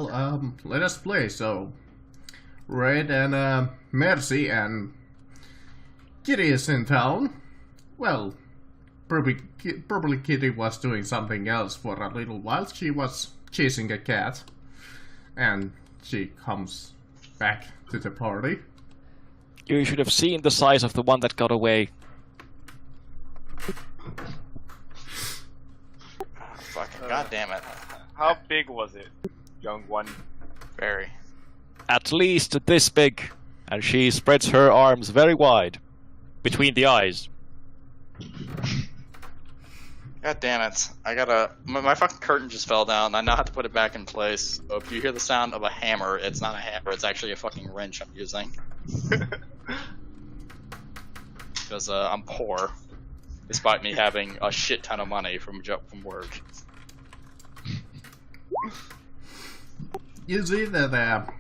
well, let us play. So, Red and Mercy and Kitty is in town. Well, probably Kitty was doing something else for a little while. She was chasing a cat. And she comes back to the party. You should have seen the size of the one that got away. Fucking goddamn it. How big was it, young one? Very. At least this big. And she spreads her arms very wide. Between the eyes. God damn it. I gotta... My fucking curtain just fell down. I now have to put it back in place. So if you hear the sound of a hammer, it's not a hammer. It's actually a fucking wrench I'm using. Because I'm poor. Despite me having a shit ton of money from work. You see that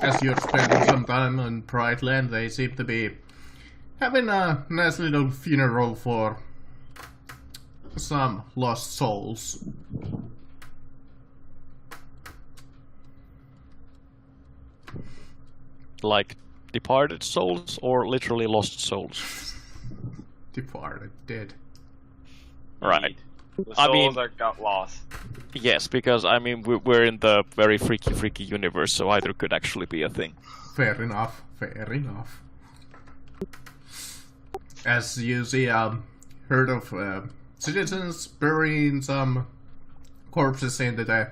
as you're spending some time on Prideland, they seem to be having a nice little funeral for some lost souls. Like departed souls or literally lost souls? Departed, dead. Right. The I mean- souls that got lost. Yes, because I mean we're in the very freaky universe, so either could actually be a thing. Fair enough, fair enough. As you see, heard of citizens burying some corpses into the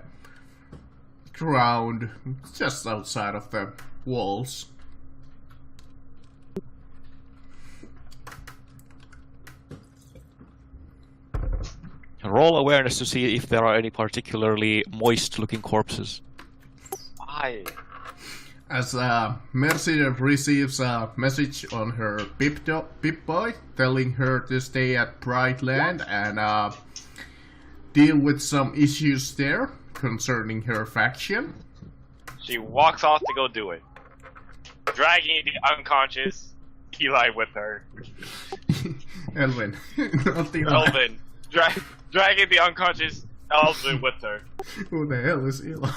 ground just outside of the walls. Roll awareness to see if there are any particularly moist-looking corpses. Why? As Mercy receives a message on her Pip-Boy telling her to stay at Brightland and deal with some issues there concerning her faction. She walks off to go do it. Dragging the unconscious Eli with her. Elvin, not the Elvin. Dragging the unconscious Elvin with her. Who the hell is Eli?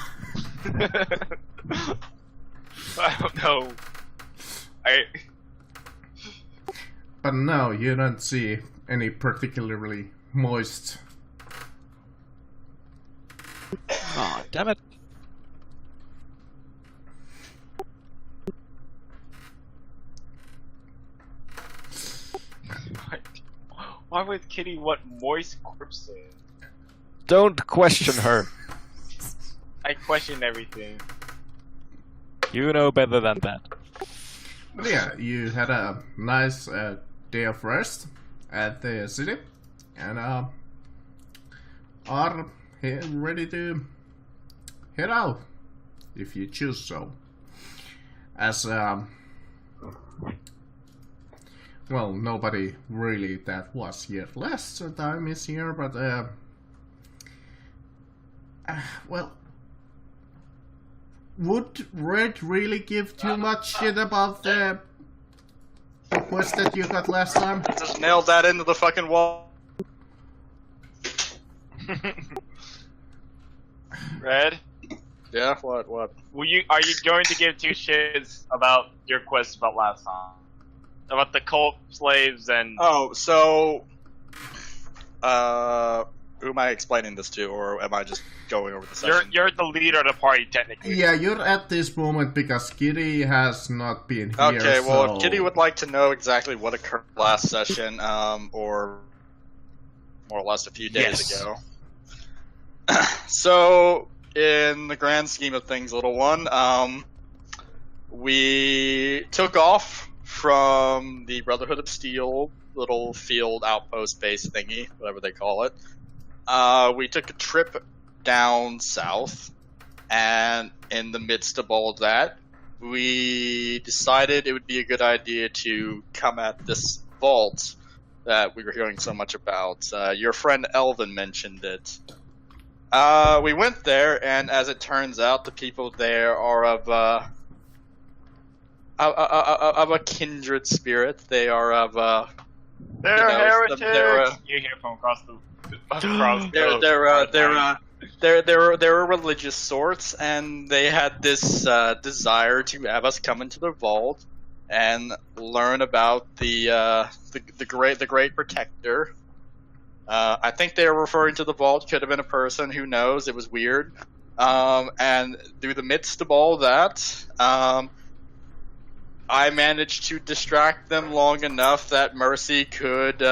I don't know. But no, you don't see any particularly moist. Ah, damn it. Why would Kitty want moist corpses? Don't question her. I question everything. You know better than that. But yeah, you had a nice day of rest at the city and are ready to head out if you choose so. As well, nobody really that was here last time is here, but well, would Red really give too much shit about the quest that you got last time? Just nailed that into the fucking wall. Red? Yeah, what? Are you going to give two shits about your quest about last time? About the cult slaves and... Oh, so... who am I explaining this to, or am I just going over the session? You're the leader of the party, technically. Yeah, you're at this moment because Kitty has not been here. Okay, well, so... if Kitty would like to know exactly what occurred last session, or more or less a few days ago. So, in the grand scheme of things, little one, we took off from the Brotherhood of Steel little field outpost base thingy, whatever they call it. We took a trip down south, and in the midst of all of that, we decided it would be a good idea to come at this vault that we were hearing so much about. Your friend Elvin mentioned it. We went there, and as it turns out, the people there are of a kindred spirit. They are of They're heretics. You hear from across the. they're religious sorts, and they had this desire to have us come into the vault and learn about the great protector. I think they were referring to the vault. Could have been a person. Who knows? It was weird. And through the midst of all that, I managed to distract them long enough that Mercy could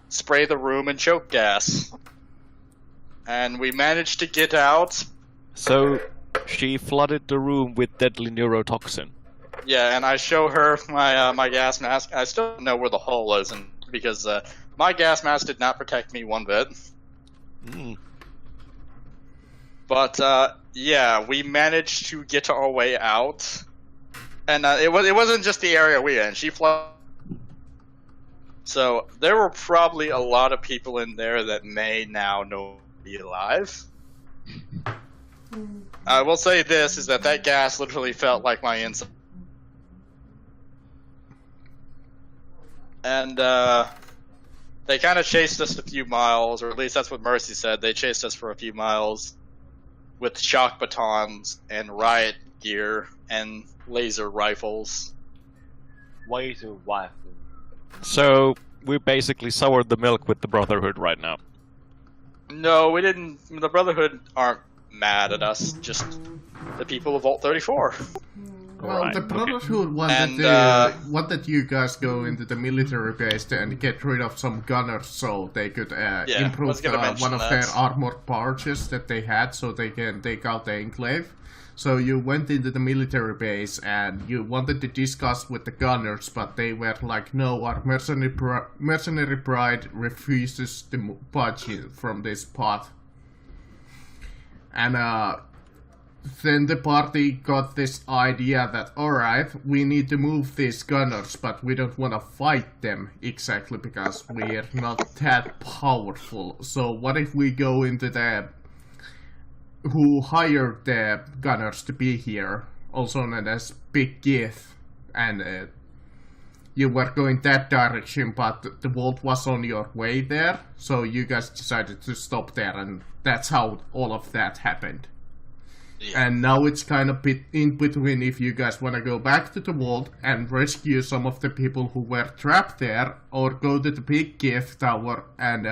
spray the room in choke gas. And we managed to get out. So she flooded the room with deadly neurotoxin. Yeah, and I show her my gas mask. I still don't know where the hole is, because my gas mask did not protect me one bit. Mm. But yeah, we managed to get our way out, and it wasn't just the area we were in. She fled. So there were probably a lot of people in there that may now be alive. I will say this, is that gas literally felt like my inside. And they kind of chased us a few miles, or at least that's what Mercy said. They chased us for a few miles with shock batons and riot gear and laser rifles. Laser rifle. So we basically soured the milk with the Brotherhood right now. No, we didn't. The Brotherhood aren't mad at us, just the people of Vault 34. Well, Right, the Brotherhood wanted you guys go into the military base and get rid of some gunners so they could improve one of their armored barges that they had so they can take out the Enclave. So you went into the military base and you wanted to discuss with the gunners, but they were like, no, our mercenary pride refuses to budge from this path. And then the party got this idea that, alright, we need to move these gunners, but we don't want to fight them exactly because we're not that powerful. So what if we go into who hired the gunners to be here, also known as Big Gith, and you were going that direction, but the vault was on your way there, so you guys decided to stop there, and that's how all of that happened. Yeah. And now it's kind of in between if you guys want to go back to the vault and rescue some of the people who were trapped there, or go to the Big Gith Tower and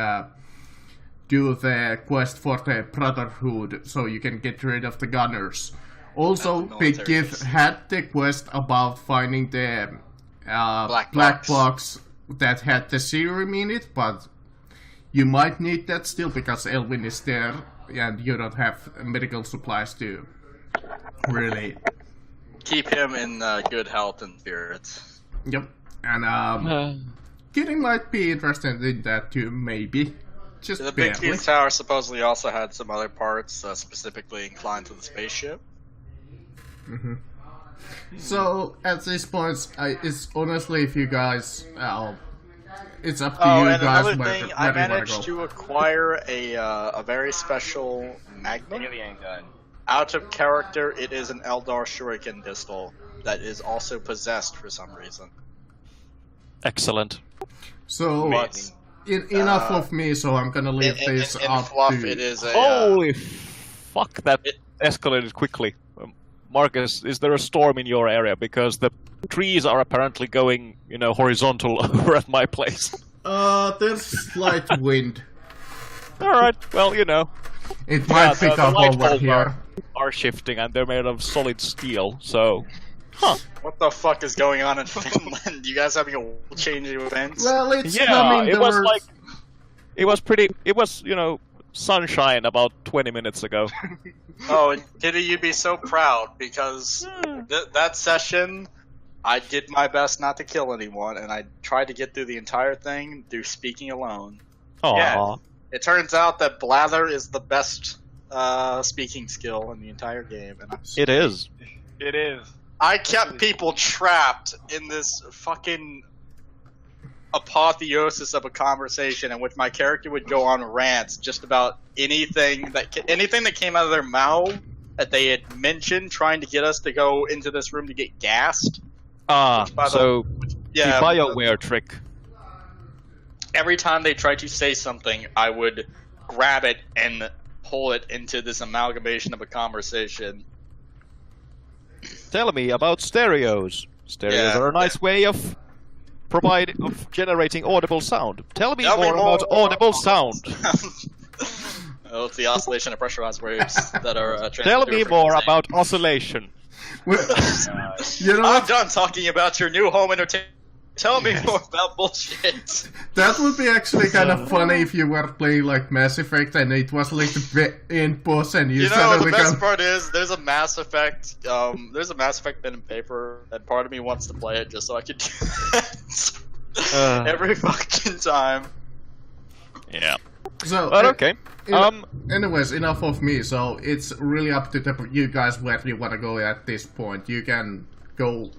do the quest for the Brotherhood so you can get rid of the gunners. Also, Big Gith had the quest about finding the black box that had the serum in it, but you might need that still because Elwin is there and you don't have medical supplies to really keep him in good health and spirits. Yep, and Kitty might be interested in that too, maybe. Just the Big Gith Tower supposedly also had some other parts specifically inclined to the spaceship. Mm-hmm. So at this point, it's honestly, if you guys, it's up to you and guys. Another thing, I managed to acquire a very special magnum. Out of character, it is an Eldar Shuriken pistol that is also possessed for some reason. Excellent. So. Enough of me, so I'm gonna leave this up fluff, to... It is a, Holy fuck, that escalated quickly. Marcus, is there a storm in your area? Because the trees are apparently going, horizontal over at my place. There's slight wind. Alright, well, It might pick up over here. Are shifting, and they're made of solid steel, so... Huh. What the fuck is going on in Finland? You guys having a change of events? Well, it's it was like... It was, sunshine about 20 minutes ago. Oh, and Kitty, you'd be so proud, because that session, I did my best not to kill anyone, and I tried to get through the entire thing through speaking alone. Aww. Yeah, it turns out that Blather is the best speaking skill in the entire game. And it is. It is. I kept people trapped in this fucking apotheosis of a conversation in which my character would go on rants just about anything that came out of their mouth that they had mentioned, trying to get us to go into this room to get gassed. The BioWare trick. Every time they tried to say something, I would grab it and pull it into this amalgamation of a conversation. Tell me about stereos. Stereos Yeah. are a nice way of generating audible sound. Tell me Tell me more about audible sound. Oh, it's the oscillation of pressurized waves that are Tell me more about oscillation. Well, you know I'm what? done talking about your new home entertainment. Tell me more about bullshit. That would be actually kind of funny if you were playing like Mass Effect and it was like the end boss and you You know, suddenly the best come... part is there's a Mass Effect pen and paper, and part of me wants to play it just so I could do that every fucking time. Yeah. So, But okay. anyways, enough of me. So it's really up to you guys where you want to go at this point. You can go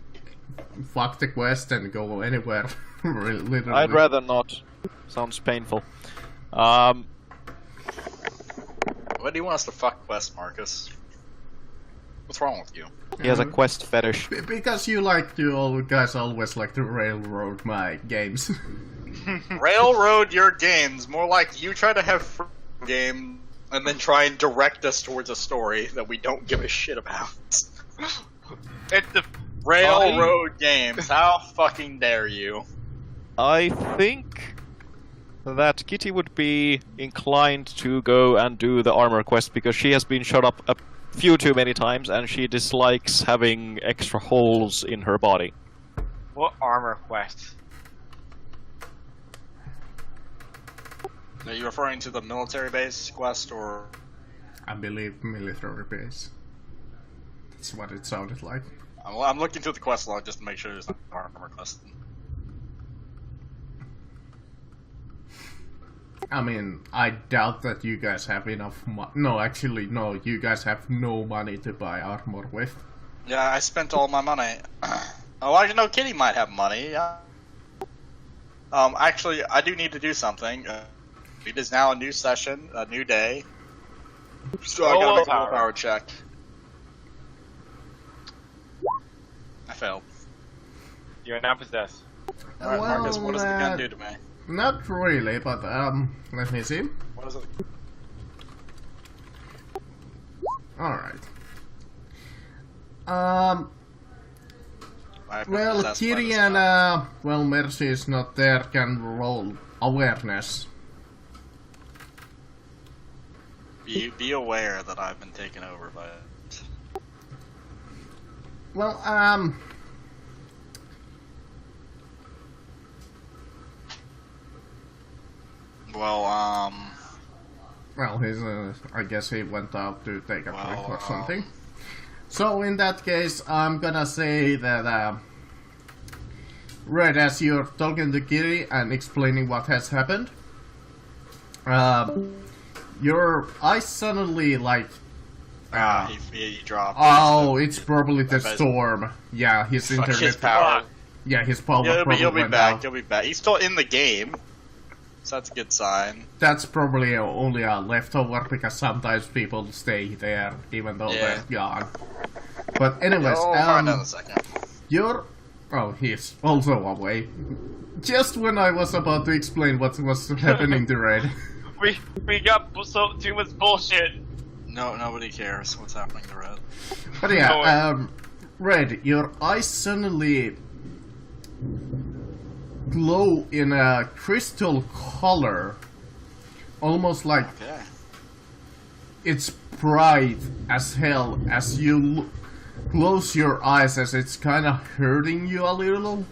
fuck the quest and go anywhere. Literally. I'd rather not. Sounds painful. What do you want us to fuck quest, Marcus? What's wrong with you? He has a quest fetish. Because you like to, all guys always like to railroad my games. Railroad your games, more like you try to have free game and then try and direct us towards a story that we don't give a shit about. It's the Railroad games, how fucking dare you? I think that Kitty would be inclined to go and do the armor quest because she has been shot up a few too many times and she dislikes having extra holes in her body. what armor quest? Are you referring to the military base quest or? I believe military base. That's what it sounded like. I'm looking through the quest log just to make sure there's no armor quest. I mean, I doubt that you guys have enough no, actually, no, you guys have no money to buy armor with. Yeah, I spent all my money. Oh, I know Kitty might have money. Actually, I do need to do something. It is now a new session, a new day. So I gotta make a willpower check. I failed. You are now possessed. Alright, Marcus, what does the gun do to me? Not really, but, let me see. What is it? Alright. I've been Well, possessed by Kitty this and, gun. well, Mercy is not there, can roll awareness. Be aware that I've been taken over by it. Well, well, he's, I guess he went out to take a drink or something. So, in that case, I'm gonna say that, right as you're talking to Kitty and explaining what has happened, your eyes suddenly, like, he dropped. oh, it's probably the I bet- storm. Yeah, his Fuck internet. his power. Yeah, his power Yeah, probably he'll be went back. out. He'll be back. He's still in the game, so that's a good sign. That's probably only a leftover because sometimes people stay there even though they're gone. But anyways, I'll find out in a second. you're... Oh, he's also away. Just when I was about to explain what was happening to Red. We got so too much bullshit. No, nobody cares what's happening to Red. But yeah, Red, your eyes suddenly glow in a crystal color. Almost like Okay. it's bright as hell as you close your eyes, as it's kind of hurting you a little.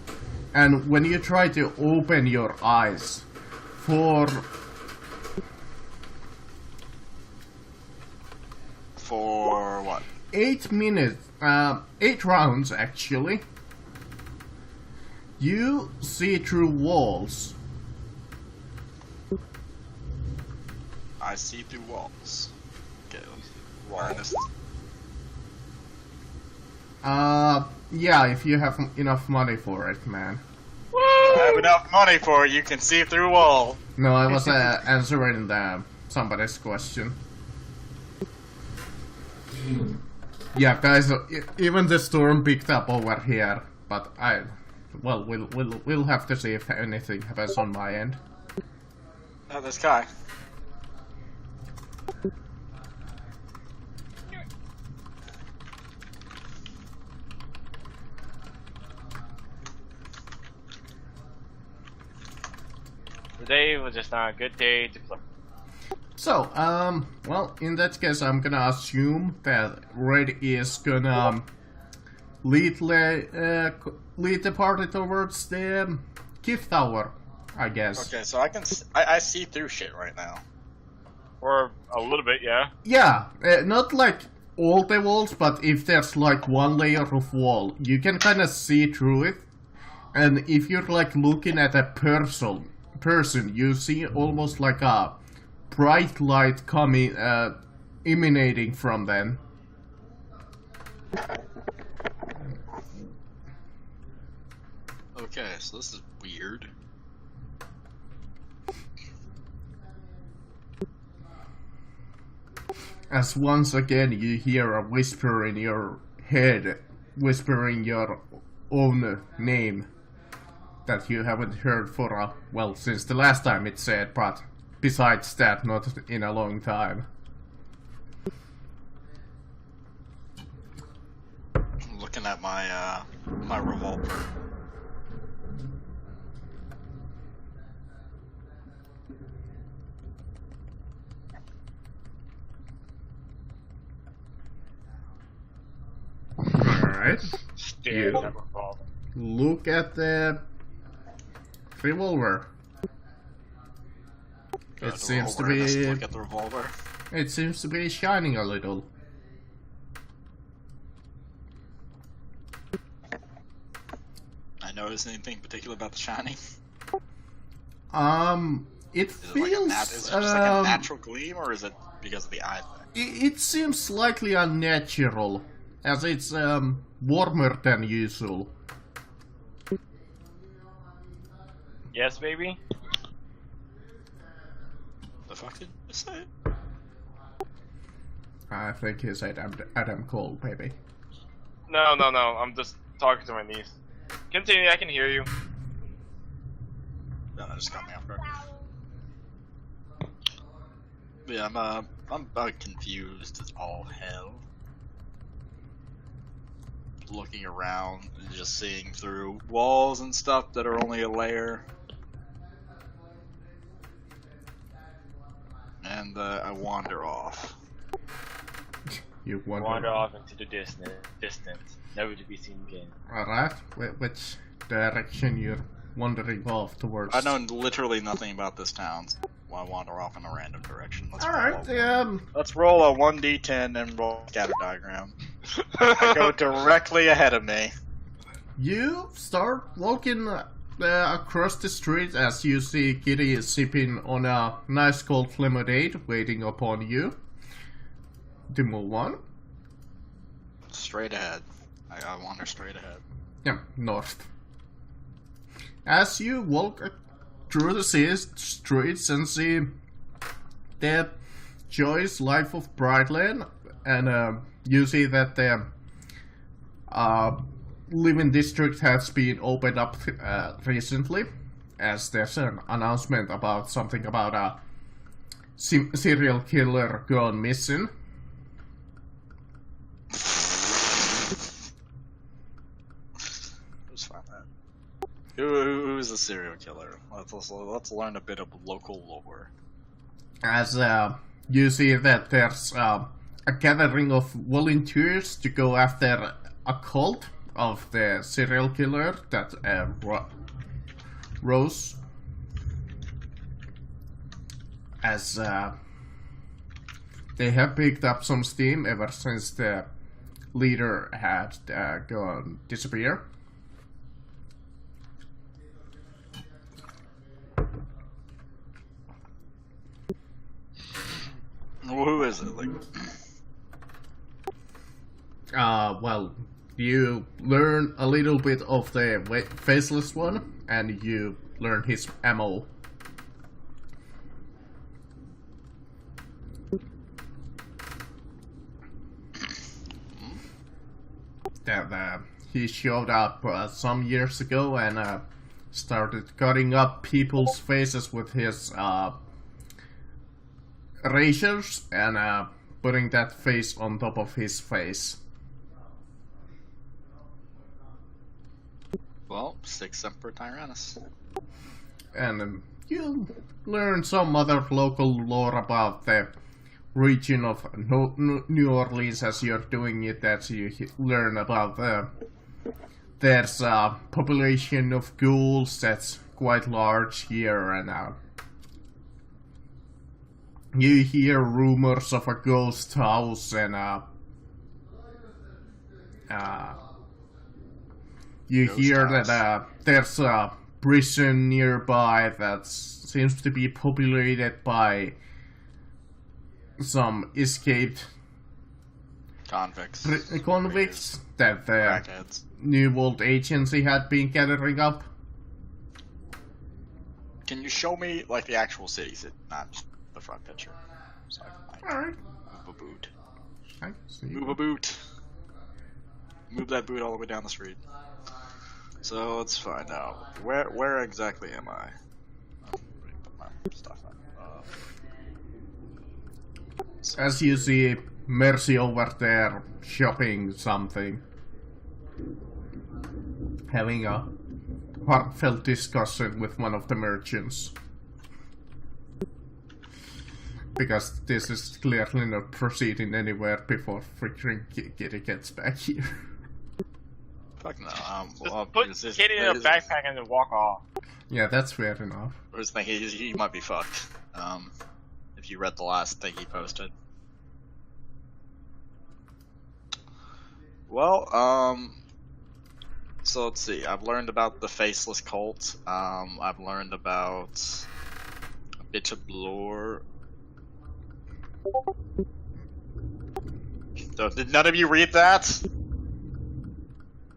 And when you try to open your eyes for For what? 8 minutes, 8 rounds actually, you see through walls. I see through walls. Okay, awareness. Yeah, if you have enough money for it, man. I have enough money for it. You can see through wall. No, I was answering somebody's question. Yeah, guys, even the storm picked up over here, but well, we'll have to see if anything happens on my end. Oh, this guy. Today was just not a good day to play. So, well, in that case, I'm gonna assume that Red is gonna lead the party towards the Kith Tower, I guess. Okay, so I see through shit right now. Or a little bit, yeah. Yeah, not like all the walls, but if there's like one layer of wall, you can kind of see through it. And if you're like looking at a person, you see almost like a bright light coming, emanating from them. Okay, so this is weird. As once again you hear a whisper in your head, whispering your own name that you haven't heard for well, since the last time it's said, but besides that, not in a long time. I'm looking at my my revolver. Alright. Stare You- at my revolver. Look at the revolver. The It seems to revolver. Let's be look at the revolver. it seems to be shining a little. I notice anything particular about the shining? It Is it feels like is it just like a natural gleam, or is it because of the eye thing? it seems slightly unnatural, as it's warmer than usual. Yes, baby? The fuck did you say? I think he said Adam Cole, baby. No, I'm just talking to my niece. Continue, I can hear you. No, that just got me off guard. Yeah, I'm confused as all hell. Looking around and just seeing through walls and stuff that are only a layer. And I wander off. You Wander off into the distance, never to be seen again. Alright, which direction you're wandering off towards? I know literally nothing about this town, so I wander off in a random direction. Alright, Let's roll a 1d10 and roll a scatter diagram. I go directly ahead of me. you start walking across the street as you see Kitty is sipping on a nice cold lemonade waiting upon you. To move on. Straight ahead. I wander straight ahead. Yeah, north. As you walk through the streets and see the joyous life of Brightland, and you see that the living district has been opened up recently, as there's an announcement about something about a serial killer gone missing. Let's find that. Who is the serial killer? Let's learn a bit of local lore. As you see that there's a gathering of volunteers to go after a cult of the serial killer that rose as they have picked up some steam ever since the leader had gone disappear. Who is it? Like, Well, you learn a little bit of the faceless one, and you learn his MO. That he showed up some years ago and started cutting up people's faces with his razors and putting that face on top of his face. well, Six Semper Tyrannus. And you learn some other local lore about the region of New Orleans as you're doing it, as you learn about there's a population of ghouls that's quite large here, and you hear rumors of a ghost house, and you Ghost hear house. that there's a prison nearby that seems to be populated by some escaped Convicts. convicts that the Crackheads. New World Agency had been gathering up. Can you show me like the actual cities, not just the front picture? So I can like, Alright. move a boot. I see. Move a boot. Move that boot all the way down the street. So let's find out. Where exactly am I? Oh, let me put my stuff on. As you see Mercy over there shopping something. Having a heartfelt discussion with one of the merchants. Because this is clearly not proceeding anywhere before freaking Kitty gets back here. Fuck no. Just put Kitty in a backpack and then walk off. Yeah, that's fair enough. I was thinking he might be fucked. If you read the last thing he posted. Well, so let's see. I've learned about the faceless cult. I've learned about a bit of lore. So, did none of you read that?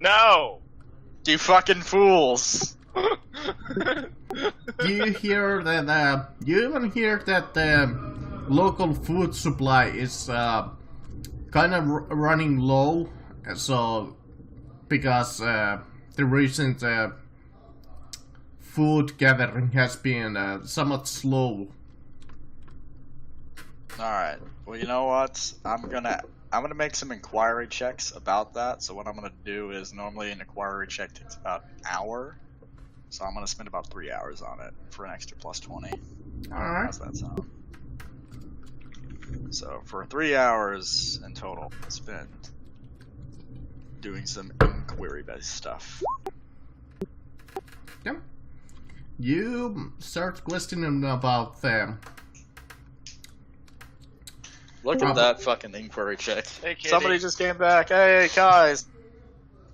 No! You fucking fools! You hear that, you even hear that the local food supply is kind of running low, so because the recent food gathering has been somewhat slow. Alright, well you know what? I'm gonna make some inquiry checks about that. So what I'm gonna do is normally an inquiry check takes about an hour. So I'm gonna spend about 3 hours on it for an extra plus 20. Alright. How's that sound? So for 3 hours in total, I'll spend doing some inquiry based stuff. Yep. You start questioning about them. Look at that fucking inquiry check. Hey, Kitty. Somebody just came back. Hey guys,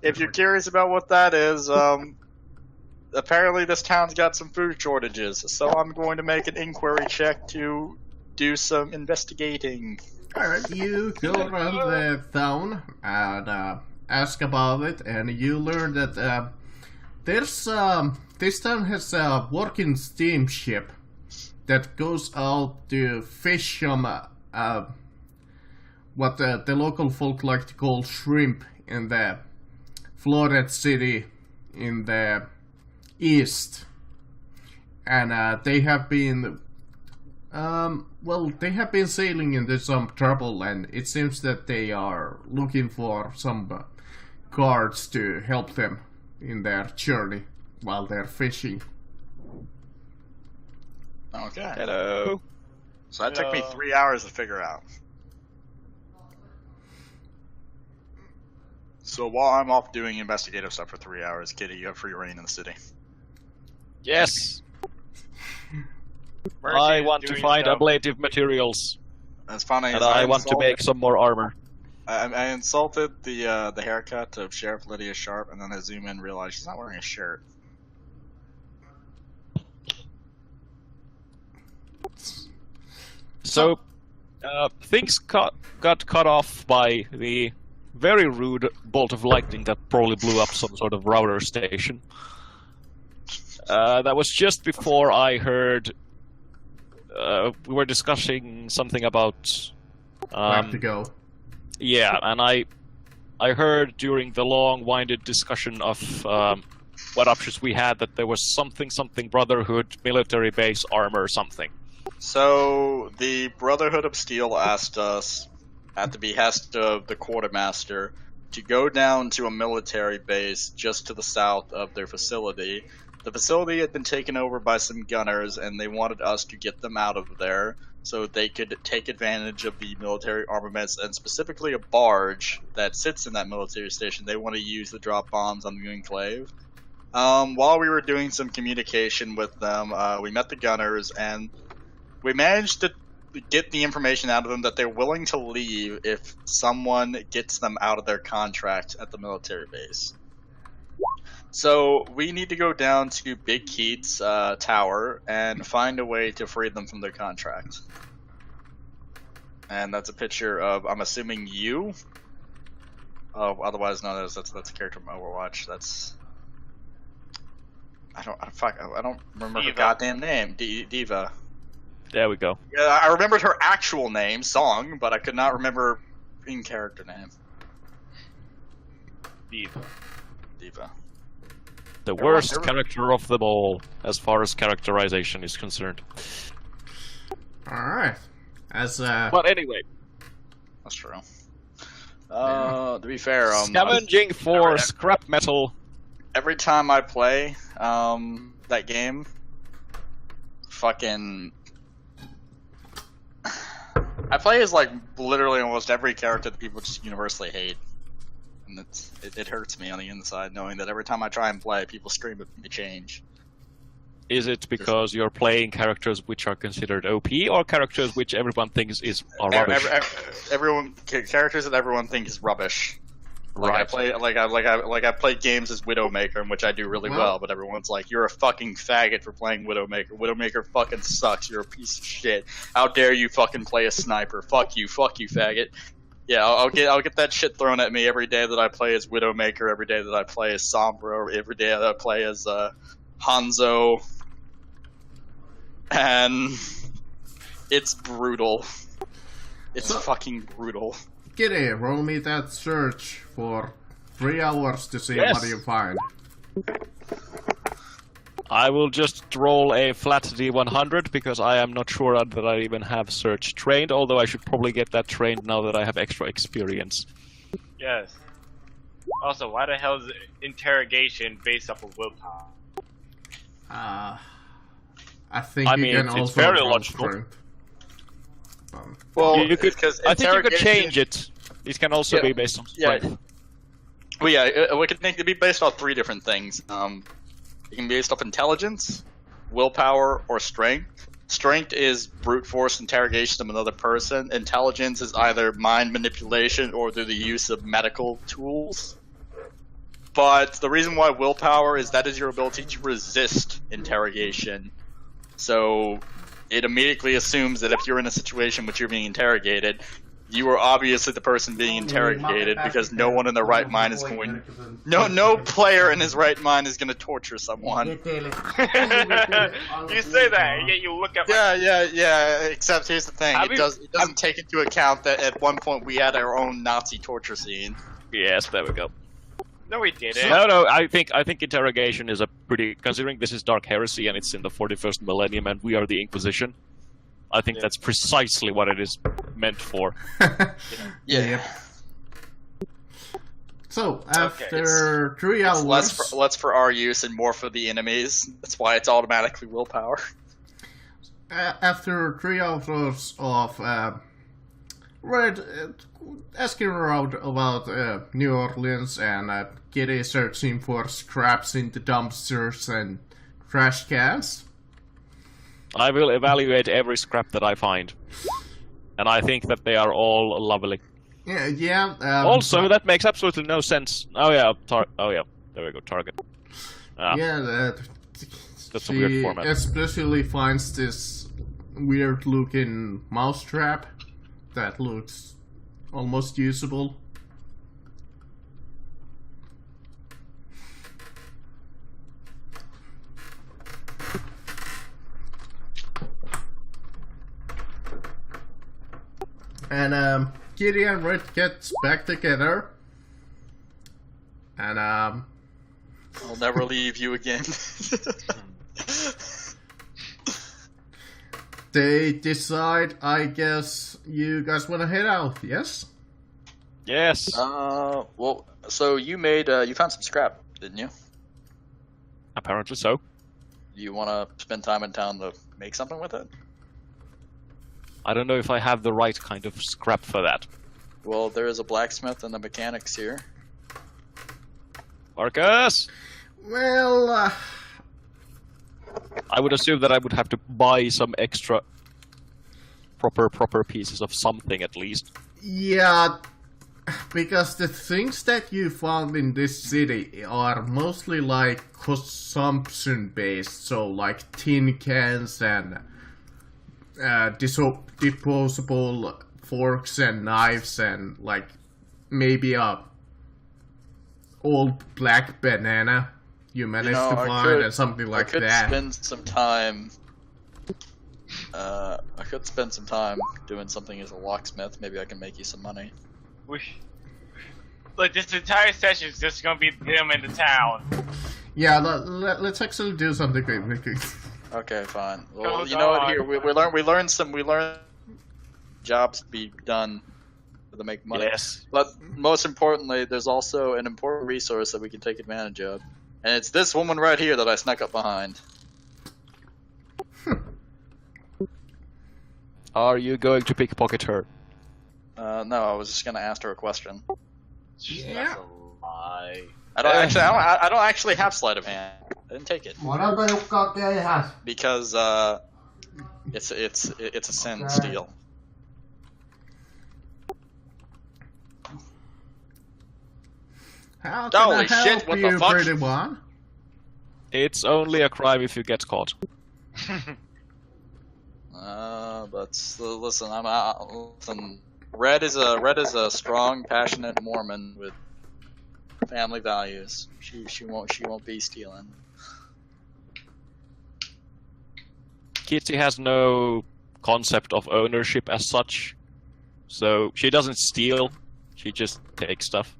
if you're curious about what that is, apparently this town's got some food shortages, so I'm going to make an inquiry check to do some investigating. Alright, you go around the town and ask about it, and you learn that there's this town has a working steamship that goes out to fish some what the local folk like to call shrimp in the flooded city in the east, and they have been they have been sailing into some trouble, and it seems that they are looking for some guards to help them in their journey while they're fishing. Okay. Hello. So that took me Hello. 3 hours to figure out. So while I'm off doing investigative stuff for 3 hours, Kitty, you have free reign in the city. Yes, Mercy I is want to doing find stuff. ablative materials, That's funny. and I want to make some more armor. I insulted the haircut of Sheriff Lydia Sharp, and then I zoom in and realize she's not wearing a shirt. So, things got cut off by the very rude bolt of lightning that probably blew up some sort of router station. That was just before I heard we were discussing something about Where to go? yeah, and I heard during the long-winded discussion of what options we had that there was something Brotherhood military base armor something. So the Brotherhood of Steel asked us, at the behest of the quartermaster, to go down to a military base just to the south of their facility The facility had been taken over by some gunners, and they wanted us to get them out of there so they could take advantage of the military armaments, and specifically a barge that sits in that military station. They want to use to drop bombs on the Enclave. While we were doing some communication with them, we met the gunners, and we managed to get the information out of them that they're willing to leave if someone gets them out of their contract at the military base. So we need to go down to Big Keith's tower and find a way to free them from their contract. And that's a picture of, I'm assuming, you? Oh, otherwise known as that's a character from Overwatch. That's I don't remember her Diva. goddamn name. Diva. There we go. Yeah, I remembered her actual name, Song, but I could not remember in character name. Diva. Diva. The worst character of them all, as far as characterization is concerned. Alright. As But anyway, That's true. To be fair, scavenging for scrap metal. every time I play that game, fucking I play as like literally almost every character that people just universally hate, and it hurts me on the inside knowing that every time I try and play, people scream at me to change. Is it because you're playing characters which are considered OP, or characters which everyone thinks are rubbish? Characters that everyone thinks is rubbish. Like Right. I play games as Widowmaker, in which I do really well, but everyone's like, "You're a fucking faggot for playing Widowmaker. Widowmaker fucking sucks. You're a piece of shit. How dare you fucking play a sniper? Fuck you, faggot." Yeah, I'll get that shit thrown at me every day that I play as Widowmaker, every day that I play as Sombra, every day that I play as Hanzo, and it's brutal. It's fucking brutal. Kitty, roll me that search for 3 hours to see Yes. what you find. I will just roll a flat D100 because I am not sure that I even have search trained, although I should probably get that trained now that I have extra experience. Yes. Also, why the hell is interrogation based off of willpower? I think I you mean, can it's also very roll logical. strength. Well, You could, because I think you could interrogation- change it. It can also Yeah. be based on Yeah. strength. Well, yeah, we could make it be based off 3 different things. It can be based off intelligence, willpower, or strength. Strength is brute force interrogation of another person. Intelligence is either mind manipulation or through the use of medical tools. But the reason why willpower is that is your ability to resist interrogation. So it immediately assumes that if you're in a situation which you're being interrogated, you are obviously the person being interrogated because no one in their right mind is going. No player in his right mind is going to torture someone. You say that, and yet you look at my... Yeah. Except here's the thing: Have it you- doesn't take into account that at one point we had our own Nazi torture scene. Yes, there we go. No, we didn't. No, I think interrogation is a pretty, considering this is Dark Heresy and it's in the 41st millennium and we are the Inquisition. I think that's precisely what it is meant for. Yep. So, after 3 hours... It's less for our use and more for the enemies. That's why it's automatically willpower. After 3 hours of Red asking around about New Orleans and Kitty searching for scraps in the dumpsters and trash cans. I will evaluate every scrap that I find. And I think that they are all lovely. Yeah. Also, that makes absolutely no sense. Oh yeah, there we go, target. Yeah, That's a weird format. Especially finds this weird-looking mousetrap that looks almost usable. And Kitty and Red gets back together. And I'll never leave you again. they decide, I guess, you guys want to head out, yes? Yes. Well, so you found some scrap, didn't you? Apparently so. You want to spend time in town to make something with it? I don't know if I have the right kind of scrap for that. Well, there is a blacksmith and the mechanics here. Marcus! Well, I would assume that I would have to buy some extra proper pieces of something at least. yeah, because the things that you found in this city are mostly like consumption based, so like tin cans and disposable forks and knives and like maybe a old black banana you managed to find and something like that. I could spend some time. I could spend some time doing something as a locksmith. Maybe I can make you some money. Like this entire session is just gonna be them in the town. Yeah, let's actually do something quick. Okay, fine. Well, Goes you know what? on. Here we learned jobs to be done to make money. Yes. But most importantly, there's also an important resource that we can take advantage of, and it's this woman right here that I snuck up behind. Are you going to pickpocket her? No, I was just gonna ask her a question. Yeah. That's a lie. I don't actually have sleight of hand. I didn't take it because it's a sin to steal. How can Holy I help shit, what the you, fuck? pretty one? It's only a crime if you get caught. But listen, listen. Red is a strong, passionate Mormon with family values. She won't be stealing. Kitty has no concept of ownership as such, so she doesn't steal. She just takes stuff.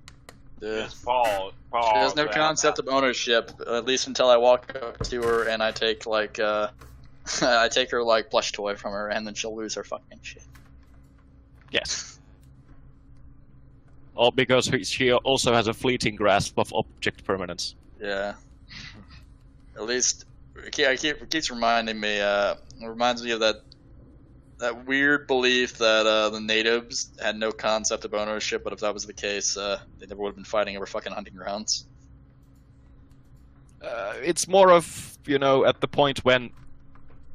Just Paul. She has no concept of ownership, at least until I walk up to her and I take I take her like plush toy from her, and then she'll lose her fucking shit. Yes. All because she also has a fleeting grasp of object permanence. Yeah. At least it keeps reminding me. It reminds me of that weird belief that the natives had no concept of ownership, but if that was the case, they never would have been fighting over fucking hunting grounds. It's more of, at the point when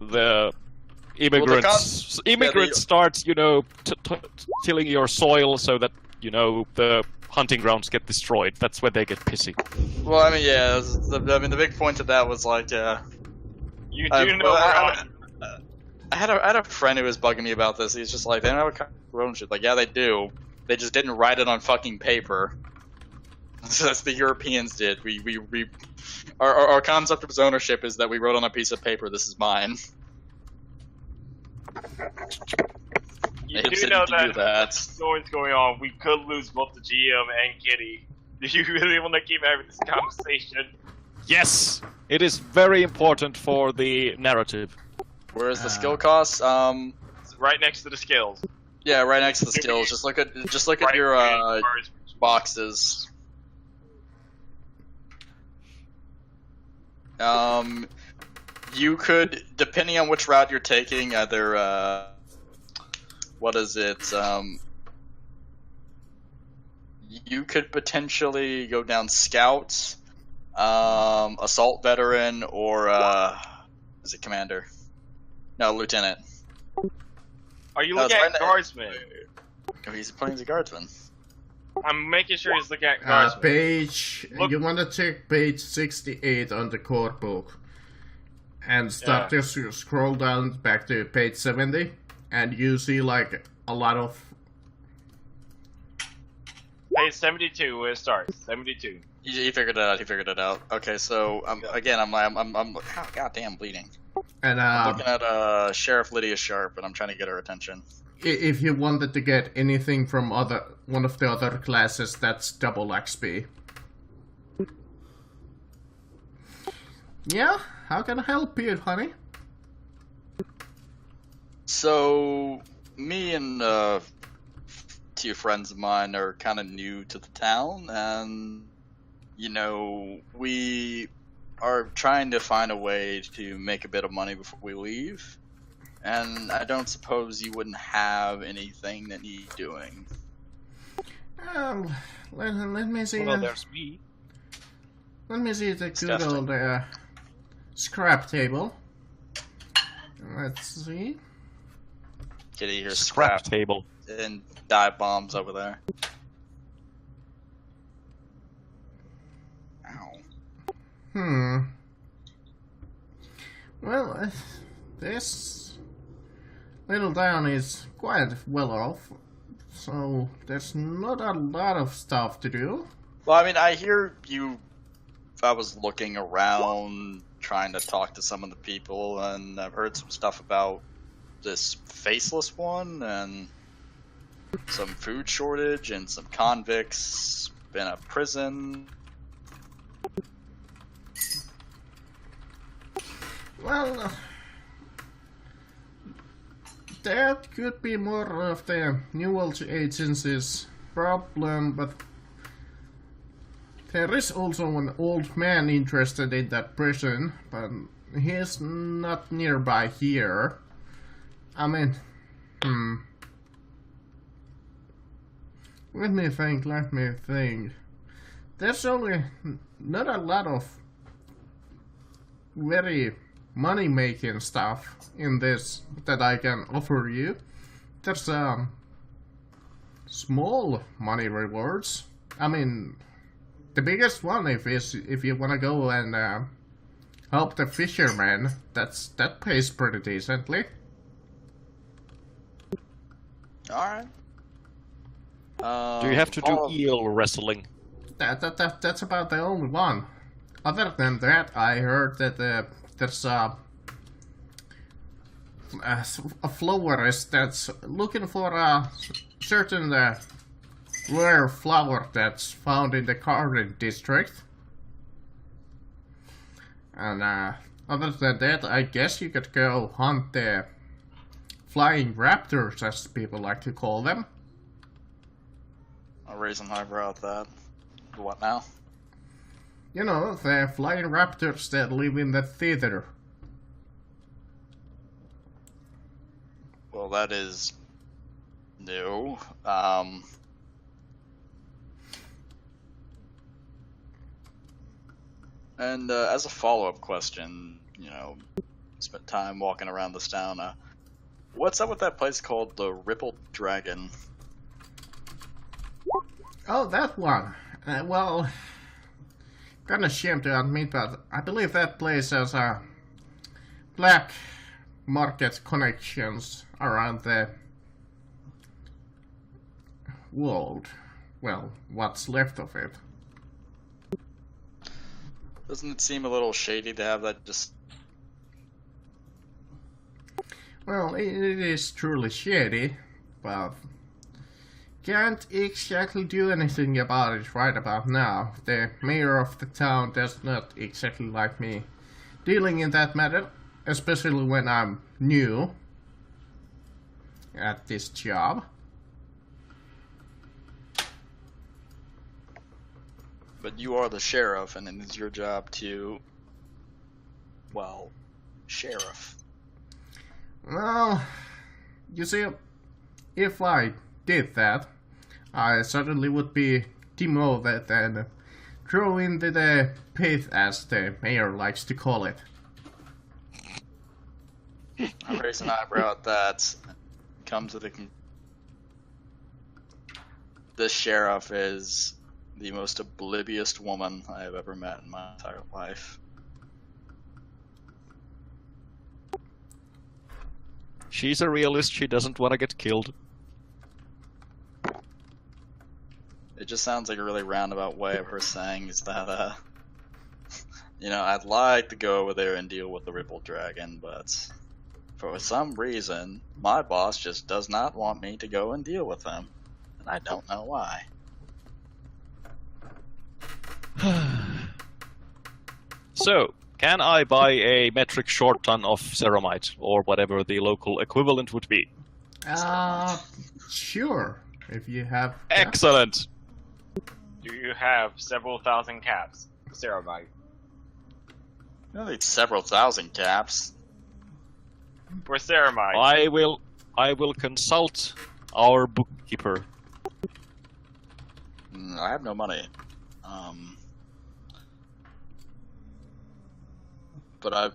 the immigrants start, tilling your soil so that, the hunting grounds get destroyed. That's when they get pissy. Well, I mean, yeah. The big point of that was like, You do know I had a friend who was bugging me about this. He's just like, they don't have a concept of ownership. Like, yeah, they do. They just didn't write it on fucking paper. That's the Europeans did. Our concept of ownership is that we wrote on a piece of paper, "This is mine." You Natives do didn't know do that. what's going on. We could lose both the GM and Kitty. Do you really want to keep having this conversation? Yes! It is very important for the narrative. Where's the skill cost? It's right next to the skills. Yeah, right next to the skills. Just look at your boxes. You could, depending on which route you're taking, either what is it? You could potentially go down scout, assault veteran, or is it commander? No, lieutenant. Are you looking at guardsman? Oh, he's playing as a guardsman. I'm making sure he's looking at guardsman. You want to check page 68 on the core book. And start to scroll down back to page 70. And you see like a lot of... Page 72, where it starts. 72. He figured it out. Okay, so I'm goddamn bleeding. And I'm looking at Sheriff Lydia Sharp, and I'm trying to get her attention. If you wanted to get anything from one of the other classes, that's double XP. Yeah, how can I help you, honey? So, me and two friends of mine are kind of new to the town, and we are trying to find a way to make a bit of money before we leave, and I don't suppose you wouldn't have anything that needs doing. Let me see. Well, there's me. Let me see the good Disgusting. old scrap table. Let's see. Kitty, here's Scrap scrap table. and dive bombs over there. Ow. Well, this little town is quite well off, so there's not a lot of stuff to do. Well, I mean, I hear you. I was looking around, trying to talk to some of the people, and I've heard some stuff about this faceless one, and some food shortage, and some convicts in a prison. Well, that could be more of the New World Agency's problem, but there is also an old man interested in that prison, but he's not nearby here. I mean, Let me think. There's only not a lot of very money-making stuff in this that I can offer you. There's small money rewards. I mean, the biggest one is if you wanna go and help the fishermen. That pays pretty decently. Alright. Do you have to do eel wrestling? That's about the only one. Other than that, I heard that there's a florist that's looking for a certain rare flower that's found in the Garden District. And other than that, I guess you could go hunt the flying raptors, as people like to call them. I'll raise an eyebrow at that. What now? You know, the flying raptors that live in the theater. Well, that is new. And as a follow-up question, you know, spent time walking around this town. What's up with that place called the Rippled Dragon? Oh, that one. Well, kinda ashamed to admit, but I believe that place has black market connections around the world. Well, what's left of it. Doesn't it seem a little shady to have that just... Well, it is truly shady, but can't exactly do anything about it right about now. The mayor of the town does not exactly like me dealing in that matter, especially when I'm new at this job. But you are the sheriff, and it is your job to... well, sheriff. Well, you see, if I did that, I certainly would be demoted and thrown into the pit, as the mayor likes to call it. I raise an eyebrow at that. Come to the... This sheriff is the most oblivious woman I have ever met in my entire life. She's a realist, she doesn't want to get killed. It just sounds like a really roundabout way of her saying is that, you know, I'd like to go over there and deal with the Rippled Dragon, but for some reason, my boss just does not want me to go and deal with them. And I don't know why. So, can I buy a metric short ton of ceramite, or whatever the local equivalent would be? Sure, if you have... I need several thousand caps. For Ceramide. I will consult our bookkeeper. I have no money. But I've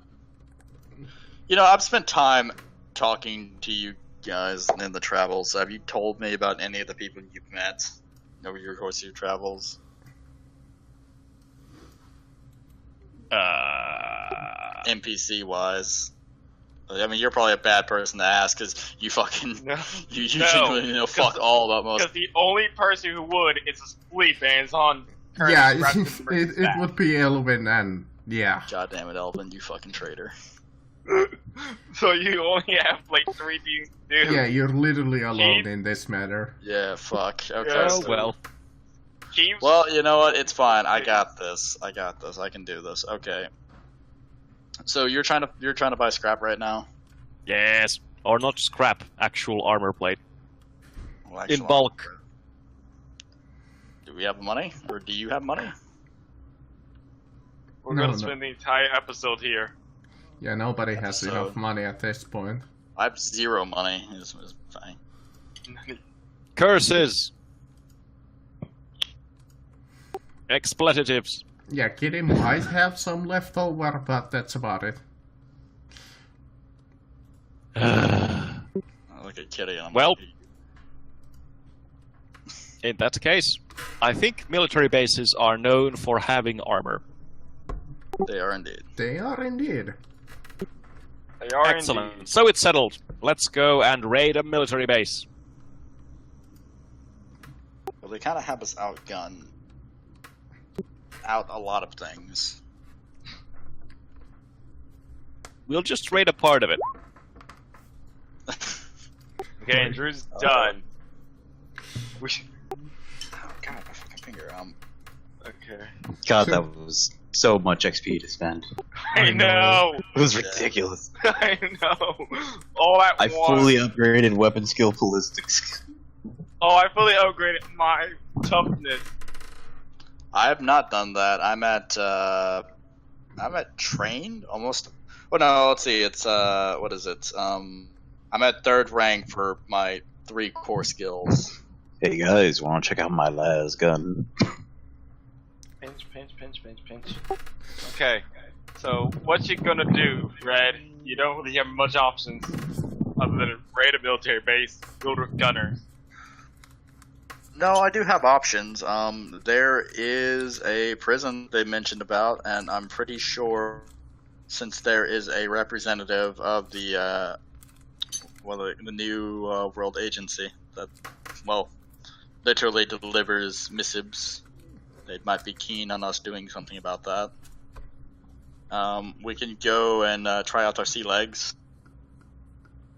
spent time talking to you guys in the travels. Have you told me about any of the people you've met over your course of your travels? NPC wise. I mean, you're probably a bad person to ask because you fucking you genuinely know fuck all about most. Because the only person who would is asleep and is on. Yeah, it would be Elvin and yeah. God damn it, Elvin, you fucking traitor. So you only have like 3 things to do. Yeah, you're literally alone in this matter. Yeah, fuck. Okay. Yeah, so, well. Well, you know what? It's fine. I got this. I can do this. Okay. So you're trying to buy scrap right now? Yes, or not scrap, actual armor plate. Well, in bulk. Do we have money, or do you have money? We're gonna spend the entire episode here. Yeah, nobody has enough money at this point. I have 0 money. It's fine. Curses. Expletives. Yeah, Kitty might have some left over, but that's about it. I look at Kitty and I'm Well, like, in that case, I think military bases are known for having armor. they are indeed. They are indeed. They are Excellent. indeed. So it's settled. Let's go and raid a military base. Well, they kind of have us outgunned. Out a lot of things. We'll just raid a part of it. Okay, Drew's done. We should... Oh god, my fucking finger. Okay. God, that was so much XP to spend. I know! It was ridiculous. I know! All at I once. fully upgraded weapon skill ballistics. Oh, I fully upgraded my toughness. I have not done that. I'm at trained almost. Oh no, let's see. It's what is it? I'm at 3rd rank for my 3 core skills. Hey guys, wanna check out my last gun? Pinch. Okay, so what you gonna do, Red? You don't really have much options other than raid a military base, build with gunners. No, I do have options. There is a prison they mentioned about, and I'm pretty sure, since there is a representative of the new world agency that, well, literally delivers missives, they might be keen on us doing something about that. We can go and try out our sea legs.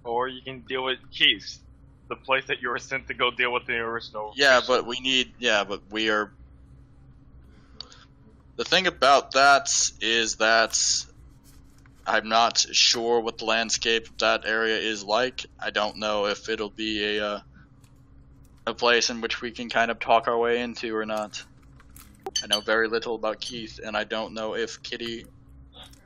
Or you can deal with Keith, the place that you were sent to go deal with the original. Yeah, but we are. The thing about that is that I'm not sure what the landscape of that area is like. I don't know if it'll be a place in which we can kind of talk our way into or not. I know very little about Keith, and I don't know if Kitty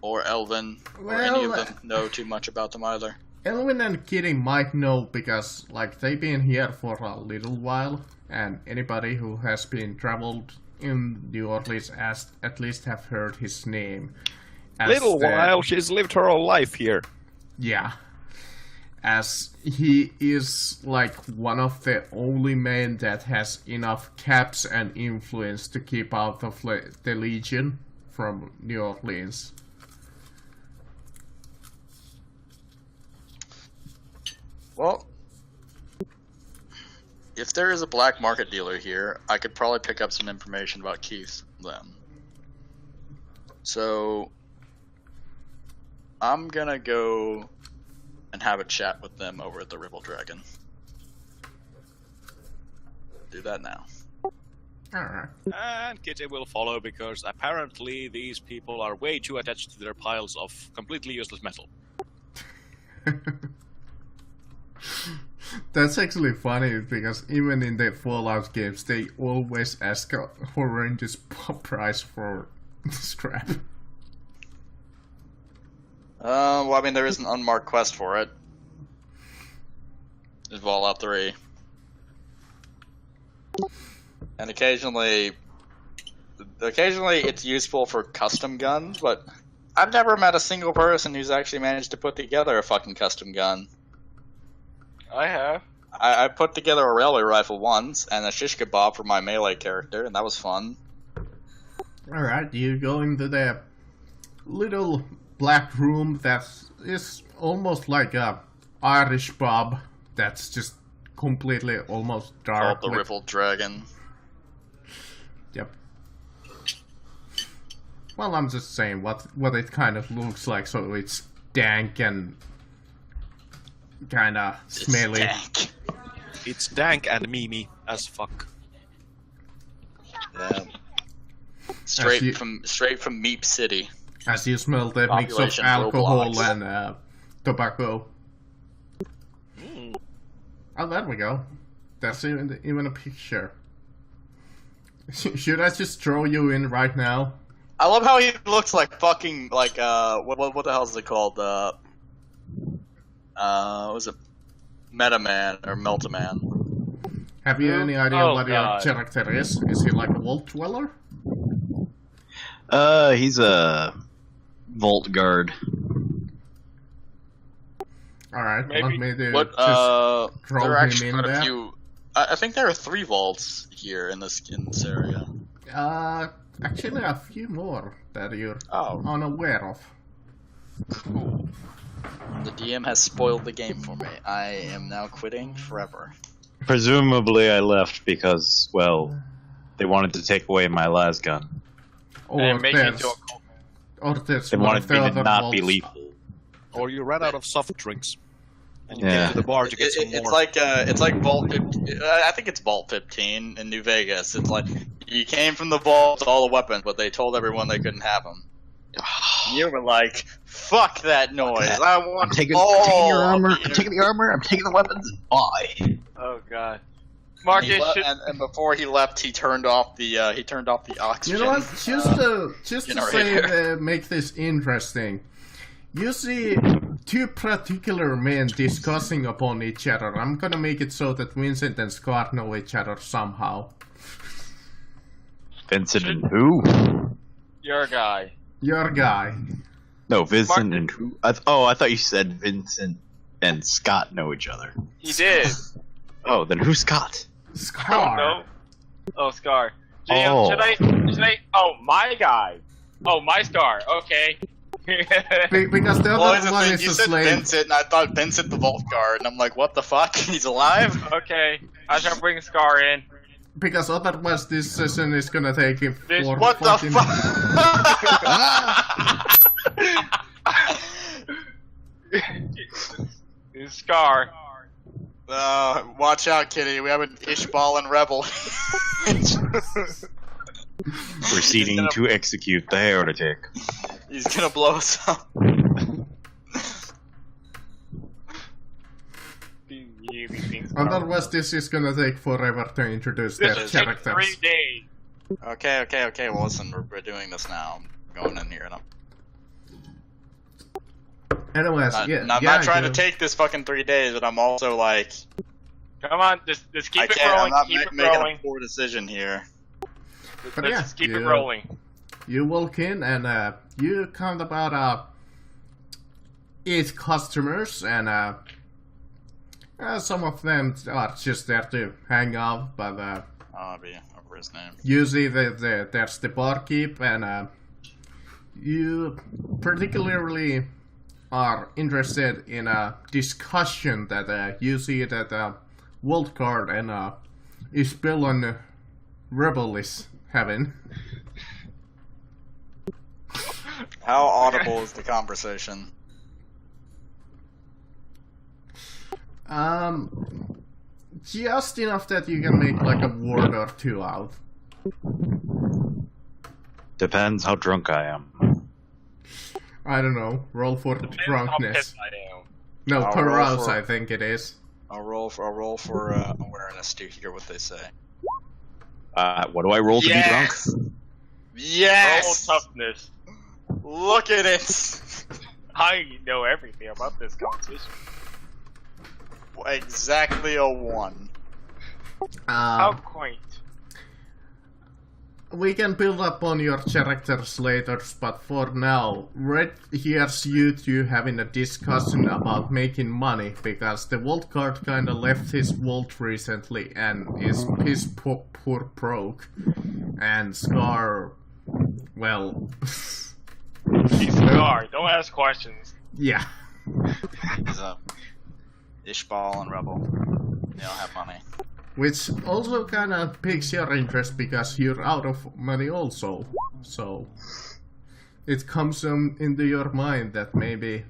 or Elvin or any of them know too much about them either. Elvin and Kitty might know because, like, they've been here for a little while, and anybody who has been traveled in New Orleans has at least have heard his name. Little while, she's lived her whole life here. Yeah. As he is, like, one of the only men that has enough caps and influence to keep out of the Legion from New Orleans. Well, if there is a black market dealer here, I could probably pick up some information about Keith then. So, I'm gonna go and have a chat with them over at the Ripple Dragon. Do that now. Alright. And Kitty will follow because apparently these people are way too attached to their piles of completely useless metal. That's actually funny because even in the Fallout games, they always ask a horrendous price for scrap. Well, I mean, there is an unmarked quest for it. In Fallout 3. And occasionally it's useful for custom guns, but I've never met a single person who's actually managed to put together a fucking custom gun. I have. I put together a railway rifle once, and a shish kebab for my melee character, and that was fun. Alright, you go into the little black room that is almost like a Irish pub that's just completely almost dark. Called the Rippled Dragon. Yep. Well, I'm just saying what it kind of looks like, so it's dank and kinda smelly. Dank. It's dank and memey as fuck. Yeah. Straight from Meep City. As you smell the mix of Population alcohol Roblox. and tobacco. Mm. Oh, there we go. That's even a picture. Should I just throw you in right now? I love how he looks like fucking like what the hell is it called? Was it Metaman or Meltaman? Have you any idea Oh, what God. your character is? Is he like a vault dweller? He's a vault guard. Alright, Maybe. want me to What throw there are him actually in quite a there? few. I think there are 3 vaults here in this area. Actually a few more that you're Oh, unaware of. cool. The DM has spoiled the game for me. I am now quitting forever. Presumably, I left because, well, they wanted to take away my lasgun. Or And make it there's, into a cult. or there's They one wanted of the me to other not be vaults. lethal. Or you ran out of soft drinks. And you Yeah. came to the bar to get some It's more. like Vault. I think it's Vault 15 in New Vegas. It's like you came from the vault with all the weapons, but they told everyone they couldn't have them. You were like, "Fuck that noise! that. I want I'm taking all your armor. of the I'm taking the armor. I'm taking the weapons. Bye. Oh god. And, Marcus should. and before he left, he turned off the oxygen. You know what? Just to say, generator. make this interesting. You see 2 particular men discussing upon each other. I'm gonna make it so that Vincent and Scott know each other somehow. Vincent and who? Your guy. Your guy. No, Vincent and who? I thought you said Vincent and Scott know each other. He did. Oh, then who's Scott? I Scar. don't know. Oh, Scar. Oh. Should I? Oh, my guy. Oh, my Scar. Okay. Because the Well, other here's the one thing, is you a said slave. Vincent, and I thought Vincent the Vault Guard, and I'm like, what the fuck? He's alive? Okay. I shall bring Scar in. Because otherwise this session is gonna take him This- for What the 40 fuck? Scar. Watch out, Kitty. We have an Ishbal and Rebel. Proceeding to execute the heretic. He's gonna blow us up. Otherwise this is gonna take forever to introduce This their is taking characters. 3 days. Okay. Well, listen, we're doing this now. I'm going in here, and Anyways, I'm yeah, not trying I to do. take this fucking 3 days, but I'm also like, Come on, just keep I it can't. I'm rolling. not Keep it making rolling. a poor decision here. But Let's yeah, just keep it you- rolling. You walk in and you count about 8 customers and some of them are just there to hang out, but I'll be over his name. usually there's the barkeep and you particularly are interested in a discussion that you see that World Card and Isabel and Rebel is having. How audible is the conversation? Just enough that you can make like a word or 2 out. Depends how drunk I am. I don't know. Roll for Depends how drunkness. pissed I am. No, I'll roll carouse, for- I think it is. I'll roll for awareness to hear what they say. What do I roll to be drunk? Yes. Roll toughness. Look at it. I know everything about this competition. Exactly a 1. How quaint. We can build up on your characters later, but for now, Red hears you two having a discussion about making money, because the vault guard kinda left his vault recently and is piss poor broke. And Scar, well... Scar, don't ask questions. yeah. He's a Ishbal and Rebel. They don't have money. Which also kinda piques your interest because you're out of money also. So it comes into your mind that maybe...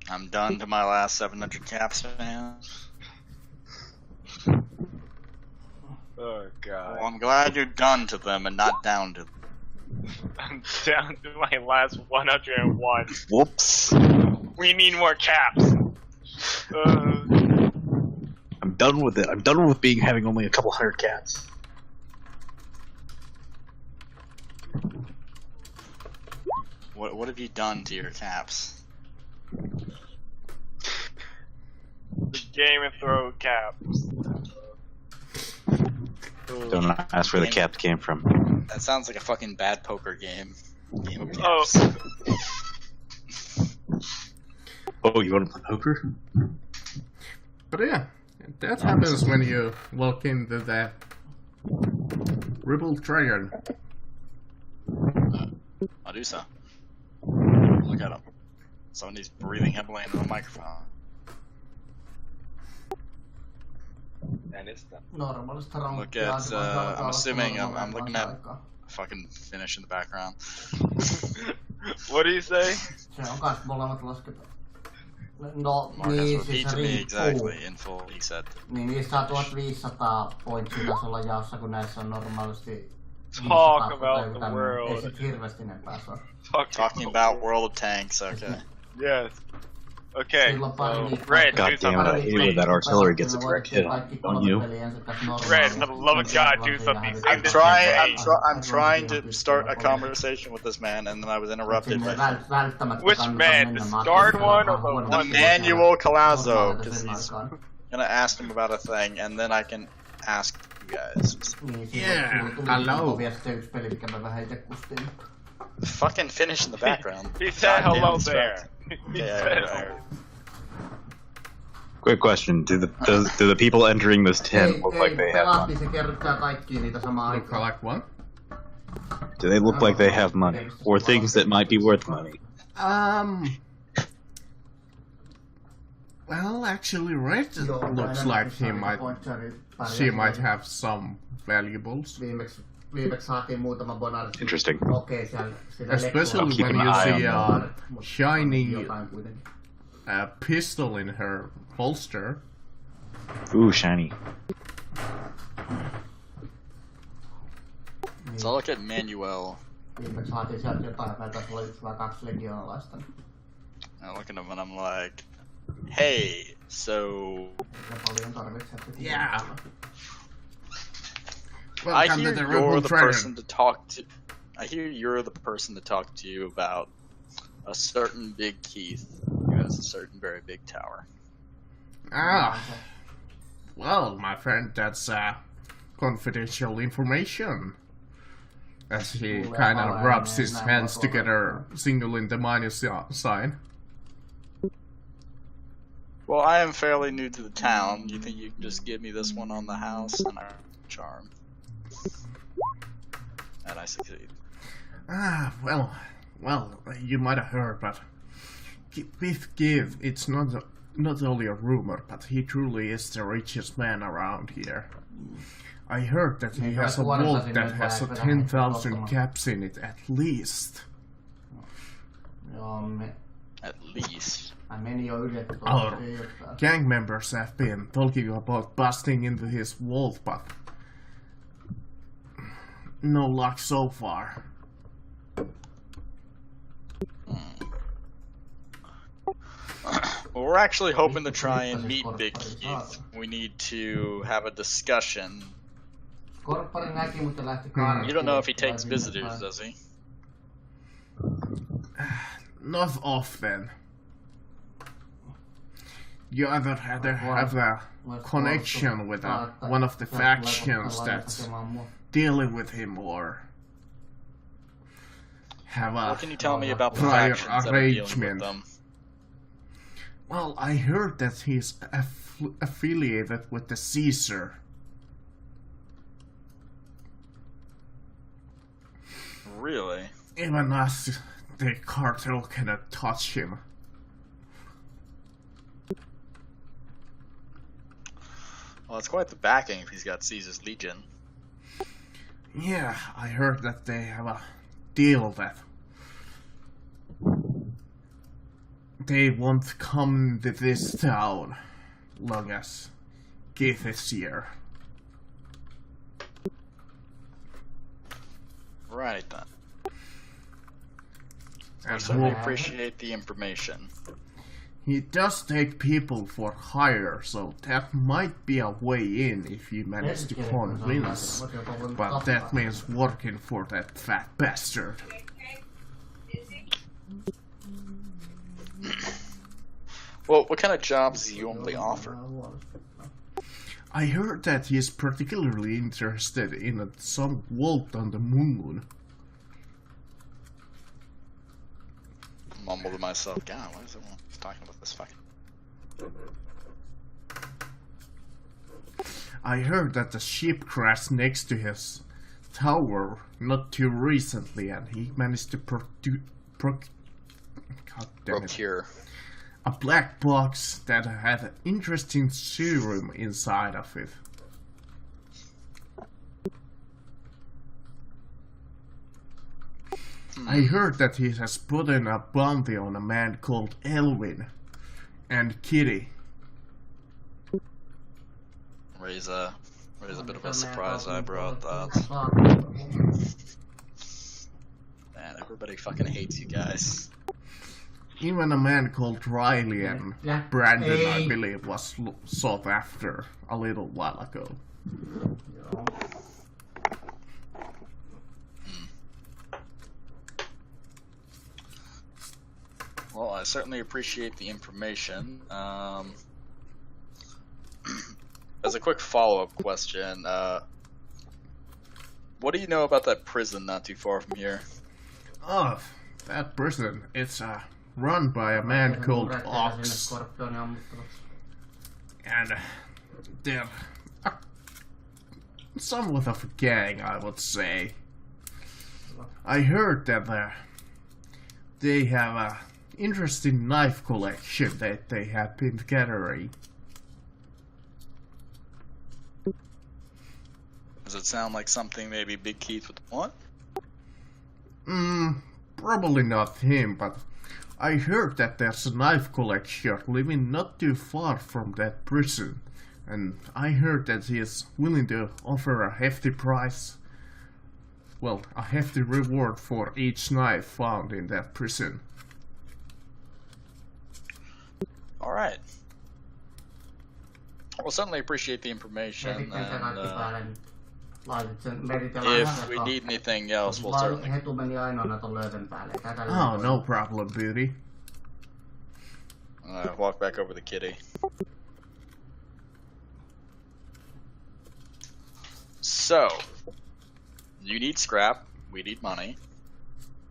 I'm done to my last 700 caps, man. Oh god. Well, I'm glad you're done to them and not down to them. I'm down to my last 101. Whoops. We need more caps. I'm done with it. I'm done with having only a couple hundred cats. What have you done to your caps? The Game of Thrones caps. Don't ask where the caps came from. That sounds like a fucking bad poker game. Game of Oh. caps. Oh, you want to play poker? But yeah, that happens when you walk into that Ripple Dragon. I'll do so. Look at him. Somebody's breathing heavily into the microphone. That is them. Normaalista Look at, I'm assuming I'm looking at fucking finish in the background. What do you say? Se on kans molemmat lasketaan. No Marcus, niin, repeat siis to se me riippuu. exactly in full, he said. Niin niissä saa 1500 pointsia tasolla jaossa, kun näissä on normaalisti Talk 500 about tai the tämmönen. world. Ei sit hirveesti enempää saa. Talking about World of Tanks, okay. Yes. Okay, Silloin pari so viikkoa. Red, God do damn it, I something. hate when that artillery gets a direct hit on, don't you? Red, for the love of God, do something. I'm trying. I'm trying to start a conversation with this man, and then I was interrupted by Which man? The scarred one or the one? Manuel Colazo, because he's gonna ask him about a thing, and then I can ask you guys. Yeah, hello. Fucking finish in the background. He said Goddamn hello distract. there. He Yeah, said yeah, hello. Quick question: do the people entering this tent look like they have money? Se kerryttää kaikkia niitä samaan Look aikaan. like what? Do they look like they have money, or things that might be worth money? Well, actually, Red looks like she might have some valuables. Viimeksi saatiin muutama bonari. Interesting. Okei, siellä Especially keep when an you eye see on a shiny jotain kuitenkin. pistol in her holster. Ooh, shiny. So I'll look at Manuel. Viimeksi saatiin sieltä jotain, että tässä oli 1 vai 2 legionalaista. I look at him and I'm like, hey, so Ja paljon tarvitsee. Yeah. I Welcome hear to the you're Rebel the Dragon. person to talk to. I hear you're the person to talk to you about a certain Big Keith who has a certain very big tower. Ah, well, my friend, that's confidential information. As he kind of rubs his hands together, signaling the minus sign. Well, I am fairly new to the town. You think you can just give me this one on the house and our charm? And I succeed. Ah, well, you might have heard, but with Give, it's not only a rumor, but he truly is the richest man around here. I heard that he has a vault that has 10,000 caps in it at least. Joo, At least. mä menin jo yli, että Our tuolla gang members have been talking about busting into his vault, but no luck so far. Well, we're actually hoping to try and meet Big Keith. We need to have a discussion. Korppari näki, mutta lähti You don't know if he takes visitors, does he? Not often. You either had to have a connection with one of the factions that's dealing with him, or have a What can you tell me about the prior factions that are dealing with arrangement. them? Well, I heard that he's affiliated with the Caesar. Really? Even us, the cartel, cannot touch him. Well, it's quite the backing if he's got Caesar's Legion. Yeah, I heard that they have a deal that they won't come to this town long as Keith is here. Right then. I And certainly who- appreciate the information. he does take people for hire, so that might be a way in if you manage to convince. But that means working for that fat bastard. Well, what kind of jobs do you only offer? I heard that he's particularly interested in some vault on the moon. Mumble to myself, God, why is everyone talking about this fucking... I heard that the ship crashed next to his tower not too recently, and he managed to God damn it. Procure. A black box that had an interesting serum inside of it. I heard that he has put in a bounty on a man called Elwin and Kitty. Raise a bit of a surprise eyebrow at that. Man, everybody fucking hates you guys. Even a man called Riley and Brandon, I believe, was sought after a little while ago. Well, I certainly appreciate the information. As a quick follow-up question, what do you know about that prison not too far from here? Oh, that prison, it's run by a man called Ox. And they're somewhat of a gang, I would say. I heard that they have a interesting knife collection that they have been gathering. Does it sound like something maybe Big Keith would want? Probably not him, but I heard that there's a knife collector living not too far from that prison, and I heard that he is willing to offer a hefty price. Well, a hefty reward for each knife found in that prison. Alright. Well, certainly appreciate the information, and if we need anything else, we'll certainly... Oh, no problem, beauty. Walk back over to Kitty. So, you need scrap, we need money,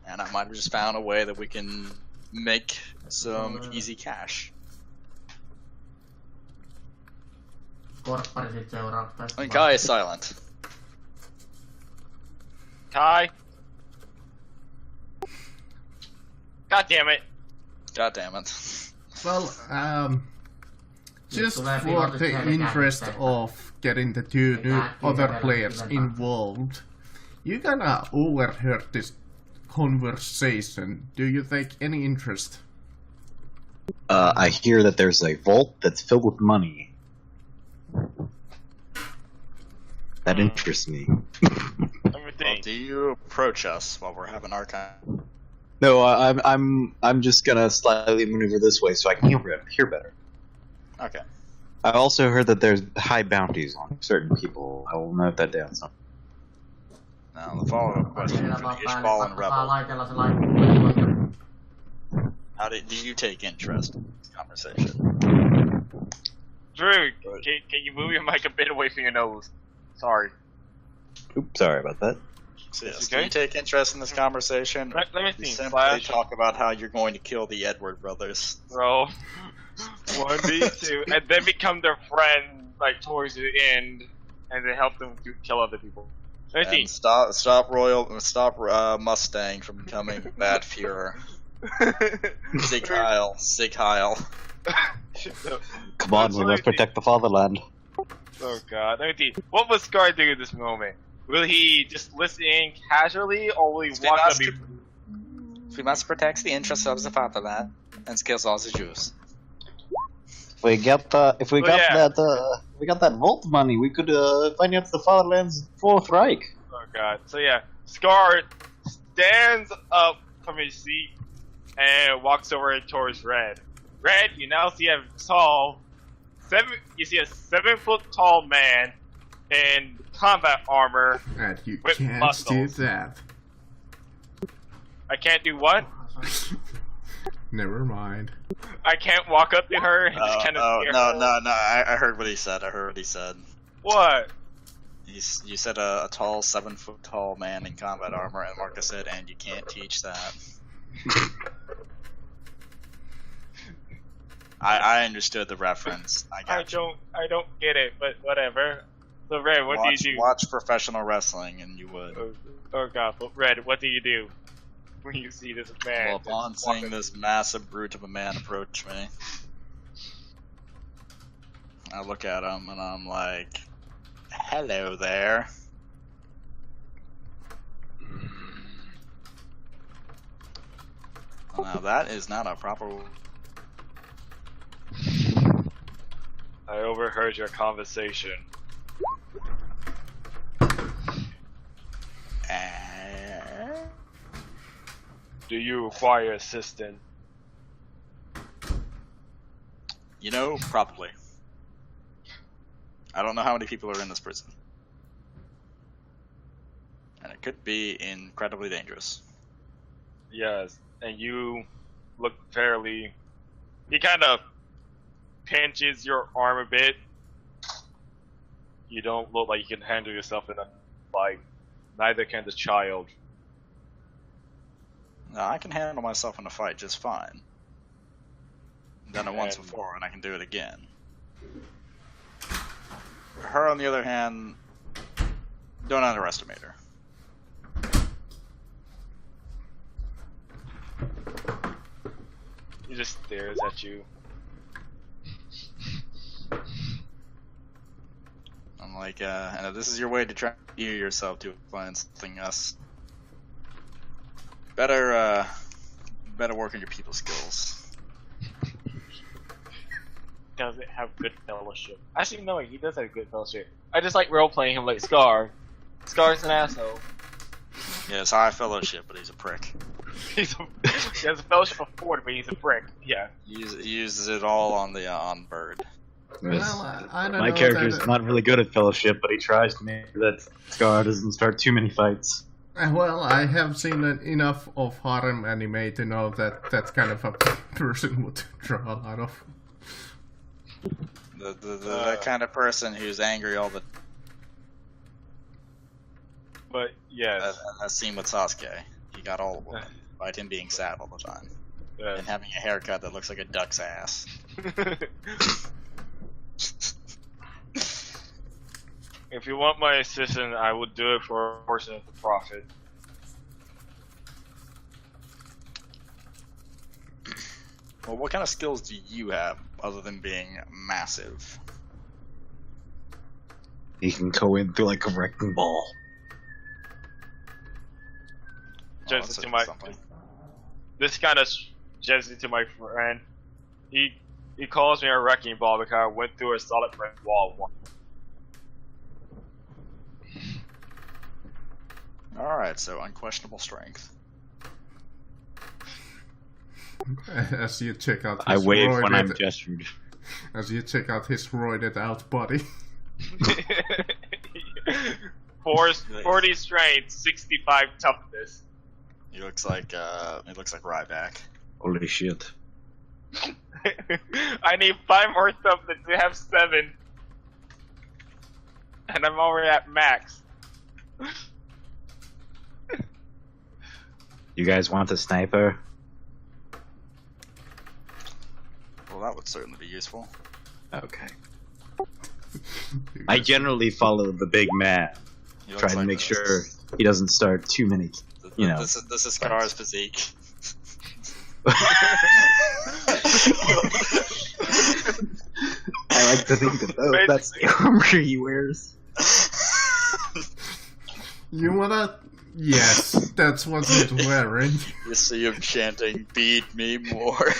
and I might have just found a way that we can make some easy cash. And Kai is silent. Kai? God damn it. God damn it. Well, just for the interest of getting the two new other players involved, you kinda overheard this conversation. Do you take any interest? I hear that there's a vault that's filled with money. That interests me. Well, do you approach us while we're having our kind? No, I'm just gonna slightly maneuver this way so I can hear better. Okay. I also heard that there's high bounties on certain people. I will note that down. So. Now the follow-up question for the Ishbal and Rebel. How do you take interest in this conversation? Drew, can you move your mic a bit away from your nose? Sorry. Oops, sorry about that. So yes, Okay. do you take interest in this conversation? Let me You see. simply Flash, talk about how you're going to kill the Edward brothers. bro. 1v2, and then become their friend like towards the end, and then help them to kill other people. Let me And see. stop Mustang from becoming Bad Fuhrer. Sig Heil. Come on, we must protect the fatherland. Oh god, let me see. What would Scar do in this moment? Will he just listen in casually, or will he walk up? We must protect the interests of the fatherland and kills all the Jews. If we got that vault money, we could finance the fatherland's Fourth Reich. Oh god. So yeah, Scar stands up from his seat and walks over towards Red. Red, you now see a 7 foot tall man in combat armor. And you With can't muscles. do that. I can't do what? Never mind. I can't walk up to her and just kind of no. I heard what he said. What? You said a tall, 7 foot tall man in combat armor, and Marcus said, and you can't teach that. I understood the reference. I don't get it, but whatever. So Red, what do you do? Watch professional wrestling, and you would. Oh god, but Red, what do you do when you see this man? Well, upon seeing this massive brute of a man approach me, I look at him and I'm like, "Hello there." Now that is not a proper. I overheard your conversation. Do you require assistance? You know, probably. I don't know how many people are in this prison. And it could be incredibly dangerous. Yes, and you look fairly... He kind of pinches your arm a bit. You don't look like you can handle yourself in a fight. Neither can the child. No, I can handle myself in a fight just fine. Done it once before, and I can do it again. Her, on the other hand, don't underestimate her. He just stares at you. I'm like, and if this is your way to try to gear yourself to find something else, better work on your people skills. Does it have good fellowship? Actually, no, he does have good fellowship. I just like role-playing him like Scar. Scar's an asshole. Yeah, it's high fellowship, but he's a prick. He has a fellowship of 4, but he's a prick. Yeah. He uses it all on the on Bird. Well, I don't My know character's that, not really good at fellowship, but he tries to make sure that Scar doesn't start too many fights. Well, I have seen enough of harem anime to know that that's kind of a person would draw a lot of. The kind of person who's angry all the. But yes. That scene with Sasuke, he got all of them by him being sad all the time Yes. and having a haircut that looks like a duck's ass. If you want my assistance, I would do it for a portion of the profit. Well, what kind of skills do you have other than being massive? He can go in through like a wrecking ball. Just that's to my something. this kind of gesture to my friend. He calls me a wrecking ball because I went through a solid brick wall once. Alright, so unquestionable strength. As you check out I his wave when I'm roided, gestured. as you check out his roided out body. 40 strength, 65 toughness. He looks like Ryback. Holy shit. I need 5 more something to have 7. And I'm already at max. You guys want a sniper? Well, that would certainly be useful. Okay. I generally follow the big man, He looks trying to like make this. sure he doesn't start too many, you know. This is Scar's physique. I like to think that that's the armor he wears. You wanna? Yes, that's what he's wearing. You see him chanting, "Beat me more."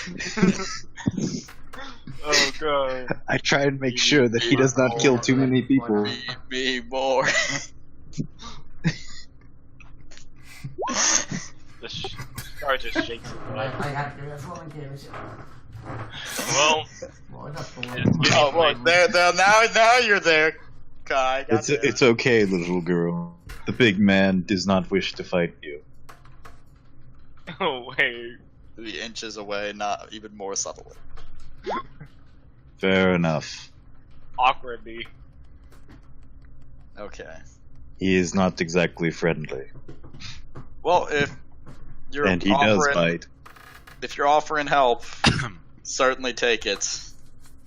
Oh god. I try and make sure that he does not kill too many people. Beat me more. The Scar just shakes his Ai, leg. ai järkyviä suomenkielisiä. Well, Voidaan tulla. Oh, look, there, now you're there, Kai. It's okay, little girl. The big man does not wish to fight you. oh wait. The inches away, not even more subtly. Fair enough. Awkwardly. Okay. He is not exactly friendly. Well, if you're And he does offering, bite. if you're offering help, certainly take it.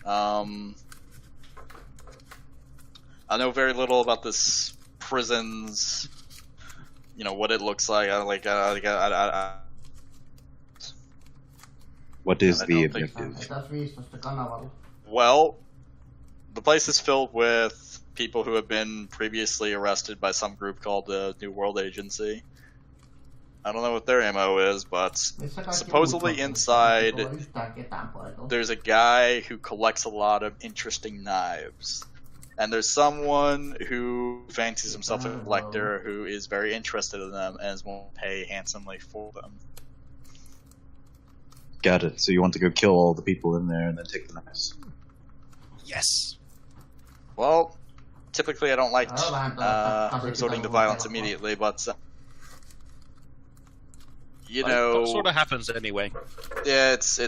I know very little about this prison's, what it looks like. What is I the don't think- objective? Ei taas 15 kanavalla. Well, the place is filled with people who have been previously arrested by some group called the New World Agency. I don't know what their MO is, but Missä kaikki supposedly muut on? inside, Ei tule yhtään ketään paikalla. there's a guy who collects a lot of interesting knives. And there's someone who fancies himself a collector who is very interested in them and is willing to pay handsomely for them. Got it. So you want to go kill all the people in there and then take the knives. Yes. Well, typically I don't like Vähän resorting to violence immediately, but That sort of happens anyway. yeah, it's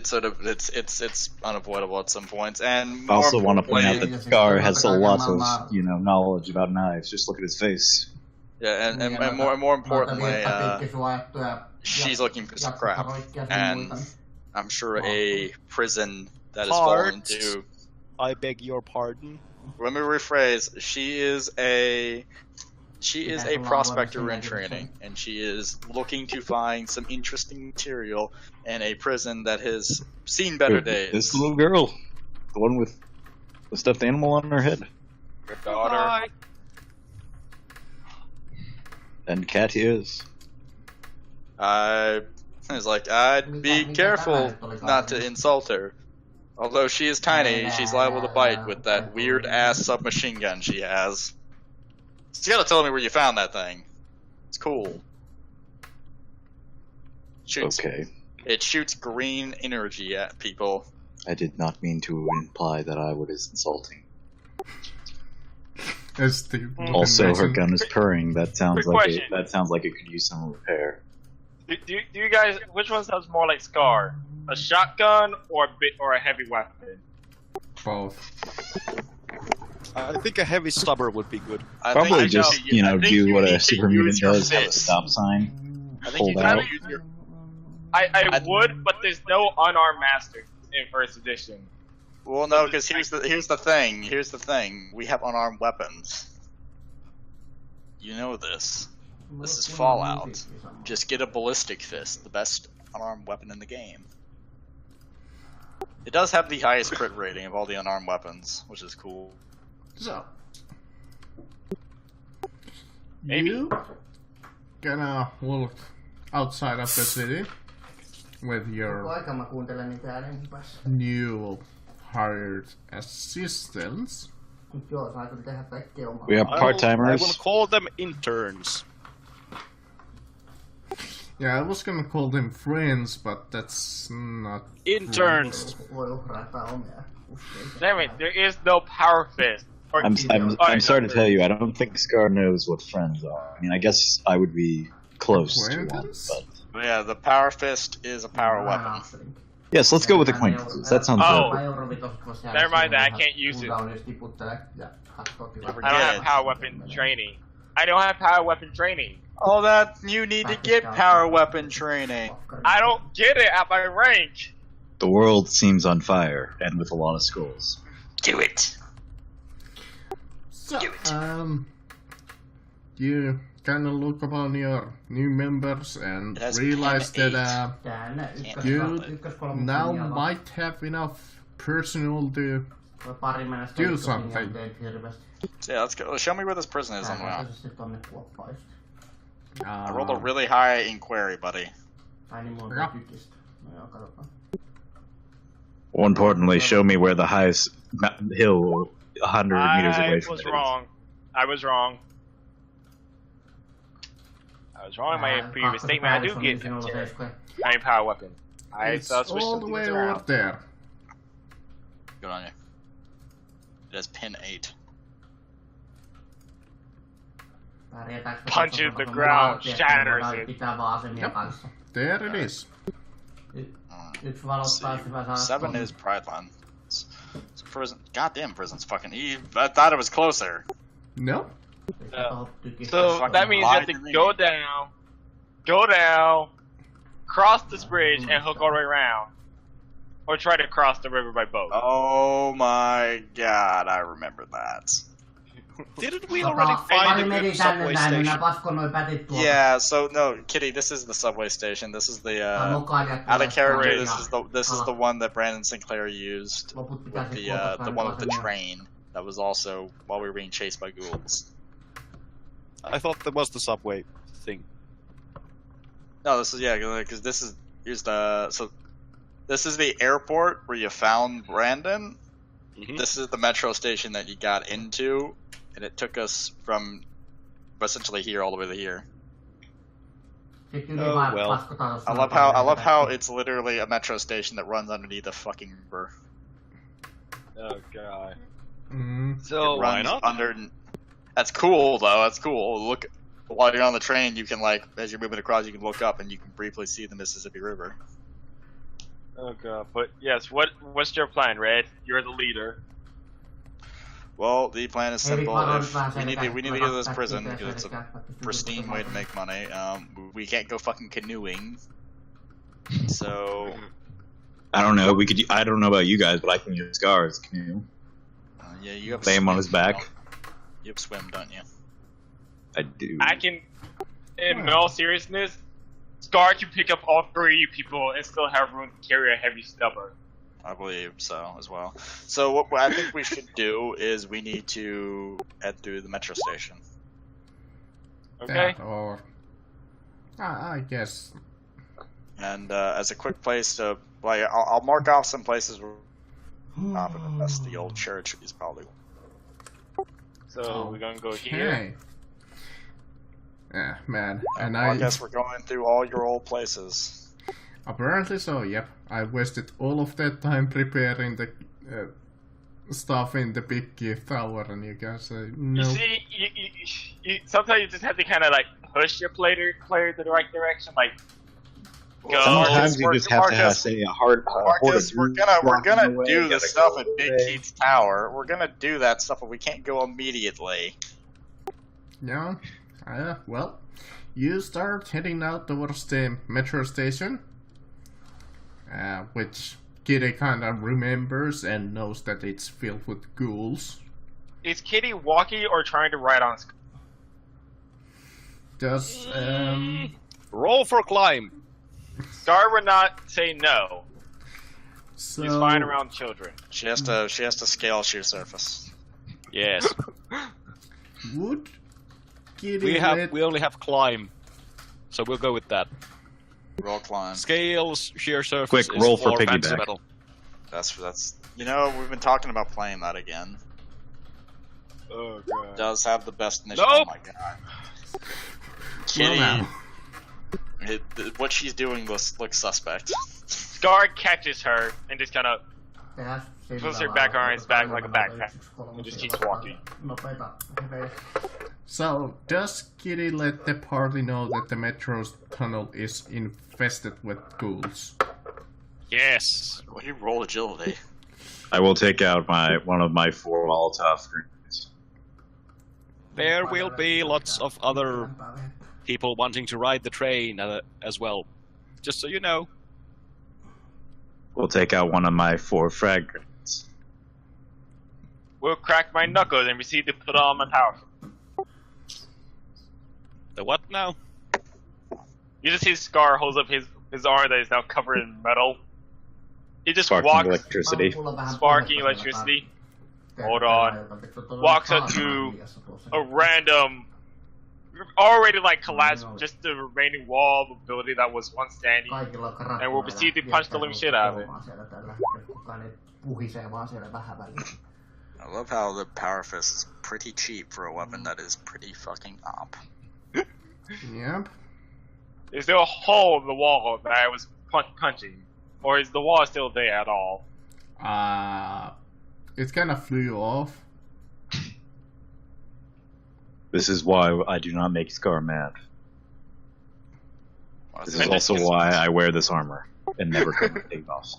unavoidable at some points. And I more also want to point out importantly- that Scar has a lot of, knowledge about knives. Just look at his face. yeah, and more importantly, she's looking for some crap, and I'm sure a prison that is fallen Parts. into. I beg your pardon. Let me rephrase. She is a prospector in training, and she is looking to find some interesting material in a prison that has seen better days. This little girl, the one with the stuffed animal on her head, Your daughter. and cat ears. I was like, I'd be careful not to insult her. Although she is tiny, she's liable to bite with that weird ass submachine gun she has. So you gotta tell me where you found that thing. It's cool. Shoots, Okay. It shoots green energy at people. I did not mean to imply that I was insulting. As the Also, her gun is purring. That sounds Quick like question. that sounds like it could use some repair. Do you guys, which one sounds more like Scar? A shotgun or a heavy weapon? both. I think a heavy stubber would be good. I Probably think just I think do you what need a to super use mutant your does: have a fist. stop sign. I think Hold you gotta out. use your. I would, but there's no unarmed master in first edition. Well, no, because here's the thing. Here's the thing. We have unarmed weapons. You know this. This is Fallout. Just get a ballistic fist, the best unarmed weapon in the game. It does have the highest crit rating of all the unarmed weapons, which is cool. So, Maybe. you gonna walk outside of the city with Koko your aika mä kuuntelen niitä äänen päässä. new hired assistants. Mut joo, saa kyllä tehdä kaikkea omaa. We have I part-timers. will call them interns. Yeah, I was gonna call them friends, but that's not. Interns. Voi uhrata omia uskeita. Damn it, there is no power fist. Or I'm sorry to tell you, I don't think Scar knows what friends are. I mean, I guess I would be close to one, Acquaintance? but But yeah, the power fist is a power weapon. Ajattelinkin. Yes, let's go with acquaintances. That sounds Oh. good. Eurovitosta voisi jäädä Never mind siihen, that, I kun can't use it. cooldownissa tiputtelee ja katsoo tilaa. I don't have power weapon training. I don't have power weapon training. Oh, that you need to get power weapon training. I don't get it at my rank. The world seems on fire, and with a lot of skulls. Do it. So, you kind of look upon your new members and It has realize pen that Täällä you ykköskolmosen now linjalla. might have enough personnel to Voi pari mennä sitä do ykköslinjalla something. teet hirveästi. So yeah, let's go. Show me where this prison is on the map. Pääsääntöisesti tonne kuoppaan just. I rolled a really high inquiry, buddy. Ai niin, mulla Ja. on tykistä. No joo, katsotaan. More importantly, show me where the highest hill 100 meters away from was it is. wrong. I was wrong. I was wrong in my previous statement. I do get a power weapon. it's switched all some the things way over around. there. Good on you. It has pin 8. Punches the ground, shatters it. Pitää vaan asemia Yep. kanssa. There it is. Yksi valottaa, jos hyvä saada 7 tonne. is Pride Line. It's prison. Goddamn, prison's fucking. I thought it was closer. No? Pistää tohon tykistä. So that means you have to go down, cross this bridge, and hook all the way around. Or try to cross the river by boat. Oh my god, I remember that. Didn't we already find Pari a meni good tänne subway näin, minä station? paskon noi pätit tuolta. Yeah, so no, Kitty, this is the subway station. This is the Mokailijat out tulee of character. tänne This is ja the one that Brandon Sinclair used loput pitää with sit the kuopata the tänne one with the asemia. train. That was also while we were being chased by ghouls. I thought that was the subway thing. No, this is because this is here's the this is the airport where you found Brandon. Mhm. This is the metro station that you got into, and it took us from essentially here all the way to here. Sit yli Oh, vaan well. paskotaan tossa I noin love how päin. it's literally a metro station that runs underneath a fucking river. Oh god. Mm. So It why runs not? under. That's cool though. That's cool. Look, while you're on the train, you can like as you're moving across, you can look up and you can briefly see the Mississippi River. Oh god. But yes, what's your plan, Red? You're the leader. Well, the plan is Eli simple. varoin If vähän we need selkää, to kun get to this pätkii prison ja because it's a selkää, pätkii pristine way to tykystä make money. We can't go fucking canoeing. So I don't know. I don't know about you guys, but I can use Scar as a canoe. yeah, you have Lay him on swim, his back. You have swim, don't you? I do. I can, in all seriousness, Scar can pick up all 3 people and still have room to carry a heavy stubber. I believe so as well. So what I think we should do is we need to head through the metro station. Okay? That or... I guess... And as a quick place to, like, I'll mark off some places where but that's the old church is probably. So we're gonna go here. Okay. Yeah, man. And I guess we're going through all your old places. Apparently so, yep. I wasted all of that time preparing the stuff in the big tower, and you guys say, no. You see, you sometimes you just have to kind of like push your player to the right direction, like go. Sometimes you Marcus, just have to Marcus, say a hard. Marcus, we're gonna do the Gotta stuff go at Big away. Keith's tower. We're gonna do that stuff, but we can't go immediately. Yeah. Well, you start heading out towards the metro station, which Kitty kind of remembers and knows that it's filled with ghouls. Is Kitty walking or trying to ride on? Does Roll for climb. Scar would not say no. so? He's fine around children. She has to scale sheer surface. Yes. Would Kitty We only have climb, so we'll go with that. Roll climb. Scales, sheer surface. Quick, is roll for fancy piggyback. metal. That's you know we've been talking about playing that again. Oh It does have the best initiative. Nope. Oh my god. Well, Kitty, now. what she's doing looks suspect. Scar catches her and just kind of Tehdään sillä Puts her lailla, back on his back like a että backpack. yksi kolmosia And just keeps vastaan walking. Nopeita hevejä. So, does Kitty let the party know that the metro's tunnel is infested with ghouls? Yes. When you roll agility. I will take out one of my 4 Molotov grenades. There will be lots of other people wanting to ride the train as well. Just so you know. We'll take out one of my 4 frag grenades. We'll crack my knuckles and proceed to put on my power. The what now? You just see Scar holds up his arm that is now covered in metal. He just Sparking walks, electricity. sparking electricity. Hold on. Walks up to a random, already like collapsed, just the remaining wall of a building that was once standing, and will proceed to punch the living shit out of it. I love how the Power Fist is pretty cheap for a weapon that is pretty fucking op. Yep. Is there a hole in the wall that I was punching? Or is the wall still there at all? It kind of flew off. This is why I do not make Scar mad. This is also why I wear this armor and never cut my thing off.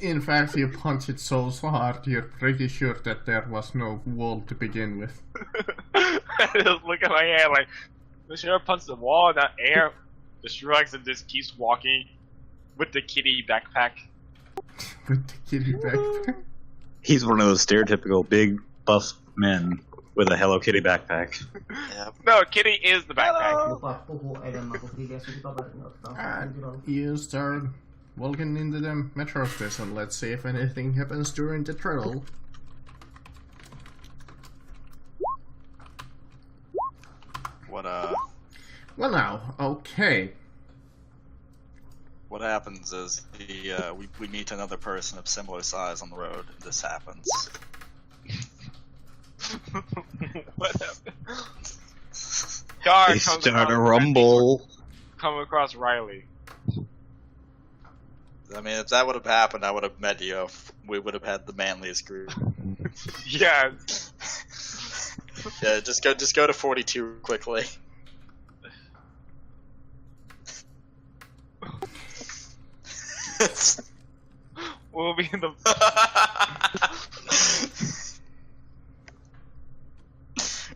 In fact, you punch it so hard, you're pretty sure that there was no wall to begin with. I just look at my hand like, should I punch the wall in that air? Just shrugs and just keeps walking with the kitty backpack. With the kitty backpack? He's one of those stereotypical big, buff men with a Hello Kitty backpack. Yep. No, Kitty is the backpack. You start walking into the metro station. Let's see if anything happens during the travel. Well now, okay. What happens is we meet another person of similar size on the road, and this happens. What happened? Scar They comes start a across rumble. Come across Riley. I mean, if that would have happened, I would have met you. We would have had the manliest group. Yeah. Yeah, just go to 42 quickly. We'll be in the.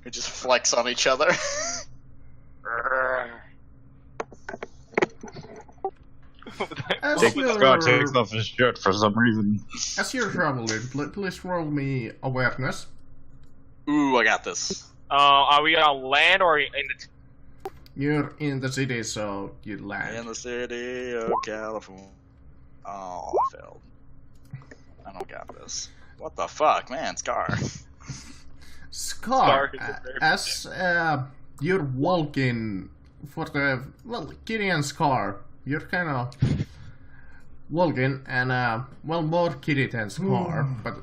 We just flex on each other. Scar takes off his shirt for some reason. As you're traveling, please roll me awareness. Ooh, I got this. Are we on land or in the? You're in the city, so you land. In the city of California. Oh, I failed. I don't got this. What the fuck, man, Scar. Scar, Scar is very as you're walking for the, well, Kitty and Scar, you're kind of walking, and, well, more Kitty than Scar, but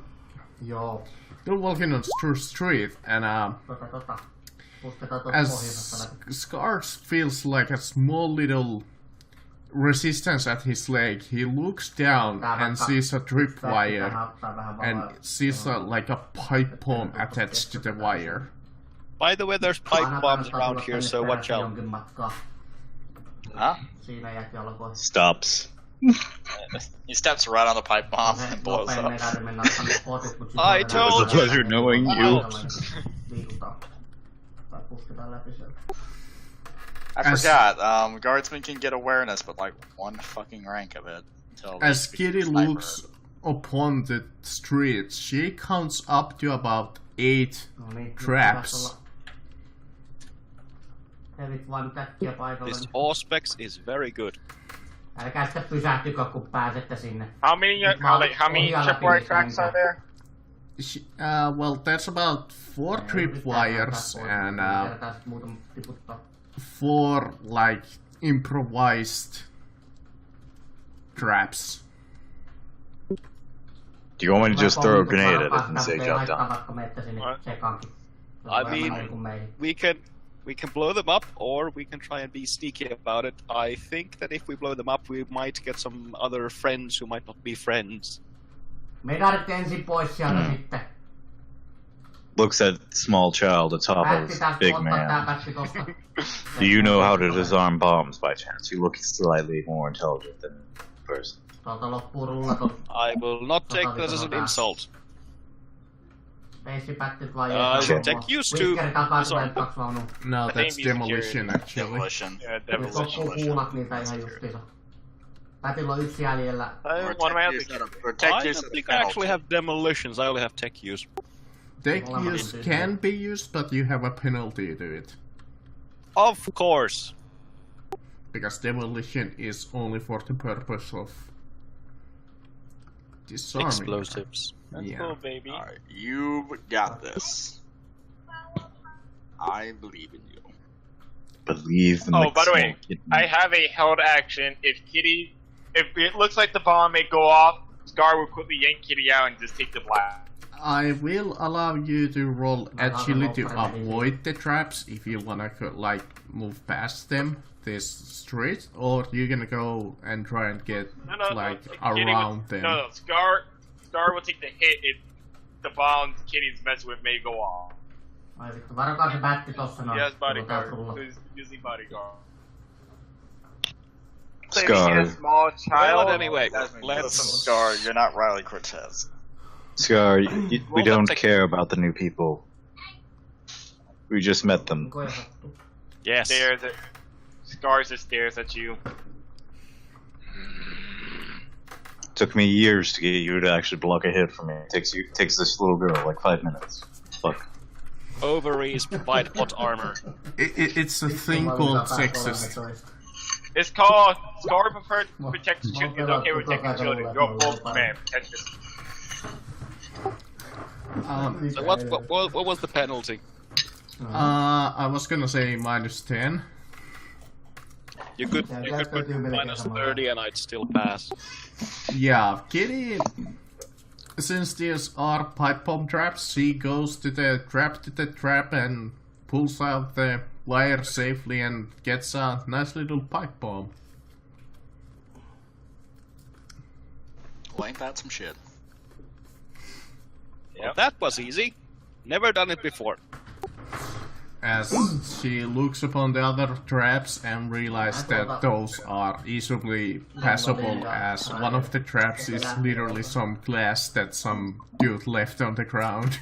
Joo. you're walking on street, and, as Scar feels like a small little resistance at his leg, he looks down and sees a tripwire and sees like a pipe bomb attached to the wire. By the way, there's pipe bombs around here, so watch out. Huh? Stops. He steps right on the pipe bomb and blows up. I It told was a you. pleasure knowing you. I forgot, guardsmen can get awareness, but like one fucking rank of it. Until they As become Kitty sniper. looks upon the streets, she counts up to about 8 traps. This Auspex is very good. Älkää sitten pysähtykö, kun pääsette sinne. How many tripwire tracks are there? Well, there's about 4 tripwires and 4 like improvised traps. Do you want me to just throw a grenade at it and say job done? I mean, we can blow them up, or we can try and be sneaky about it. I think that if we blow them up, we might get some other friends who might not be friends. Medarit ensin pois sieltä sitten. looks at small child atop Pätti of tästä big ottaa tää man. pätti tosta. Do you know how to disarm bombs by chance? You look slightly more intelligent than a person. Tuolta loppuu rullaton. I will not take that as an insult. Peisipättit vai Take used to Whiskeri takaa disarm. tulee 2 vaunua. No, I think that's these demolition actually. Demolition. Yeah, Nyt demolition. loppuu kuulat niitä ihan justiinsa. Pätillä on 1 jäljellä. Or One way out tech use the at a- or tech I use don't at a think I actually penalty. have demolitions, I only have tech use. Tech use can be used, but you have a penalty to it. Of course. Because demolition is only for the purpose of disarming. Explosives. That's Yeah. cool, baby. Alright, you've got this. I believe in you. Believe in Oh, by the way, I have a held action. If it looks like the bomb may go off, Scar will quickly yank Kitty out and just take the blast. I will allow you to roll agility to avoid the traps if you wanna like move past them this street, or you're gonna go and try and get like Kitty around will, them. No, Scar will take the hit if the bomb Kitty's messing with may go off. Ai vittu, varokaa se pätti tossa noin. He has bodyguard, Tulla. so he's using bodyguard. Scar. A small child. Well, anyway, Listen, let's... Scar, you're not Riley Cortez. Scar, we Roll don't the tech- care about the new people. We just met them. Koja sattuu. Yes. Scar just stares at you. Took me years to get you to actually block a hit from me. Takes this little girl like 5 minutes. Fuck. Ovaries provide hot armor. It's a thing called sexist. It's called Scar preferred to protect children. It's okay with protecting children. You're a bold man. Protect this. So what was the penalty? I was gonna say -10. You could put -30 and I'd still pass. Yeah, Kitty, since these are pipe bomb traps, she goes to the trap and pulls out the wire safely and gets a nice little pipe bomb. Well, ain't that some shit? Well, that was easy. Never done it before. As she looks upon the other traps and realizes that those are easily passable, as one of the traps is literally some glass that some dude left on the ground.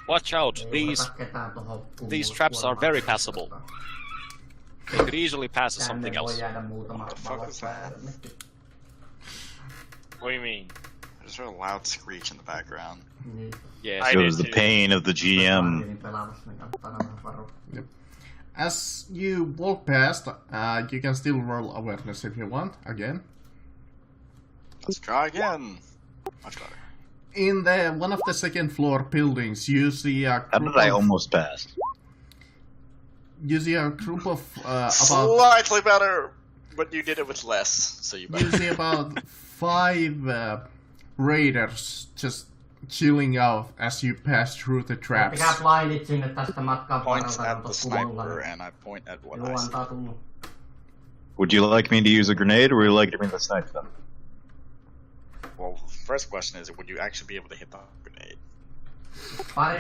Watch out, these traps are very passable. They could easily pass as something else. What the fuck is that? What do you mean? There's a loud screech in the background. Yes. I It did was the too. pain of the GM. As you walk past, you can still roll awareness if you want, again. Let's try again. Much better. In one of the second floor buildings, you see a How group did I of, almost pass? you see a group of about Slightly better, but you did it with less, so you you better. see about 5 raiders just chilling out as you pass through the traps. Pikä blindit sinne tästä matkan Points varrelta, at kun the tuossa kuvalla. sniper, and I point at what Juu, I see. antaa tulla. Would you like me to use a grenade, or would you like me to snipe them? Well, first question is, would you actually be able to hit the grenade? Pari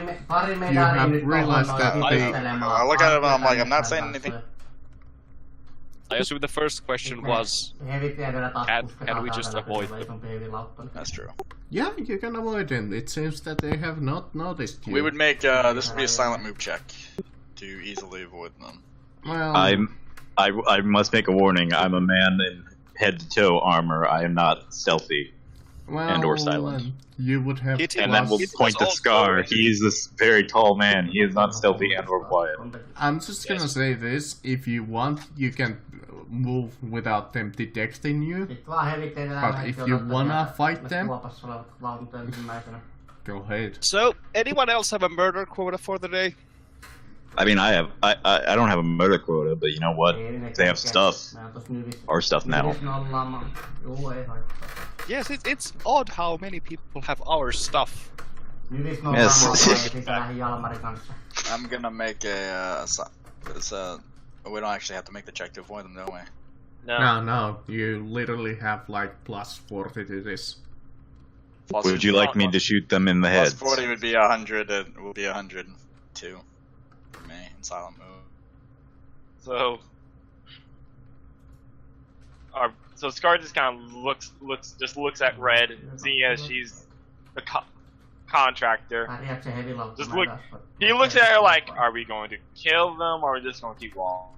You meidän ei have nyt realized ole that noin they- hidustelemaan. I look at it and I'm like, I'm not saying anything. I assume the first question was, can we just avoid them? That's true. Yeah, you can avoid them. It seems that they have not noticed you. We would make this would be a silent move check to easily avoid them. Well, I must make a warning. I'm a man in head to toe armor. I am not stealthy. and or silent. You would have Kitty And then we'll It point was to Scar. also- He's this very tall man. He is not stealthy and or quiet. I'm just gonna say this: if you want, you can move without them detecting you. Sitten vaan hevitteitä But if you wanna fight them- kuopassa olevat vaunut ensimmäisenä. Go ahead. So, anyone else have a murder quota for the day? I mean, I don't have a murder quota, but you know what? They have stuff. Mä oon tossa nyvis. Our stuff now. Nyvis nollaamaan. Juu, ei haittaa. Yes, it's odd how many people have our stuff. Nyvis nollaamaan Yes. ja siitä lähdin Jalmarin kanssa. I'm gonna make we don't actually have to make the check to avoid them, don't we? No, you literally have like +40 to this. Plus Would you like me to shoot them in the plus head? 40 would be 100, and it will be 102 for me in silent move. So, so Scar just kind of looks at Red, seeing as she's the contractor. Just look. He looks at her like, "Are we going to kill them, or are we just going to keep walking?"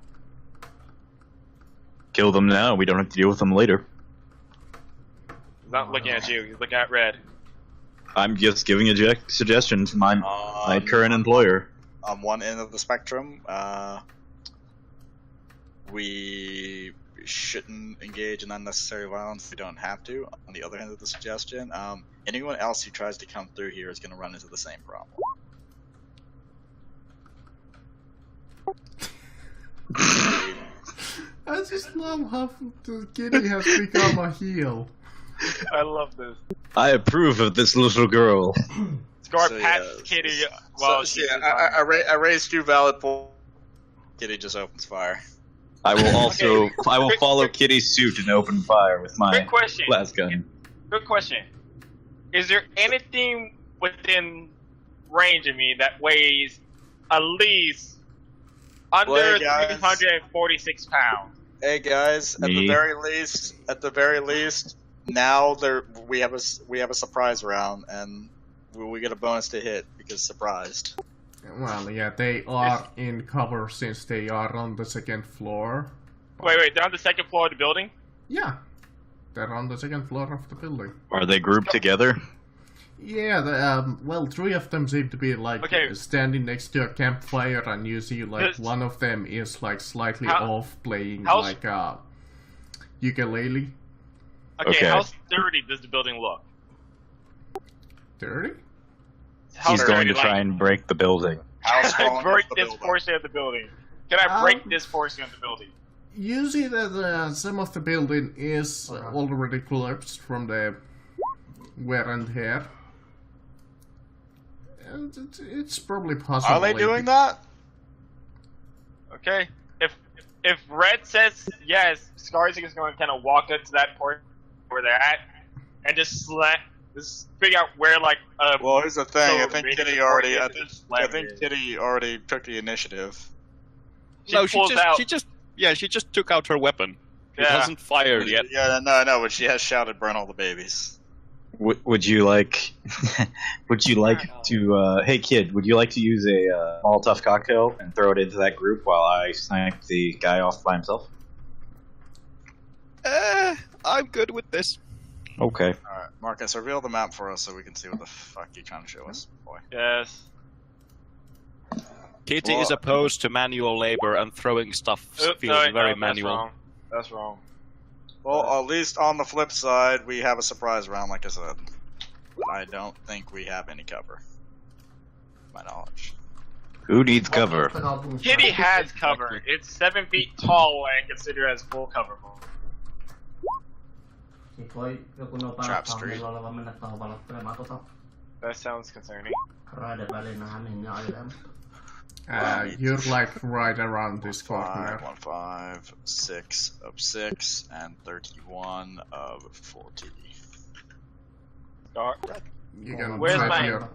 Kill them now. We don't have to deal with them later. He's not looking at you. He's looking at Red. I'm just giving a suggestion to my current employer. On one end of the spectrum, we shouldn't engage in unnecessary violence if we don't have to. On the other end of the suggestion, anyone else who tries to come through here is going to run into the same problem. I just love how the kitty has become a heel. I love this. I approve of this little girl. Scar So, pats yeah, Kitty so- while so, she's yeah, I raised 2 valid points. Kitty just opens fire. I will also Okay. I will follow Kitty's suit and open fire with my Quick question. las gun. Good question. Is there anything within range of me that weighs at least under Well, guys. 346 pounds? Hey guys, at Me. the very least, now we have a surprise round, and we get a bonus to hit because surprised. Well, yeah, they are in cover since they are on the second floor. Wait, they're on the second floor of the building? Yeah, they're on the second floor of the building. Are they grouped together? Yeah, well, 3 of them seem to be like Okay. standing next to a campfire, and you see like This- one of them is like slightly How- off playing how's- like a ukulele. Okay. How sturdy does the building look? 30? How He's going sturdy, to try and break the building. How Can I strong break is the this building? portion of the building? Can I break Um, this portion of the building? You see that some of the building is already collapsed from the wear and tear. And it's probably possible. Are they doing that? Okay. If Red says yes, Skarsgård is going to kind of walk up to that port where they're at and just figure out where like Well, here's the thing. So I think maybe Kitty the already. point I is just think leverage. Kitty already took the initiative. No, pulls out. she just took out her weapon. It Yeah. hasn't fired yet. Yeah, no, but she has shouted, "Burn all the babies." Would you like? Would you like to? Hey kid, would you like to use a Molotov cocktail and throw it into that group while I snipe the guy off by himself? I'm good with this. Okay. All right, Marcus, reveal the map for us so we can see what the fuck you're trying to show us, boy. Yes. Kitty Well- is opposed to manual labor, and throwing stuff Oops, feels sorry, very no, manual. That's wrong. Well, at least on the flip side, we have a surprise round, like I said. I don't think we have any cover. To my knowledge. Who needs cover? Kitty has cover. It's 7 feet tall and considered as full cover. Sit voi joku Trap nopeasti Street. hahmilla oleva mennä tuohon valottelemaan That sounds concerning. raiden välinähän minne ajelemaan. You're like right around this corner. 1, 5, 6 of 6, and 31 of 40. You can Where's try my- your-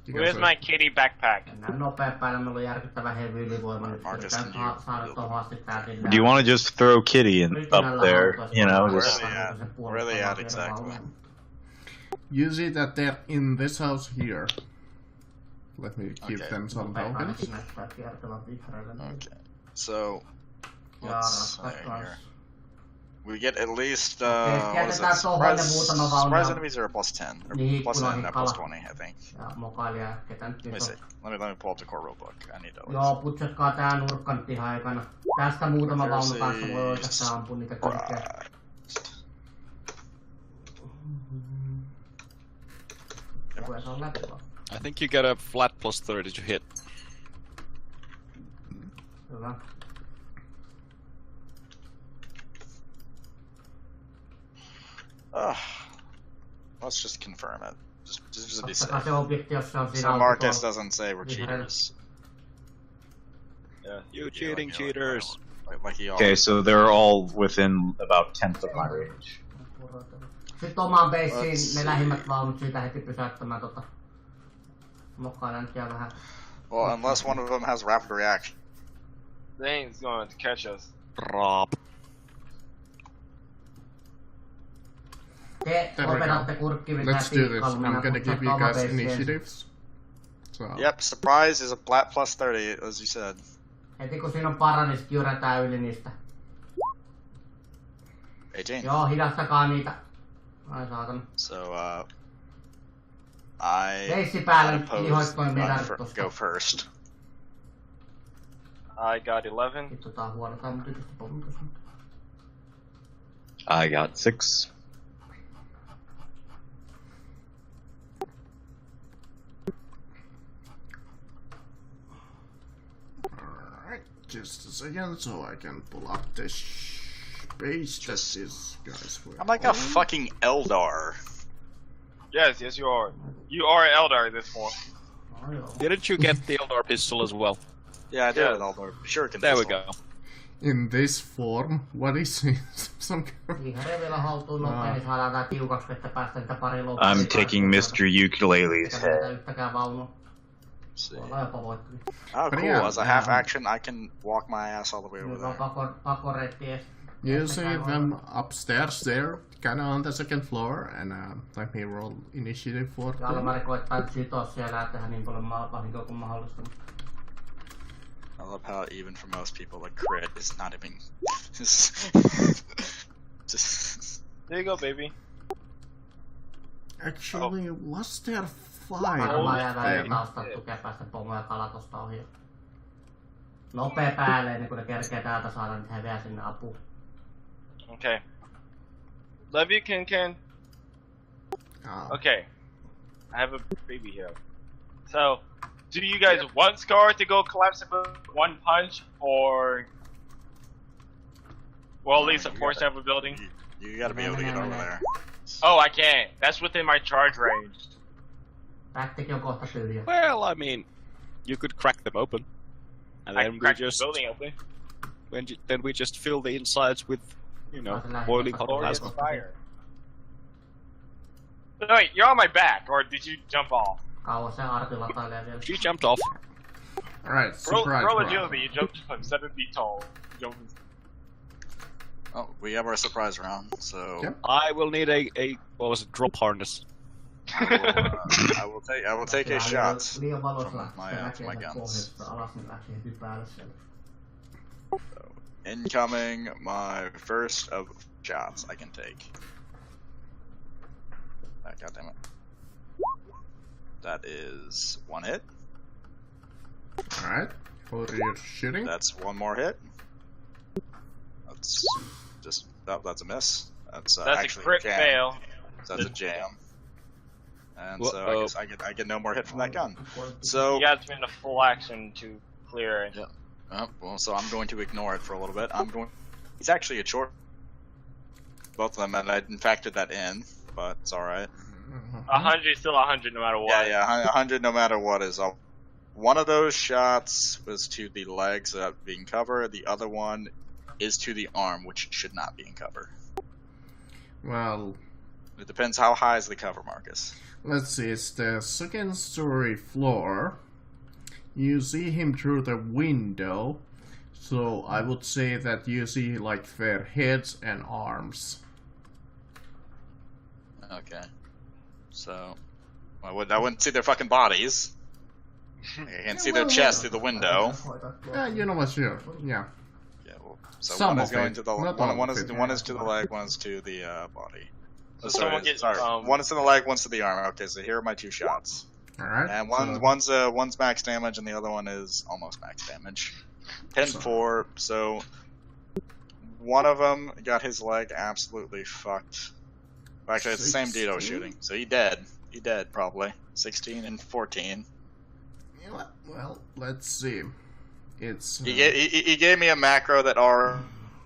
you can Where's try- my kitty backpack? Mennään nopea päällä, meillä on järkyttävä heavy ylivoima. Nyt Marcus, yritetään can you- saada tohon asti tää sillä. Do you want to just throw Kitty up there? You know, Where just are they at? Where are they at exactly? You see that they're in this house here. Let me give Okay. them some Nopea tokens. ainakin näyttää kiertävän vihreälle. Okay, so Ja let's raskat see kans. here. We get at least Jätetään what is it? tohon ne Surprise, muutama vaunu surprise ja- enemies are a +10, or Niin, +10 ikkunoihin and kala. +20, I think. Ja mokailija, ketä nyt Let me nyt see. on. Let me pull up the core rulebook. I need to. Joo, putsatkaa tää nurkka nyt ihan ekana. Tästä muutama vaunu kanssa voi oikeastaan ampua niitä kaikkea. Joku se on läpi vaan. I think you get a flat +30 to hit. Hyvä. Let's just confirm it. Just to be Ottakaa safe. se objekti, jos se on siinä So Marcus autokolla. doesn't say we're Vihreä. cheaters. You Yeah, cheating like- cheaters. Like he okay. always. So they're all within about 10th of my range. Sitten omaan beissiin ne lähimmät vaunut siitä heti pysäyttämään Mokkailla nyt jää vähän. Well, unless one of them has rapid reaction. They ain't going to catch us. Raap. Te There we go. operatte kurkkivissa Let's do this. I'm gonna give you guys initiatives. So. Yep, surprise is a flat plus 30, as you said. Heti kun siinä on para, niin sit jyrätään yli niistä. 18. Joo, hidastakaa niitä. Ai saatana. So, I Leissi päälle, propose lihoitkoin not vedät tosta. go first. I got 11. Vittu tää on huono, tää on mun tytöstä pommitus. I got 6. Alright, just a second so I can pull up the page that these guys were. I'm like a fucking Eldar. Yes, you are. You are Eldar this one. No joo. Didn't you get the Eldar pistol as well? Yeah, I did Yeah. an Eldar. Sure, can There we pistol. go. In this form, what is it? Some kind Vihreä vielä haltuun nopein, niin saadaan tää tiukaksi, että päästään niitä pari loppuun. I'm taking Mr. Ukulele's Eikä head. yhtäkään vaunua. Let's see. Ollaan jopa voittavia. Oh, But cool. yeah, As a half action, I can walk my ass all the way over Nyt on there. pakoreitti ees. You see them upstairs there, kinda on the second floor, and let me roll initiative for them. Jalmari koittaa nyt sitoa siellä ja tehdä niin paljon vahinkoa kuin mahdollista. I love how even for most people, a crit is not even. Just. There you go, baby. Actually, was there 5 Varmaan jää of välillä them? taustaa tukea päästä pomoja kalatosta ohi. Nopee päälle ennen kuin ne kerkee täältä saada, niin he vie sinne apuun. Okay. Love you, Ken. Okay. I have a baby here. So, do you guys want Scar to go collapse with one punch, or... Well, at least a portion of a building? You gotta be able to get over there. Oh, I can't. That's within my charge range. Rättikin on kohta tyhjä. Well, I mean, you could crack them open, and I then can we crack just the building open. then we just fill the insides with, you know, boiling hot Glorious plasma. fire. No, wait, you're on my back, or did you jump off? Kauan se Arti latailee vielä. She jumped off. Alright, Roll, surprise roll round. agility, you jumped from 7 feet tall. Jump. Oh, we have our surprise round, so Yep. I will need a what was it, drop harness. I will take his shots. Liian valossa from lähtee my, näkee my sen guns. pohjasta alas, niin lähtee heti päälle siellä. Incoming, my first of shots I can take. Ah, God damn it. That is 1 hit. Alright, for your shooting. That's 1 more hit. That's just that's a miss. That's That's actually a crit jam. fail. So that's a jam. And so I Uh-oh. guess I get no more hit from that gun. So You have to spend a full action to clear it. Yeah. Well, so I'm going to ignore it for a little bit. He's actually a short. Both of them, and I didn't factor that in, but it's all right. 100 is still 100 no matter what. Yeah, 100 no matter what is all. One of those shots was to the legs being covered. The other one is to the arm, which should not be in cover. Well, It depends how high is the cover, Marcus. let's see, it's the second story floor. You see him through the window, so I would say that you see like their heads and arms. Okay. So I wouldn't see their fucking bodies. I can see their chest through the window. You know what, sure, yeah. Yeah. Well, so Some one is of going it, to the not all one of is it. one is to the leg, one is to the body. Oh, Someone sorry, get, sorry. One is to the leg, one's to the arm. Okay, so here are my 2 shots. Alright. And so- one's max damage, and the other one is almost max damage. 10-4. So one of them got his leg absolutely fucked. Actually, it's the same Dito 16? shooting. So he dead. He dead probably. 16 and 14. You know what, well, let's see. It's He gave me a macro that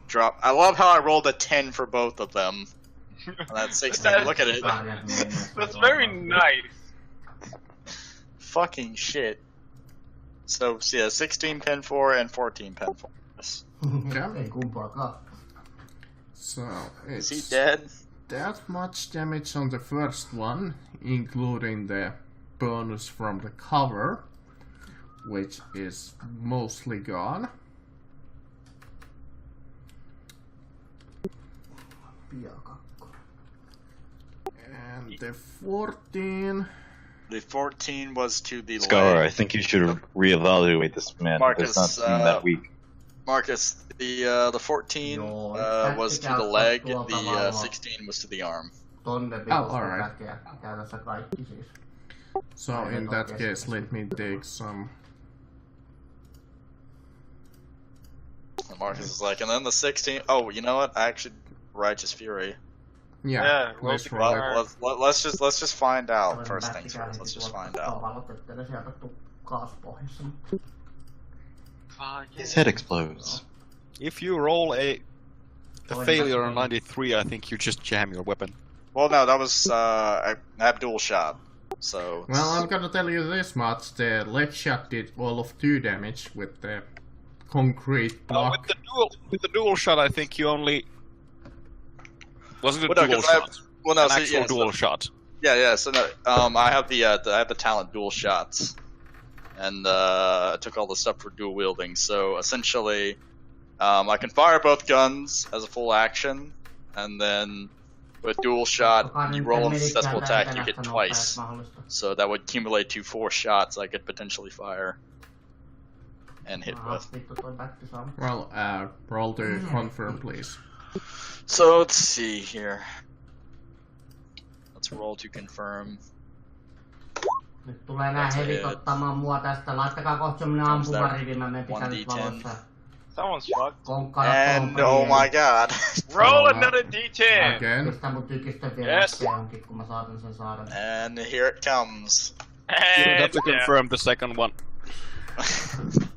dropped. I love how I rolled a 10 for both of them. And that's 16. Look at it. That's very nice. Fucking shit. So yeah, 16 pen 4 and 14 pen 4. Ei kumpaakaan. so Is it's he dead? that much damage on the first one, including the bonus from the cover, which is mostly gone. And the 14. The 14 was to the Scar, leg. I think you should reevaluate this man. Marcus, Does not seem that weak. Marcus, the 14 was to the leg, the 16 was to the arm. Alright. So in that case, let me take some. And Marcus is like, and then the 16. Oh, you know what? I actually Righteous Fury. Yeah, let's roll it. Let's just find out first things first. Let's just find out. His head explodes. If you roll a failure on 93, I think you just jam your weapon. Well, no, that was I have dual shot. So. Well, I'm gonna tell you this much: the leg shot did all of 2 damage with the concrete block. With the dual shot, I think you only. Wasn't it Well, no, dual 'cause I have- shot? Well, no, An so, actual yeah, dual shot. Yeah. So no, I have the talent dual shots, and I took all the stuff for dual wielding. So essentially, I can fire both guns as a full action, and then with dual shot, you roll a successful attack, you hit twice. So that would accumulate to 4 shots I could potentially fire and hit with. Well, roll to confirm, please. So let's see here. Let's roll to confirm. Nyt tulee nää hevit ottamaan mua tästä. Laittakaa kohta semmonen ampumarivi, mä menen pitää nyt valossa. Someone's fucked. And oh my god. Roll another D10. Again. Pistää mun tykistön vielä Yes. johonkin, kun mä saatan sen saada. And here it comes. You would have to And, confirm the second one.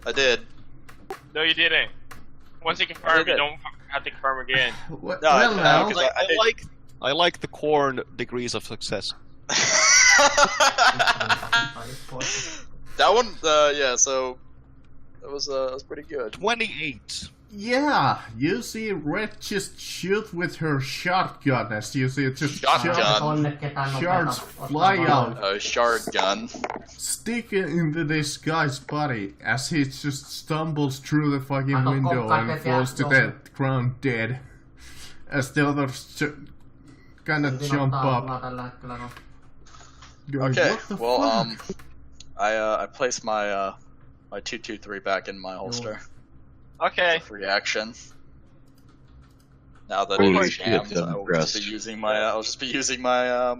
I did. no, you didn't. Once you confirm, you don't have to confirm again. Well, No, well no, now, 'cause I like the corn degrees of success. That one, yeah. So that was pretty good. 28. yeah, you see Red just shoot with her shotgun as you see it just Shotgun. Tonne ketään shards nopeeta. fly out, Shard gun. stick into this guy's body as he just stumbles through the fucking Kato, window kokkaat and ja falls to joo. the ground dead. As the others kind of jump up. Tällä hetkellä no. Going, Okay. what the Well, fuck? I placed my my 223 back in my holster. Okay. Free action. Now that Holy it's shit, jammed, I'm I'll just impressed. be using my I'll just be using my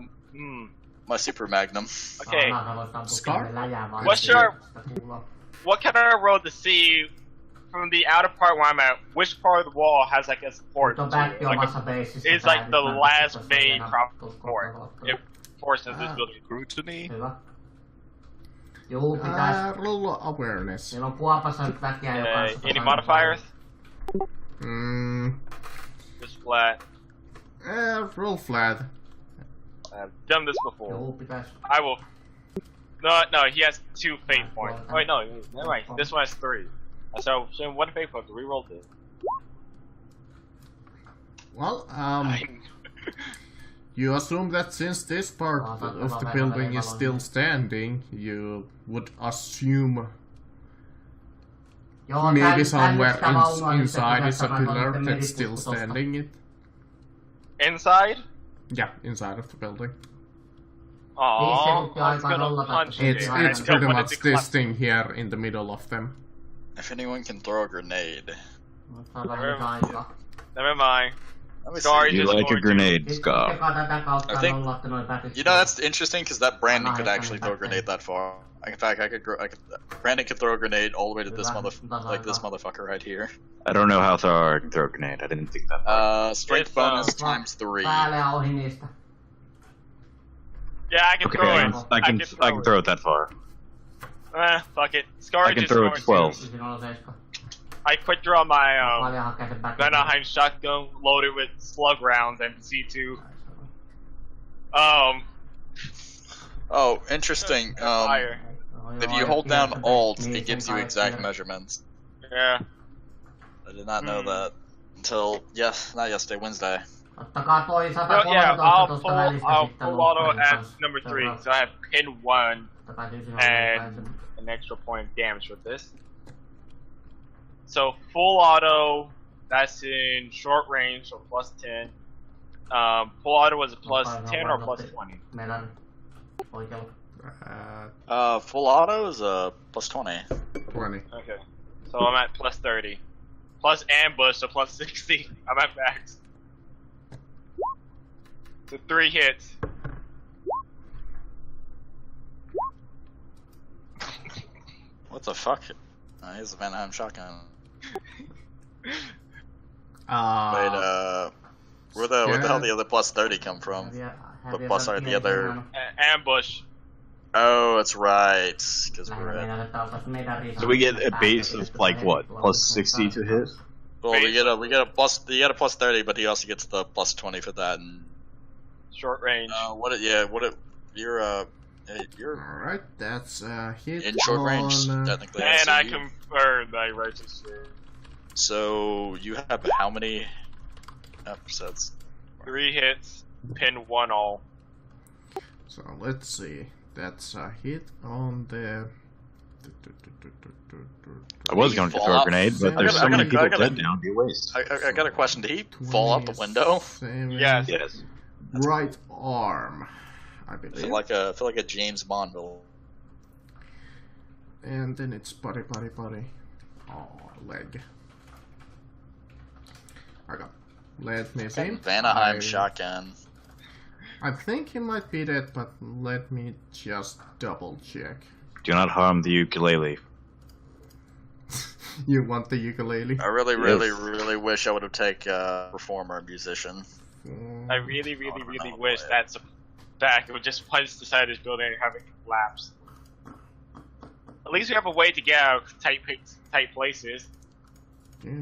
my super magnum. Okay. Scar? What's What can I roll to see from the outer part where I'm at? Which part of the wall has like a support? Nyt on to back it? Like omassa beississä. it's like the last main support. It forces this building. Scrutiny. Hyvä. Juu, pitäis. Roll awareness. Meillä on Kuopassa nyt väkeä, joka on... Any modifiers? Just flat. Roll flat. I've done this before. Juu, pitäis. I will. No, he has 2 fate points. Oh wait, no, never mind. This one has 3. So 1 fate point. Reroll this. Well, you assume that since this part of the building is still standing, you would assume Joo, maybe tän somewhere nyt sitä vaunua nyt inside is a pysäyttämään pillar tuonne that's still meriputku tosta. standing it. Inside? Yeah, inside of the building. Oh, sekuntia it's aikaa gonna rollata, punch että it. It's Yeah, I it's don't pretty want it much to this collapse. thing here in the middle of them. If anyone can throw a grenade. Mut saadaan nyt aikaa. Never mind. Let me Sorry, see. You just like a going to- grenade, Sitten Scar. tekaa tätä kautta I think- rollatte noin pätit. You know that's interesting because that Brandon could Nah, actually throw a back grenade that far. In fact, Brandon could throw a grenade all the way to this Hyvä, like this hyvä. motherfucker right here. I don't know how far I can throw a grenade. I didn't think that. Strength It's, bonus Vaan times 3. Päälle ja ohi niistä. Yeah, I can Okay, throw I it. can throw it that far. Fuck it. Scar I can just throw it going 12. Siinä on 7. I quick draw my Paljon hakee sen back. Vanaheim shotgun loaded with slug rounds and C2. Oh, interesting. Fire. If you hold down Alt, it gives you exact measurements. Yeah. I did not know that until not yesterday, Wednesday. Ottakaa toi No, yeah, 113 I'll tosta pull, välistä I'll sitten pull auto loppujen at kanssa. number 3, Seuraava. so I have pin 1 Täytyy sinun and jotain an extra point of damage with this. So full auto, that's in short range, so plus 10. Full auto was a plus 10 or plus 20? Meidän oikealla. Full auto is a plus 20. 20. Okay. So I'm at plus 30. Plus ambush, so plus 60. I'm at max. So 3 hits. What the fuck? Here's the Vanaheim shotgun. Wait, where the hell the other plus 30 come from? What plus are the other? Ambush. Oh, that's right. Because we're at. So we get a base of like what, plus 60 to hit? Well, we get a plus. You get a plus 30, but he also gets the plus 20 for that. And Short range. you're Alright, that's hit in short range on, technically. And so I you- confer thy righteous word. So you have how many episodes? 3 hits, pin 1 all. So let's see. That's a hit on the. I was going to throw a grenade, but there's so many people dead now, it'd be a waste. I got a question. Did he fall out the window? 27 Yes. Yes. Right arm, I I believe. feel like a James Bond villain. And then it's body. Oh, leg. Okay. Let me see. Vanaheim shotgun. I think he might be dead, but let me just double check. Do not harm the ukulele. You want the ukulele? I really wish I would have taken performer musician. I really wish that back would just punch the side of this building and have it collapse. At least we have a way to get out of tight places.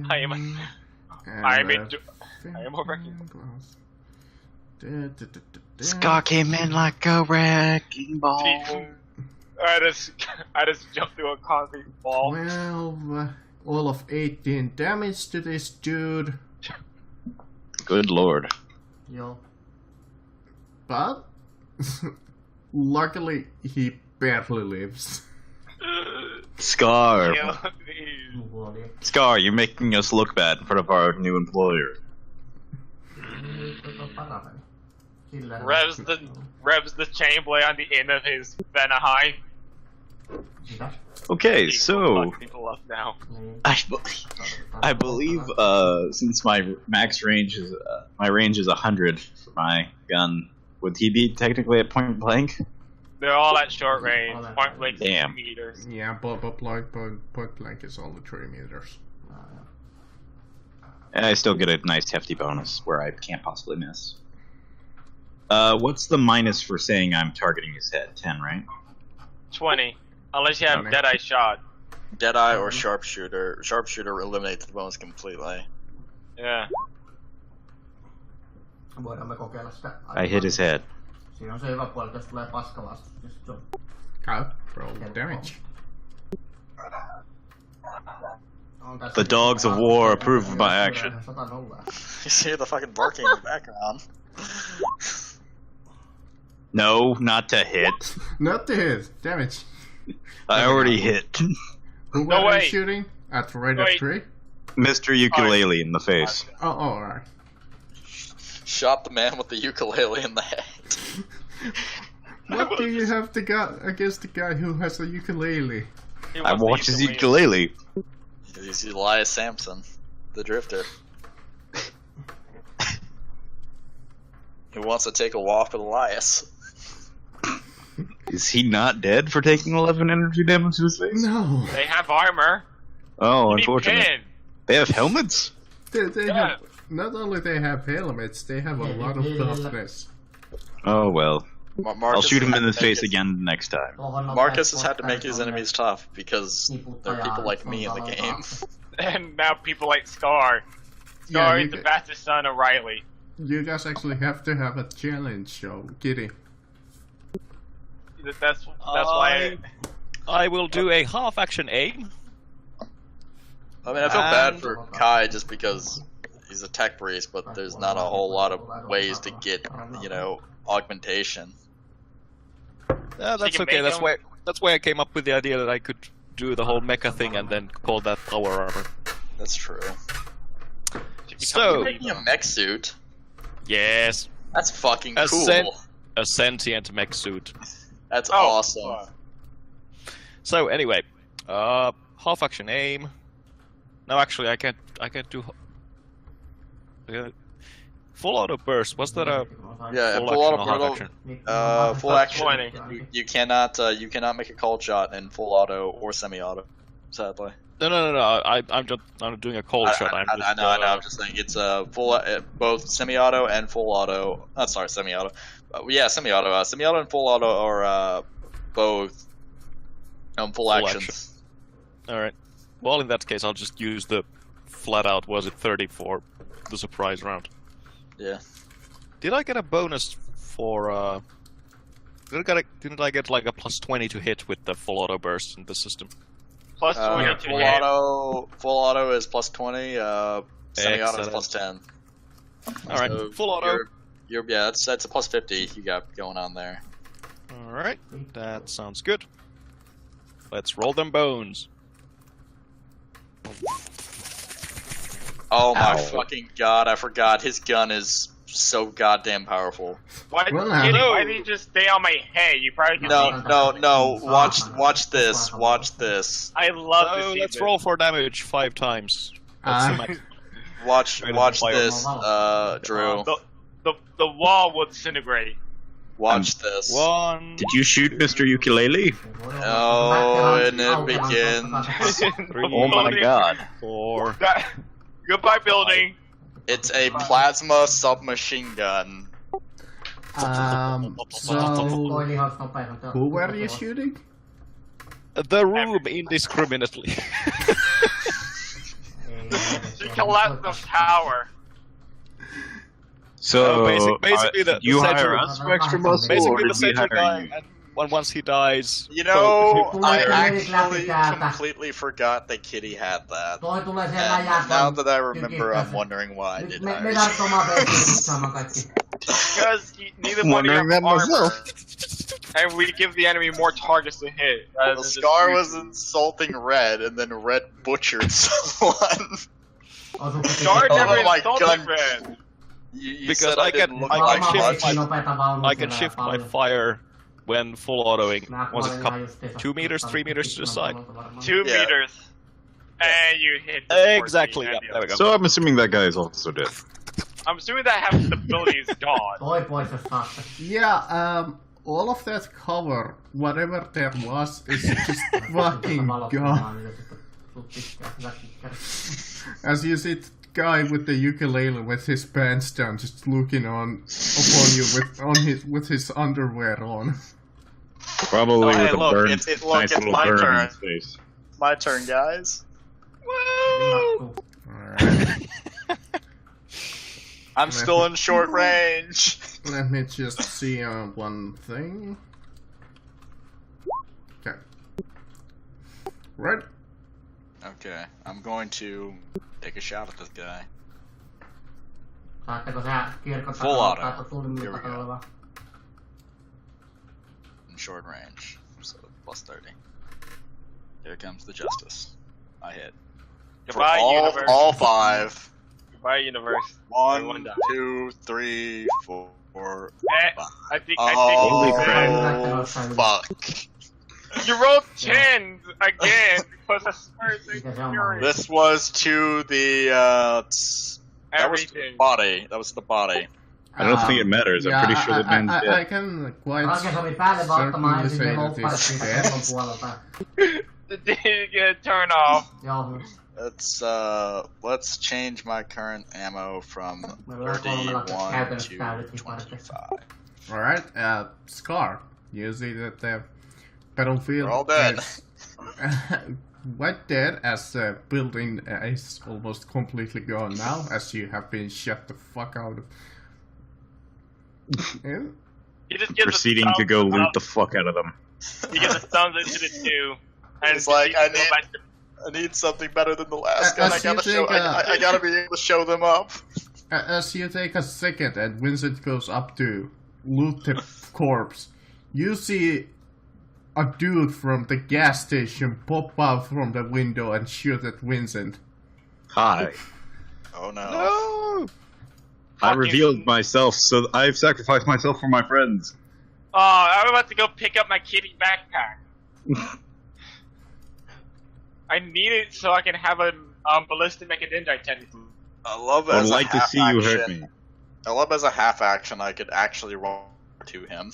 I am already. Scar came in like a wrecking ball. I just jumped through a concrete wall. 12, all of 18 damage to this dude. Good lord. Joo. But luckily he barely lives. Scar. Kill me. Nuolia. Scar, you're making us look bad in front of our new employer. Paremmin. Sillä Revs the chain blade on the end of his Vanaheim. Sitä. Okay, He so will fuck people up now. Niin. I believe since my max range is my range is 100 for my gun, would he be technically at point blank? They're all at short range. Point blank Damn. meters. Yeah, but point blank is only 3 meters. And I still get a nice hefty bonus where I can't possibly miss. What's the minus for saying I'm targeting his head? 10, right? 20. Unless you have 20. Deadeye shot. Deadeye or sharpshooter. Sharpshooter eliminates the bonus completely. Yeah. Voidaan me kokeilla sitä. I hit his head. Siinä on se hyvä puoli, että jos tulee paska vastus, niin sit se on Roll damage. on tässä. The dogs of war approve of my action. 100. You see the fucking barking in the background. No, not to hit. Not to hit. Damage. I already hit. Who No were way. you shooting? At the rate of Wait. 3? Mr. Ukulele in the face. Oh, alright. Shot the man with the ukulele in the head. What do you have to go against the guy who has a ukulele? He I wants to watched his use the ukulele. He's Elias Sampson, the drifter. Who wants to take a walk with Elias? Is he not dead for taking 11 energy damage to his face? No. They have armor. Oh, You need unfortunate. pin. They have helmets? They Yeah. have, not only they have helmets, they have a lot of toughness. Oh well. Marcus I'll shoot him has in the had to make face again next time. Marcus has had to make his enemies tough because there are people like me in the game. And now people like Scar. Yeah, Scar you is the ca- bastard son of Riley. You guys actually have to have a challenge show, Kitty. That's why. I will do a half action aim. I mean, I feel bad for Kai just because he's a tech priest, but there's not a whole lot of ways to get, augmentation. Yeah, that's can okay. make That's why I came up with the idea that I could do the whole mecha thing and then call that power armor. That's true. So- You're making a mech suit. Yes, That's fucking A cool. a sentient mech suit. That's Oh, awesome. So anyway, half action aim. No, actually, I can't do. Full auto burst. Was that a Yeah, full full action or half auto action? full action. 20. You cannot make a cold shot in full auto or semi-auto. Sadly. No. I'm doing a cold shot. I know. I'm just saying it's full both semi-auto and full auto. Sorry, semi-auto. Yeah, semi-auto. Semi-auto and full auto are both full actions. All right. Well, in that case, I'll just use the flat out. Was it 30 for the surprise round? Yeah. Did I get a bonus for? Didn't I get like a plus 20 to hit with the full auto burst in the system? Plus 20 to full hit. Full auto is plus 20. Semi-auto is Excellent. plus 10. All right, So full auto. that's a plus 50 you got going on there. All right, that sounds good. Let's roll them bones. Oh my Ow. fucking god! I forgot his gun is so goddamn powerful. Why, Well, Kitty, no. why did you just stay on my head? You probably can see. No. Watch this. Watch this. I love to So see let's this. roll for damage 5 times. That's the max. Watch Fire. this, Drew. The wall will disintegrate. Watch this. 1. Did you shoot Mr. Ukulele? Oh, and it begins. 3. Oh my god. 4. Goodbye, building. It's a plasma submachine gun. So, who were you shooting? The room indiscriminately. She collapsed the tower. So, basically the you hire central- us for extra muscle, Basically, or the did we central hire guy, you? and once he dies, You know, So- I So- actually So- completely forgot that Kitty had that. Toi tulee siellä And läjät. now that I remember, I'm wondering why I did Me hire you. tarvitsemme omaa peittiä saamaan kaikki. Because neither one Wondering have that armor. myself. And we give the enemy more targets to hit. rather The than just Scar shoot. was insulting Red, and then Red butchered someone. Scar Oh never my insulted God. Red. You Because said I I didn't can- look I like can much. shift I can shift my fire when full autoing. Was it 2 meters, 3 meters to the side? 2 Yeah. meters. And you hit the 14 Exactly. and Yeah, the there we other. go. So I'm assuming that guy is also dead. I'm assuming that half the ability is gone. Toi pois jos saatte. Yeah, all of that cover, whatever there was, is just fucking gone. As you see the guy with the ukulele with his pants down, just looking on upon you with his underwear on. Probably Oh, hey, with a look, burn, it's nice little my burn turn. in his face. My turn, guys. Alright, I'm still in short range. let me just see one thing. Okay. Right. Okay, I'm going to take a shot at this guy. Saatteko sä kirkon Full auto. takaa tulimmin Here we go. oleva? In short range, so plus 30. Here comes the justice. I hit. For Goodbye, universe. all 5. Goodbye, universe. 1, die. 2, 3, 4. I think Holy Oh, crap. fuck. you rolled 10 again because I swear Mikä This was to the, that was to the everything. body. That was the body. I don't think it matters. I'm pretty sure that man's I dead. can quite Rankes oli päälle vaan ottamaan certainly ensin say ne that he's lopparit siitä dead. kellon puolelta. Did get turned off. Joo, Let's change my current ammo from Meillä on 31 käytännössä to täydet hiparit. 25. Alright, Scar. You see that the battlefield We're all dead. is quite dead, as the building is almost completely gone now, as you have been shut the fuck out of. Yeah. He just gives Proceeding to go loot the fuck out of them. He gets a thumbs into the 2. And It's like, I go need- back to I need something better than the last gun. As you take I gotta be able to show them up. As you take a second and Vincent goes up to loot the corpse, you see a dude from the gas station pop out from the window and shoot at Vincent. Hi. Oh no. No! I revealed myself, so I've sacrificed myself for my friends. Oh, I'm about to go pick up my kitty backpack. I need it so I can have a ballistic mechadendrite technically. I love I'd as like a to half see you action. hurt me. I love as a half action I could actually run to him.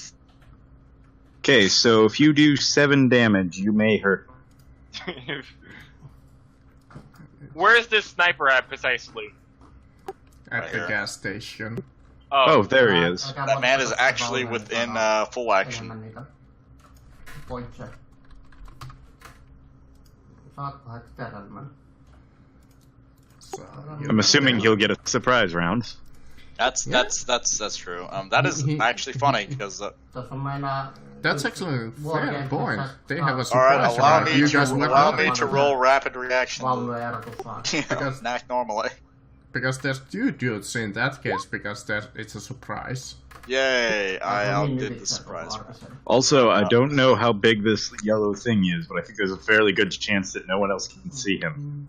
Okay, so if you do 7 damage, you may hurt. Where's this sniper at precisely? At Right the here. gas station. Oh, there he is. That man is actually within full action. Enemmän niitä pointseja. Saatkohan sitä tämmönen? So, I'm assuming he'll get a surprise round. That's true. That is actually funny because Tuossa on meinaa... That's actually a fair point. They have a all right, surprise allow round. me You to guys went allow up me to roll rapid reaction. Laulu ja erotus vaan. Not normally. because there's 2 dudes in that case because it's a surprise. Yay! I outdid the surprise. Also, I don't know how big this yellow thing is, but I think there's a fairly good chance that no one else can see him.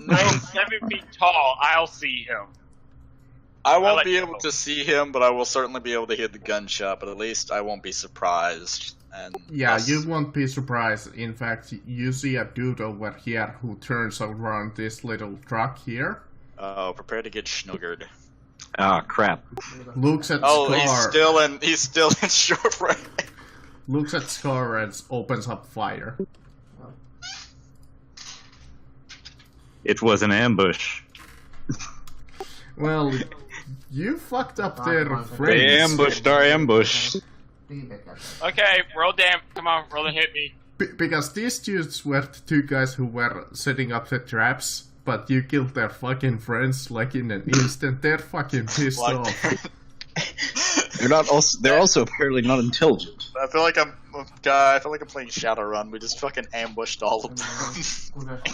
No, 7 feet tall. I'll see him. I won't like be the able bow. to see him, but I will certainly be able to hit the gunshot. But at least I won't be surprised. And Yeah, thus- you won't be surprised. In fact, you see a dude over here who turns around this little truck here, Oh, prepare to get schnuggered. Ah, crap. looks at Oh, Scar, he's still in short range. looks at Scar and opens up fire. It was an ambush. Well, you fucked up their They friends. They ambushed our ambush. Okay, roll damn. Come on, roll and hit me. Because these dudes were the 2 guys who were setting up the traps, but you killed their fucking friends like in an instant. They're fucking pissed Like- off. They're also apparently not intelligent. I feel like I'm playing Shadowrun. We just fucking ambushed all of them.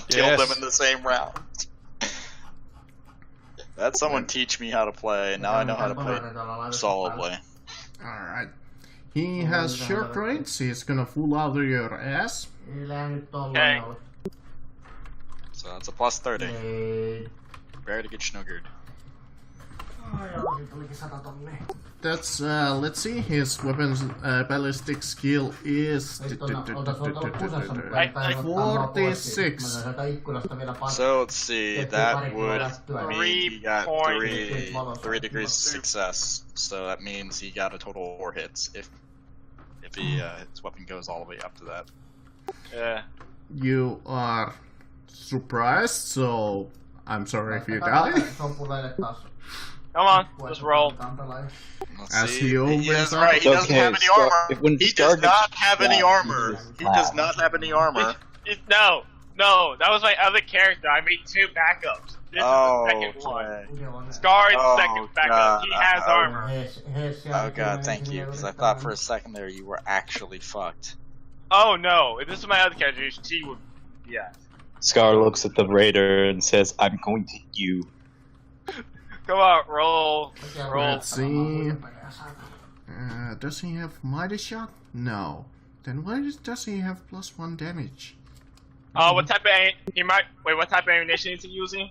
Killed them in the same round. Let someone teach me how to play, and now I know how to play solidly. Alright. He has short range, he's gonna full out of your ass. Okay. So that's a plus 30. Ei. Prepare to get schnuggered. Ai joo, siitä tulikin 100 tonnia. That's, let's see, his weapons ballistic skill is Oltais oltava kusessa, mutta ei päivä ammaa pois. 46. Mä sieltä ikkunasta vielä paikkaa. So let's see, Tehtiin that pari would lähtöä. mean he got 3 3 degrees of success. So that means he got a total of 4 hits if his weapon goes all the way up to that. Yeah. You are surprised, so I'm sorry if you die. Sopuleille taas. Come on, let's roll. Let's As see. he opens is up- right. He doesn't Okay, have any Scar- armor. when He Scar does not gets have any shot, armor. he He does not have any armor. No, that was my other character. I made 2 backups. This Oh, is the second one. okay. Scar is Oh, second backup. God. He has Oh. armor. Oh god, thank you. Because I thought for a second there you were actually fucked. Oh no, if this is my other character, she would. Yeah. Scar looks at the raider and says, I'm going to hit you. Come on, roll. Let's see. Does he have mighty shot? No. Then why does he have +1 damage? What type of what type of ammunition is he using?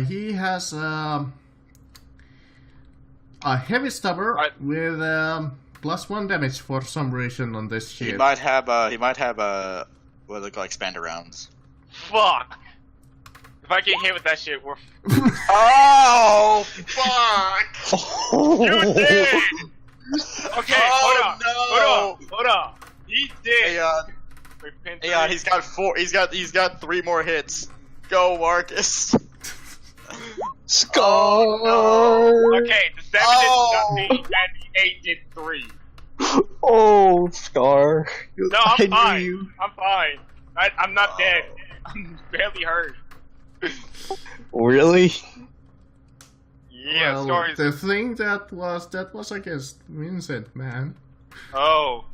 He has a heavy stubber Right. with +1 damage for some reason on this He shit. might have what they call expander rounds. Fuck. If I get hit with that shit, we're. Oh fuck! You did. Okay, Oh, hold on. He did. Hey, he's got 4. He's got 3 more hits. Go, Marcus. Scar! Okay, the 7 did nothing, and the 8 did 3. Oh, Scar. No, I I'm knew fine. you. I'm fine. I'm not dead. I'm barely hurt. Really? Yeah, well, stories. the thing that was against Vincent, man. Oh.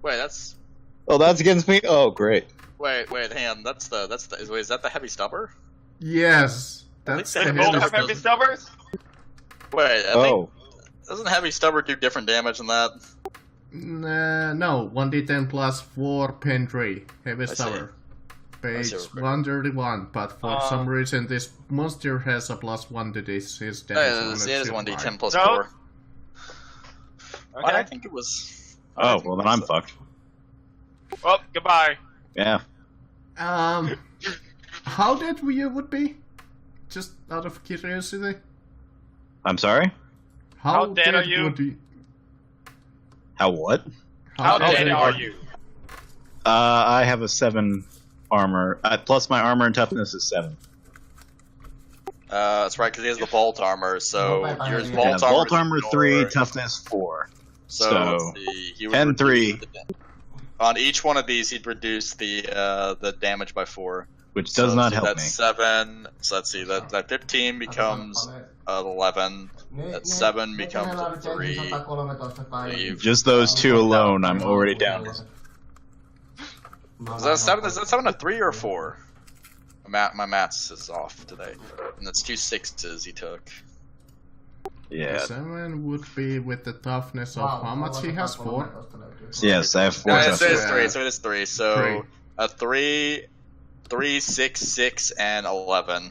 Wait, that's Oh, that's against me? Oh, great. Wait, hang on. Is that the heavy stubber? Yes, that's They the both heavy have stubber. Heavy stubbers? Wait, I think doesn't heavy stubber do different damage than that? No, 1d10 plus 4 pen 3. Heavy see. stubber. Page see. 131, but for some reason this monster has a plus 1 to this his damage. It is 1d10 plus No. 4. Okay. Why did I think it was? Oh, well then I'm fucked. Well, goodbye. Yeah. How dead you would be? Just out of curiosity? I'm sorry? How dead are you? Would you? How what? How dead are you? I have a 7 armor. Plus my armor and toughness is 7. That's right, because he has the bolt armor, so yours Yeah, bolt Yeah, armor. bolt armor 3, tough. toughness 4. So let's see, he would 10, reduce 3. On each one of these, he'd reduce the damage by 4. Which does not help that's me. 7. So let's see, that 15 becomes 11. That 7 becomes a 3. Just those 2 alone, I'm already down. Is that 7? Is that 7 a 3 or a 4? My maths is off today. And that's 2 6s he took. Yeah. 7 would be with the toughness of how much he has? 4? Yes, I have 4 No, it toughness. is 3, so it is 3. So a 3, 6, 6, and 11.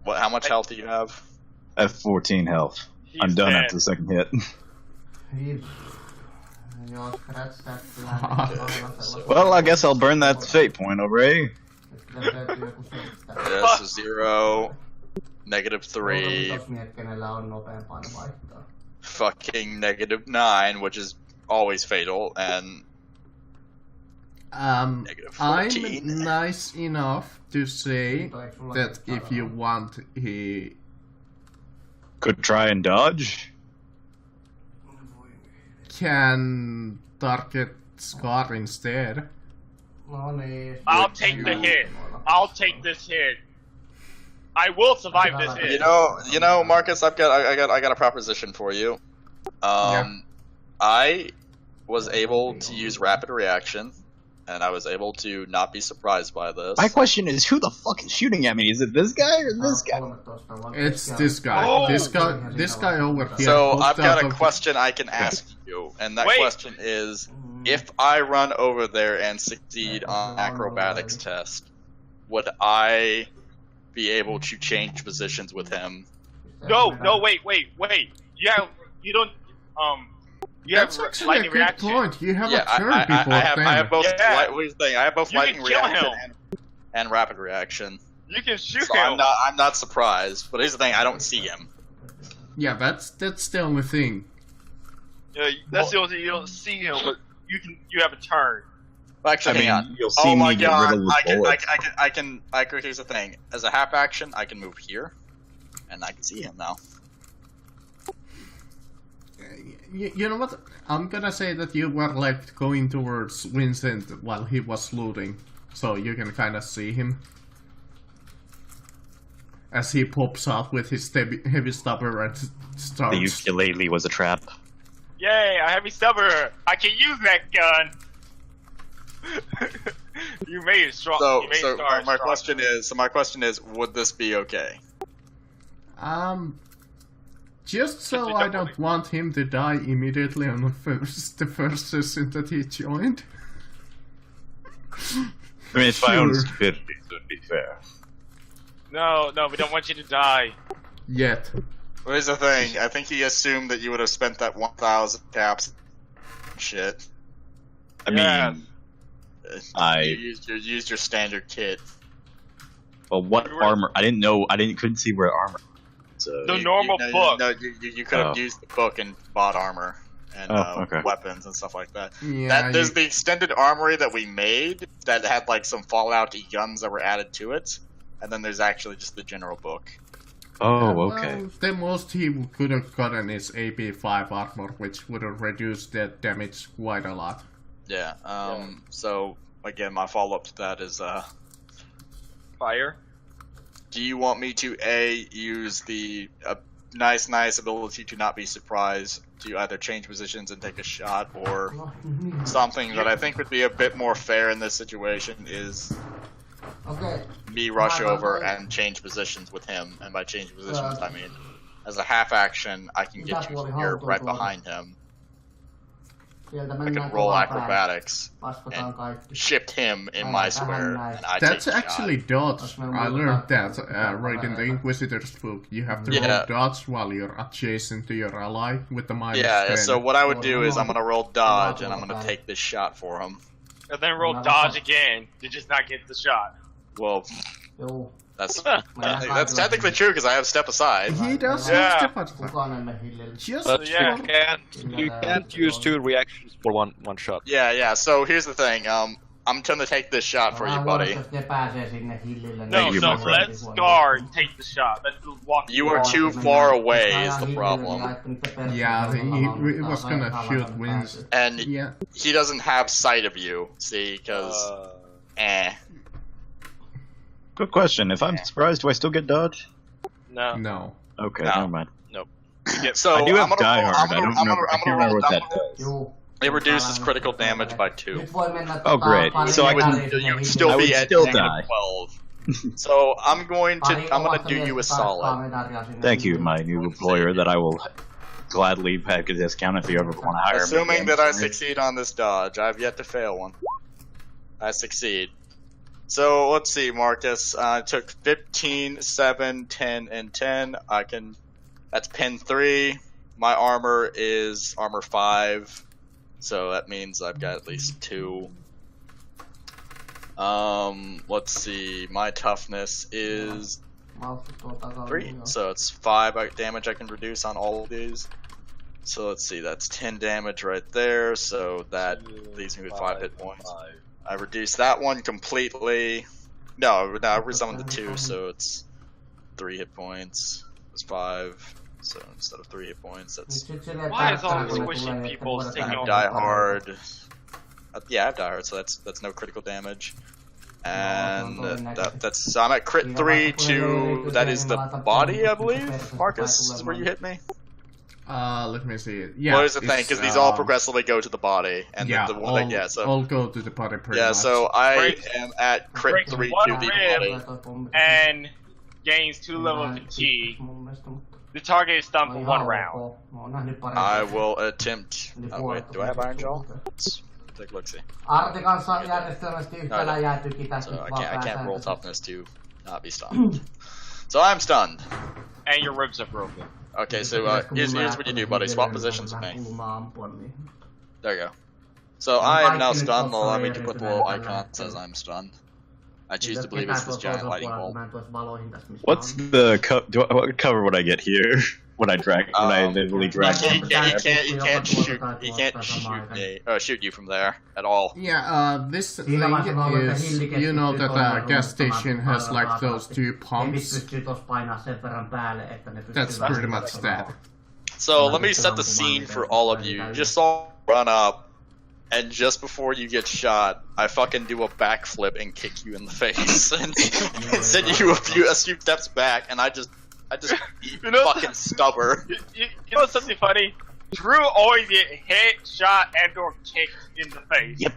What? How much health do you have? I have 14 health. I'm He's done dead. after the second hit. Well, I guess I'll burn that fate point over, eh? Yes, 0, -3, fucking -9, which is always fatal, and I'm -14. nice enough to say that if you want, he Could try and dodge. can target Scar instead. I'll take the hit. I'll take this hit. I will survive this hit. You know, Marcus, I got a proposition for you. I was able to use rapid reaction, and I was able to not be surprised by this. My question is, who the fuck is shooting at me? Is it this guy or this guy? It's this guy. Oh! This guy over here. So popped I've got out a of- question I can ask you, and that Wait. question is: if I run over there and succeed on acrobatics test, would I be able to change positions with him? No, wait. You don't. You That's have actually a lightning good reaction. point. You have Yeah, a turn I before have both. Yeah. What do you think? I have both You can lightning kill reaction him. and rapid reaction. You can shoot So him. I'm not surprised. But here's the thing: I don't see him. Yeah, that's the only thing. Yeah, that's the only thing, you don't see him, but you have a turn. Actually, I mean, hang on. you'll see Oh my me get god! riddled with bullets. Here's the thing: as a half action, I can move here, and I can see him now. You know what? I'm gonna say that you were like going towards Vincent while he was looting, so you can kind of see him as he pops out with his heavy stubber and The starts. ukulele was a trap. Yay! I have a stubber. I can use that gun. You made it strong. So, you made so it strong. my question is, would this be okay? Just so Just I don't don't want him to die immediately on the first session that he joined. I mean, it's my own Sure. stupidity, so it'd be fair. No, we don't want you to die. Yet. Well, here's the thing: I think he assumed that you would have spent that 1,000 caps. Shit. I Yeah. mean, You used your standard kit. well, what armor? I couldn't see where armor. So The normal book. You could have Oh. used the book and bought armor and okay. weapons and stuff like that. Yeah, There's the extended armory that we made that had like some Fallout-y guns that were added to it, and then there's actually just the general book. Oh, okay. Well, the most he could have gotten is AP5 armor, which would have reduced the damage quite a lot. Yeah. So again, my follow-up to that is, Fire. do you want me to use the nice ability to not be surprised, to either change positions and take a shot, or something that I think would be a bit more fair in this situation is me rush over and change positions with him. And by change positions, I mean as a half action, I can get you here right behind him. I can roll acrobatics and shift him in my square, and I That's take the actually shot. dodge. I learned that right in the Inquisitor's book. You have to roll dodge while you're adjacent to your ally with the minus 10. So what I would do is I'm gonna roll dodge, and I'm gonna take this shot for him. And then roll dodge again to just not get the shot. Well, that's technically true because I have step aside. He does Yeah. step aside. Just But you can't use 2 reactions for one shot. Yeah. So here's the thing. I'm gonna take this shot for you, buddy. No, you, so my friend. let Scar take the shot. Let walk. You are too far away is the problem. Yeah, he was gonna shoot wins. And Yeah. he doesn't have sight of you, see, because... Good question. If I'm surprised, do I still get dodge? No. No. Okay, No. never mind. So I do have I'm gonna Die roll- Hard. I'm I don't gonna- remember. I I'm can't gonna remember roll what that down- does. It reduces critical damage by 2. Oh, great. So I can- You'd still I be would at still negative die. 12. So I'm gonna do you a solid. Thank you, my new employer, that I will gladly pack a discount if you ever want to hire me. Assuming again. that I succeed on this dodge, I've yet to fail one. I succeed. So let's see, Marcus. I took 15, 7, 10, and 10. That's pin 3. My armor is armor 5. So that means I've got at least 2. Let's see. My toughness is 3. So it's 5 damage I can reduce on all of these. So let's see, that's 10 damage right there, so that leaves me with 5 hit points. I reduced that one completely. No, I resummoned the 2, so it's 3 hit points. It's 5, so instead of 3 hit points, that's... Why is all this squishing people I taking have over? Die Hard. Yeah, I have Die Hard, so that's no critical damage. And that's... So I'm at crit 3 to... That is the body, I believe? Marcus, is where you hit me? Let me see. Yeah. What is the thing? Because these all progressively go to the body, and Yeah, the one that all go to the body pretty much. so I Breaks- am at crit breaks 3 one to the rib. body. And gains 2 levels of G. The target is stunned for 1 round. I will attempt. Oh wait, do I have Iron Jaw? Let's take a look. See. Arti kanssa järjestelmästi yhtälä jääty So kitäkin I can't roll toughness to not be stunned. So I'm stunned. And your ribs are broken. Okay, so here's what you do, buddy. Swap positions with me. There you go. So I am now stunned. Well, allow me to put the little icon that says I'm stunned. I choose to believe it's this giant lightning bolt. What's the what cover would I get here when I literally drag? He can't shoot you from there at all. Yeah, this thing is, you know that a gas station has like those 2 pumps. That's pretty much that. So let me set the scene for all of you. You just saw run up, and just before you get shot, I fucking do a backflip and kick you in the face, and send you a few steps back, and I just You know- fucking stubber. You know something funny? Drew always get hit, shot, and or kicked in the face. Yep.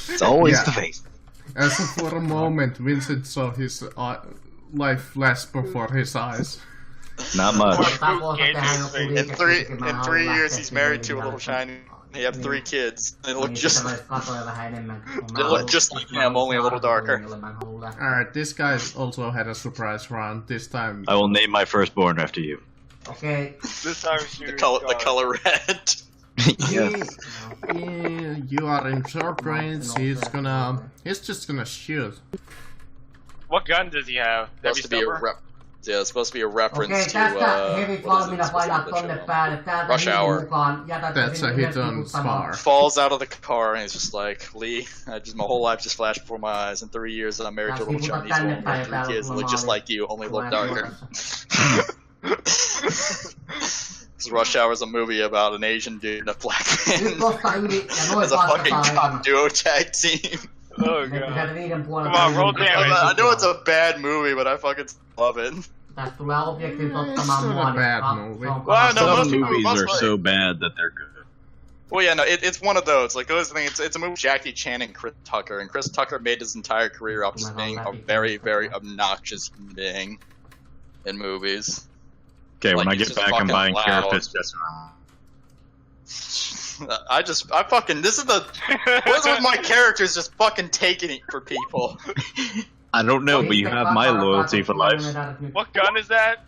It's always Yeah. the face. As for a moment, Vincent saw his life flash before his eyes. Not much. In 3 years, he's married to a little shiny. They have 3 kids. They look just like him, only a little darker. Alright, this guy also had a surprise round. This time, I will name my firstborn after you. Okay. This time shoot The color red. Yes. you are in short range. He's just gonna shoot. What gun does he have? Supposed to be a it's supposed to be a reference Okei, to tästä hevit valmiina painaa what is it? tonne päälle. Täältä Rush hivin Hour. mukaan jätät That's a sinne hit on Spar. Falls out of the car and he's just like, Lee, my whole life just flashed before my eyes. In 3 years, I'm married to a little Chinese woman with 3 kids that look just like you, only a little darker. This Rush Hour is a movie about an Asian dude and a black Nyt man tosta yli ja noin as a fucking passataan cop duo tag team. Oh Sieltä god. niiden puolelta. Come on, roll damage. I know it's a bad movie, but I fucking love it. Tästä tulee objektit It's ottamaan not mua, a bad niin movie. se on Well, no, Some most people- movies most are people- so bad that they're good. Well, yeah, no, it's one of those. Like, those things. It's a movie with Jackie Chan and Chris Tucker, and Chris Tucker made his entire career off just being a very, very obnoxious human being in movies. Okay, when Like, I it's get just back, I'm fucking buying loud. Carapace just I fucking, this is the, what is it with my characters just fucking taking it for people? I don't know, but you have my loyalty for life. What gun is that?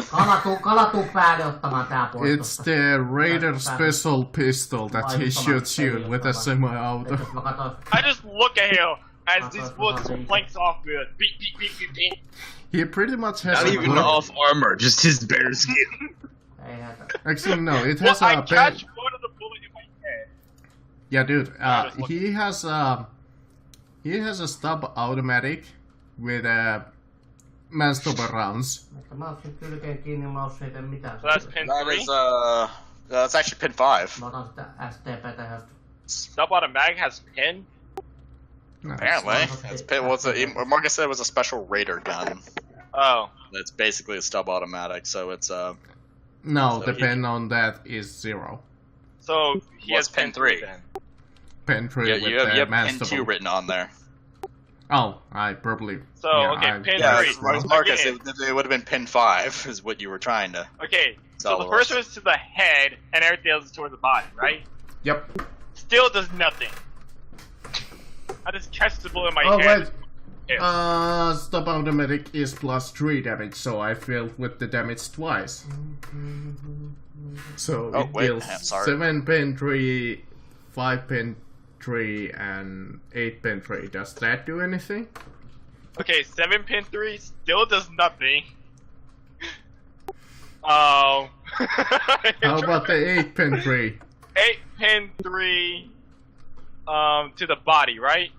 Kala tuu päälle ottamaan tää pois. It's the Raider special pistol that he shoots you with a semi-auto. Mä katsoin, I just look at him as these bullets flanks off with beep beep beep beep beep. He pretty much has Not a even off armor, just his bare skin. ei hätä. Actually, no, it Well, has I a catch one of the bullet in my head. Yeah, dude. just look- He has a stub automatic with manstopper rounds. Mutta mä otin kylkeen kiinni, mä oon siitä mitään. So that's pin That 3. is, that's actually pin 5. Mä otan sitä STPtä ihan. Sub-automatic has pin? No, Apparently. It's pin, Marcus said it was a special Raider gun. Oh. It's basically a stub automatic, so it's, No, So the he- pen on that is 0. So he What's has pin pin 3 3? then. Pen 3 yeah, with you have the pin 2 manstopper. written on there. Oh, I probably. So, yeah, okay, I- pin Yeah, 3. it's- Marcus, Again. it would have been pin 5, is what you were trying to. Okay, so Tell the us. first one's to the head, and everything else is toward the body, right? Yep. Still does nothing. I just catch the bullet in my Oh head. wait. Yeah. Stub automatic is plus 3 damage, so I failed with the damage twice. So Oh, it wait, deals sorry. 7 pen 3, 5 pen 3, and 8 pen 3. Does that do anything? Okay, 7 pin 3 still does nothing. How about the 8 pen 3? 8 pin 3 to the body, right?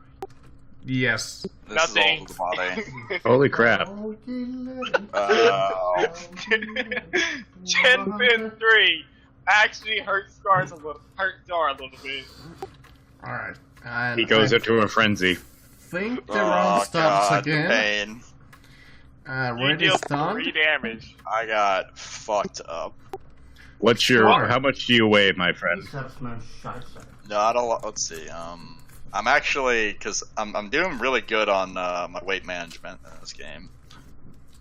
Yes. This Nothing. is all to the body. Holy crap. 10 pin 3 actually hurt Star a little bit. Alright. And He goes I into a frenzy. think the round stops God, the again. pain. You Red deal is done. 3 damage. I got fucked up. What's your? How much do you weigh, my friend? Lisäysmän scheisse. No, I don't. Let's see. I'm actually because I'm doing really good on my weight management in this game.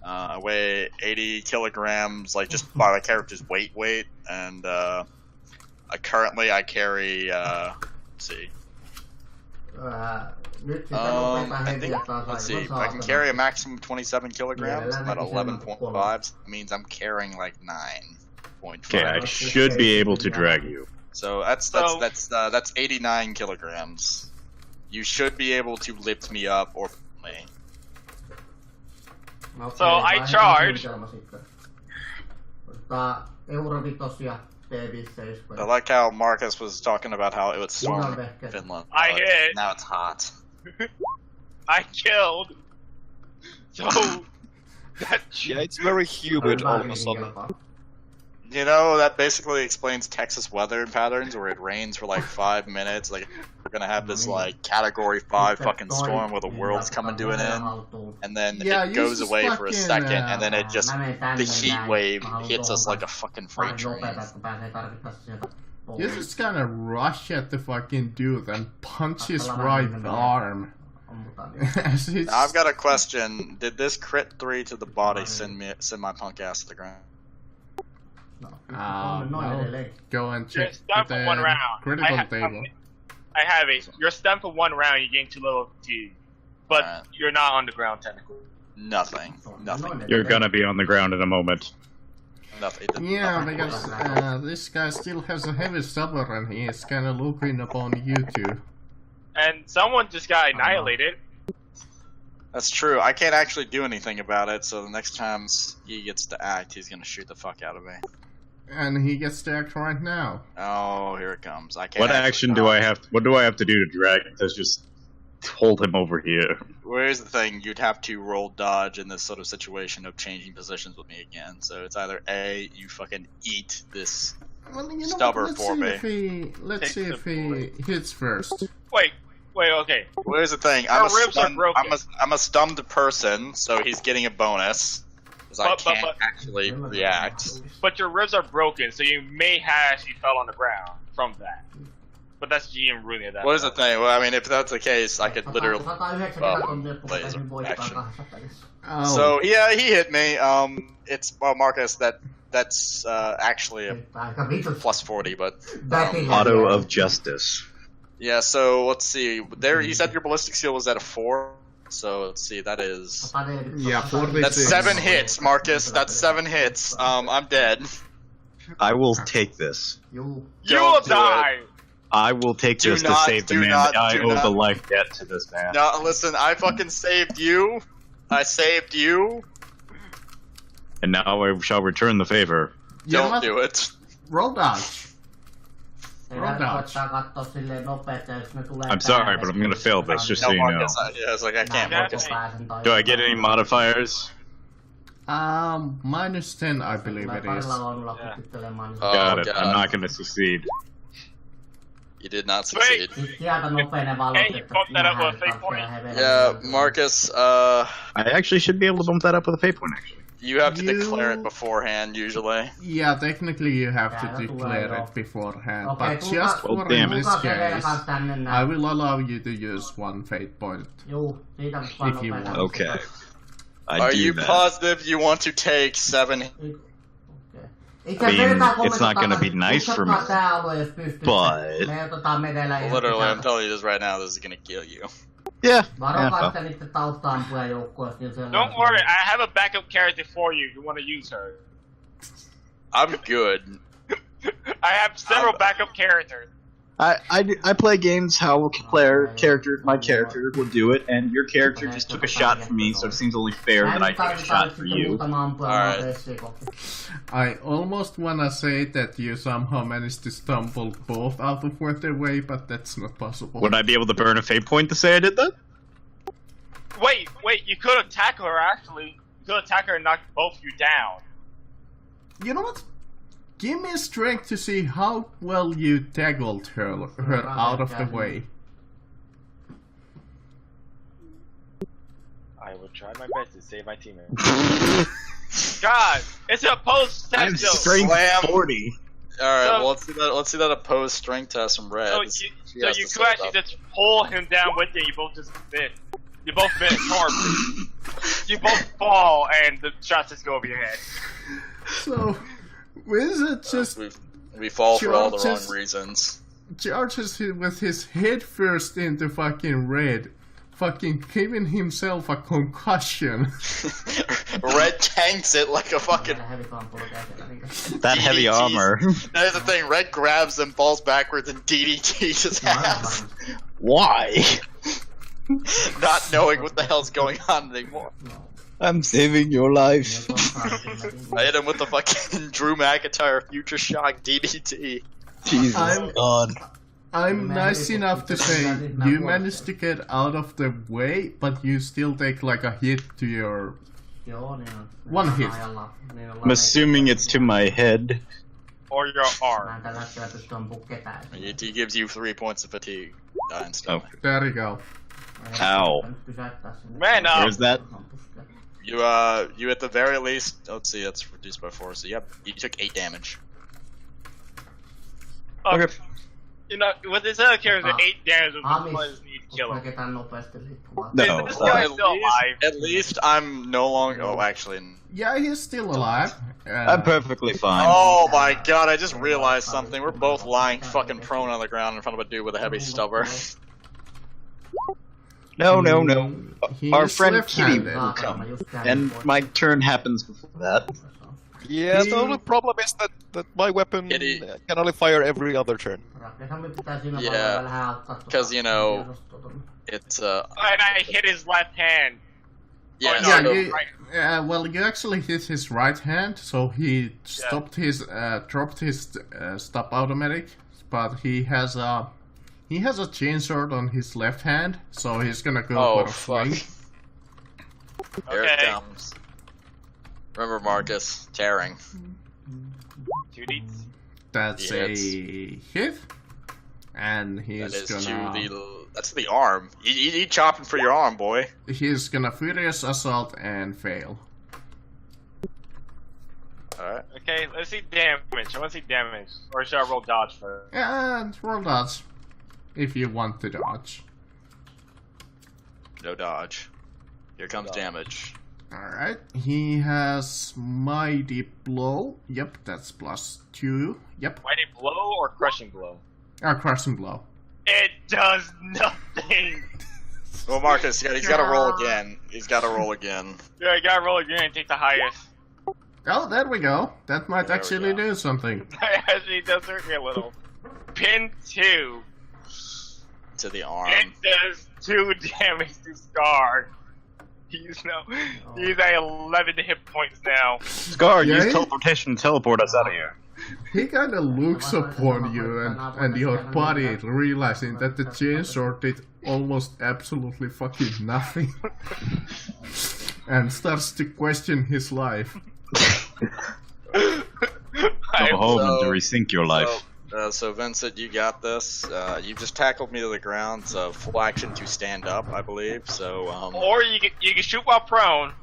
I weigh 80 kilograms, like just by my character's weight, and currently I carry. Let's see. Nyt sitä nopeita I think, heviä taas let's see. aika If I can saatana. carry a maximum of 27 kilograms, I'm at Yeah, 11.5. So that means I'm carrying like 9.5. Okay, I should be able to drag you. So that's 89 kilograms. You should be able to lift me up or pull me. No okei, So I vaihdetaan charge. suunnitelma sitten. Otetaan Eurovitos ja T57. I like how Marcus was talking about how it would storm Punavehkeet. Finland. I but hit. Now it's hot. I killed. So that Yeah, it's very humid all of a sudden. You know, that basically explains Texas weather patterns where it rains for like 5 minutes. Like, we're gonna have this like category 5 fucking storm where the world's coming to an end. And then Yeah, it use goes this away for a fucking, second, and then it just, the heat wave Mä haluan hits us tuohon like a fucking freight pari train. nopeeta, että pääsee tarvittaessa sieltä pois. You just gotta rush at the fucking dude and punch his right arm. Ammutaan niin. As it's- Now, I've got a question. Did this crit 3 to the body send my punk ass to the ground? No, no. noin edelleen. Go and check You're stunned for 1 round. critical I table. I have it. You're stunned for 1 round. You gain 2 level fatigue, but Alright. you're not on the ground technically. Nothing. Nothing. You're gonna be on the ground in a moment. Nothing. Yeah, because this guy still has a heavy stubber and he is kind of looking upon you two. And someone just got annihilated. That's true. I can't actually do anything about it, so the next time he gets to act, he's gonna shoot the fuck out of me. And he gets to act right now. Oh, here it comes. I can't. What actually action do stop. I have? What do I have to do to drag? Let's just hold him over here. Where's the thing? You'd have to roll dodge in this sort of situation of changing positions with me again. So it's either A, you fucking eat this. Well, you know Stubber what? for Let's see Take if the he hits first. Wait, okay. Where's the thing? Our ribs are broken. I'm a stunned person, so he's getting a bonus. Because I can't actually react. But your ribs are broken, so you may have actually fell on the ground from that. But that's GM ruling it. What is the thing? Well, I mean, if that's the case, I could literally... 190 tonnia, kun laser tehnyt voittaa action. 2 pelissä. Oh. So, yeah, he hit me. It's, well, Marcus, that's actually a Aika vitus. plus 40, but... Auto of Justice. Yeah, so, let's see. There, you said your ballistic skill was at a 4. So, let's see, that is... 140. Yeah, 46. That's 7 hits, Marcus. That's 7 hits. I'm dead. I will take this. Juu. You will die! I will take Do this not- to save the do man. not- I do owe not. the life debt to this man. No, listen, I fucking saved you. I saved you. And now I shall return the favor. You know Don't what? do it. Roll dodge. Meidän koittaa kattoo silleen nopeeta, jos ne tulee I'm sorry, päälle, but I'm gonna fail this, just No, so you know. Marcus, yeah, it's like, I can't, Marcus. Do I get any modifiers? Minus 10, I believe it is. Parilla launulla kukittelemaan, niin Oh, Got it. God. I'm not gonna succeed. You did not succeed. sit sieltä nopea ne valot, Hey, you että bumped that up with a fate hänet point. ja he Yeah, vedän- Marcus, I actually should be able to bump that up with a fate point, actually. you have to You- declare it beforehand, usually. Yeah, technically you have to Täällä tulee declare jo. it beforehand, Okei, but just Well, for damn in it. this Tulkaa Severen case, kanssa tänne I näin. will allow you to use 1 fate point. Juu, siitä vaan If you nopeeta. want. Okay. I Are do you that. positive you want to take 7? Okei. I mean, it's not gonna be nice for me, Tää alue, jos pystyt. but- Me otetaan medellä ja Literally, I'm pitää- telling you this right now, this is gonna kill you. Yeah. Varokaa well. sitä niitten tausta-ampuja joukkueesta, niin se on- Don't worry, I have a backup character for you if you want to use her. I'm good. I have several backup characters. I play games how my character would do it, and your character just took a shot from me, so it seems only fair that I take a shot for you. Alright. I almost wanna say that you somehow managed to stumble both out of their way, but that's not possible. Would I be able to burn a fate point to say I did that? Wait, you could attack her actually. You could attack her and knock both of you down. You know what? Give me strength to see how well you tackled her out of the way. I will try my best to save my teammate. God, it's a post I'm test though. strength Slam. 40. Alright, So- well, let's see that opposed strength test from Red. So She you has to could say actually that. just pull him down with you. You both just fit. You both fit horribly. You both fall, and the shots just go over your head. So, Wizard just We fall for all the wrong Just- reasons. charges with his head first into fucking Red, fucking giving himself a concussion. Red tanks it like a fucking. That heavy DDTs. armor. That's the thing. Red grabs and falls backwards and DDTs his ass, Why? not knowing what the hell's going on anymore. I'm saving your life. I hit him with the fucking Drew McIntyre Future Shock DDT. Jesus I'm- God. I'm nice enough to say you managed to get out of the way, but you still take like a hit to your... One hit. I'm assuming it's to my head. Or your arm. He gives you 3 points of fatigue. Instantly. There you go. Ow. Man, Where's that? You at the very least. Let's see, that's reduced by 4. So yep, you took 8 damage. Okay. You know, with this other character, 8 damage would Amis, just need to kill him. No. This guy is still alive. At least I'm no longer. Oh, actually. Yeah, he's still alive. I'm perfectly fine. Oh my god! I just realized something. We're both lying fucking prone on the ground in front of a dude with a heavy stubber. No. He's Our friend Kitty left-handed. will come. And my turn happens before that. Yeah, He- the only problem is that my weapon Kitty- can only fire every other turn. Yeah, 'cause, you know, It's And I hit his left hand. yeah. Oh, no, Yeah, so- you, right. well, you actually hit his right hand, so he stopped his, dropped his stop automatic, but he has a chainsword on his left hand, so he's gonna go Oh for a fuck! swing. Here it Okay. comes. Remember Marcus tearing. 2 deets. That's He a hits. hit, and That he's is gonna to the. That's the arm. You chopping for your arm, boy. he's gonna furious assault and fail. Alright. Okay, let's see damage. I want to see damage. Or should I roll dodge first? And roll dodge. If you want to dodge. No dodge. Here comes damage. Alright. He has Mighty Blow. Yep, that's +2. Yep. Mighty blow or crushing blow? Crushing Blow. It does nothing! Well, Marcus, he's got to roll again. He's got to roll again. Yeah, you gotta roll again and take the highest. Oh, there we go. That might There we actually go. do something. Actually, it does hurt me a little. Pin 2. To the arm. It does 2 damage to Scar. He's at 11 hit points now. Scar, Yeah? use teleportation to teleport us out of here. He kind of looks upon you and your body realizing that the chainsaw did almost absolutely fucking nothing. And starts to question his life. Go home So- and rethink your life. So Vincent, you got this. You just tackled me to the ground, so full action to stand up, I believe. So, Or you can shoot while prone,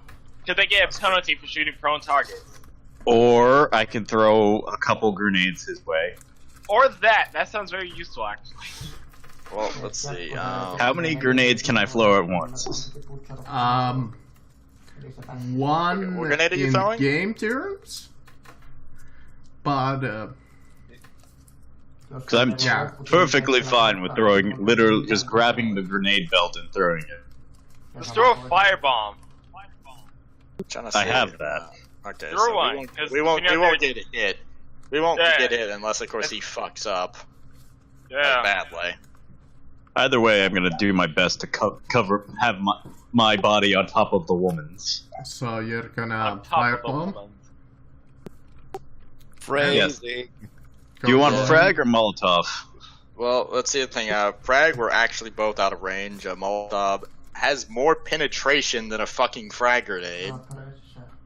because they get a penalty for shooting prone targets. Or I can throw a couple grenades his way. Or that sounds very useful actually. well, let's see. How many grenades can I throw at once? One What grenade are you in throwing? game terms, but Because I'm Yeah. perfectly fine with throwing, literally just grabbing the grenade belt and throwing it. Let's throw a firebomb. Trying to I see. have that. Okay, Throw so one, we 'cause won't you know get hit. We won't Yeah. get hit unless, of course, he fucks up Yeah. badly. Either way, I'm gonna do my best to have my body on top of the woman's. so you're gonna On top of the firebomb. woman. Phrasing. Do you want Go frag or Molotov? Well, let's see the thing. Frag, we're actually both out of range. Molotov has more penetration than a fucking frag grenade.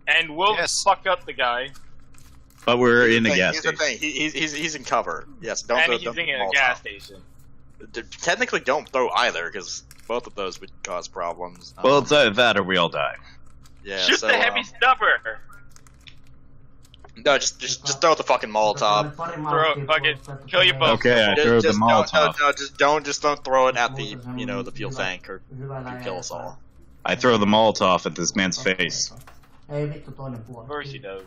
And we'll Yes. fuck up the guy. But we're in a Here's gas the station. thing. He's in cover. Yes, don't And throw he's don't in throw a Molotov. gas station. Technically, don't throw either, because both of those would cause problems. Well, it's either that or we all die. yeah. Shoot so, the heavy stubber! No, just throw the fucking Molotov. Throw it, fuck it. Kill you both. Okay, I throw the Just Molotov. just don't throw it at the the fuel tank or you kill us all. I throw the Molotov at this man's face. Ei vittu toinen Of puoli. course he does.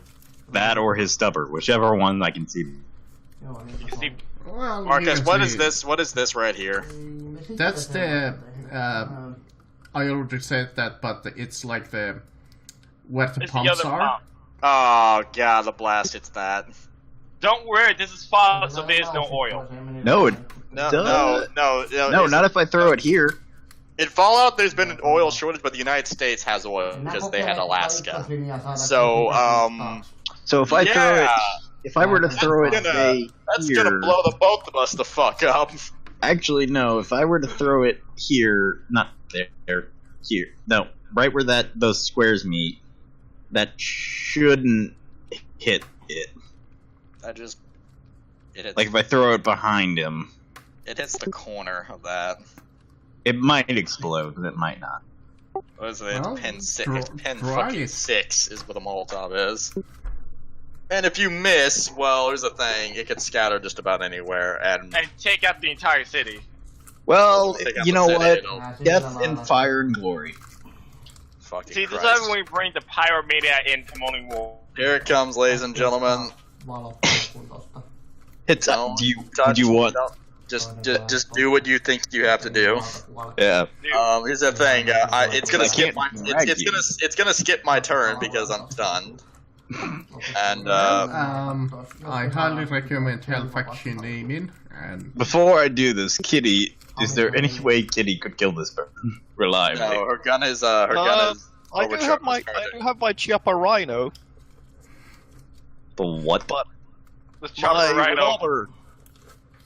That or his stubber, whichever one I can see. Joo, niin You can see, Well, Marcus, you what see, is this? What is this right here? That's the. I already said that, but it's like the where the it's the pumps other are. pump. Oh god, the blast! It's that. Don't worry, this is fog, so there's no oil. No, it No, Duh. no. no, it's- not if I throw it here. In Fallout, there's been an oil shortage, but the United States has oil because they had Alaska. So, So if I throw it, if I were to throw it, That's gonna- say That's here. gonna blow the both of us the fuck up. Actually, no. If I were to throw it here, not there, here. No, right where those squares meet. That shouldn't hit it. That just it hits, Like if I throw it behind him, it hits the corner of that. it might explode, but it might not. What is it? Well, It's pin six. try- It's pin try fucking it. 6 is what a Molotov is. And if you miss, well, here's the thing: it can scatter just about anywhere, and And take out the entire city. Well, take out you the know city, what? it'll Death and fire and glory. fucking See, this Christ. is when we bring the pyromania in to Morning War. Here it comes, ladies and gentlemen. It's Don't do you touch- would you want? don't- just do what you think you have to do. Yeah. Dude, Here's the thing: it's gonna I skip can't my drag you. it's gonna skip my turn because I'm stunned. And I highly recommend Hellfaction naming and Before I do this, Kitty, is there any way Kitty could kill this person reliably? no, her gun is her gun is. I do have my Chiappa Rhino, The what? but let's chop my it right off. revolver.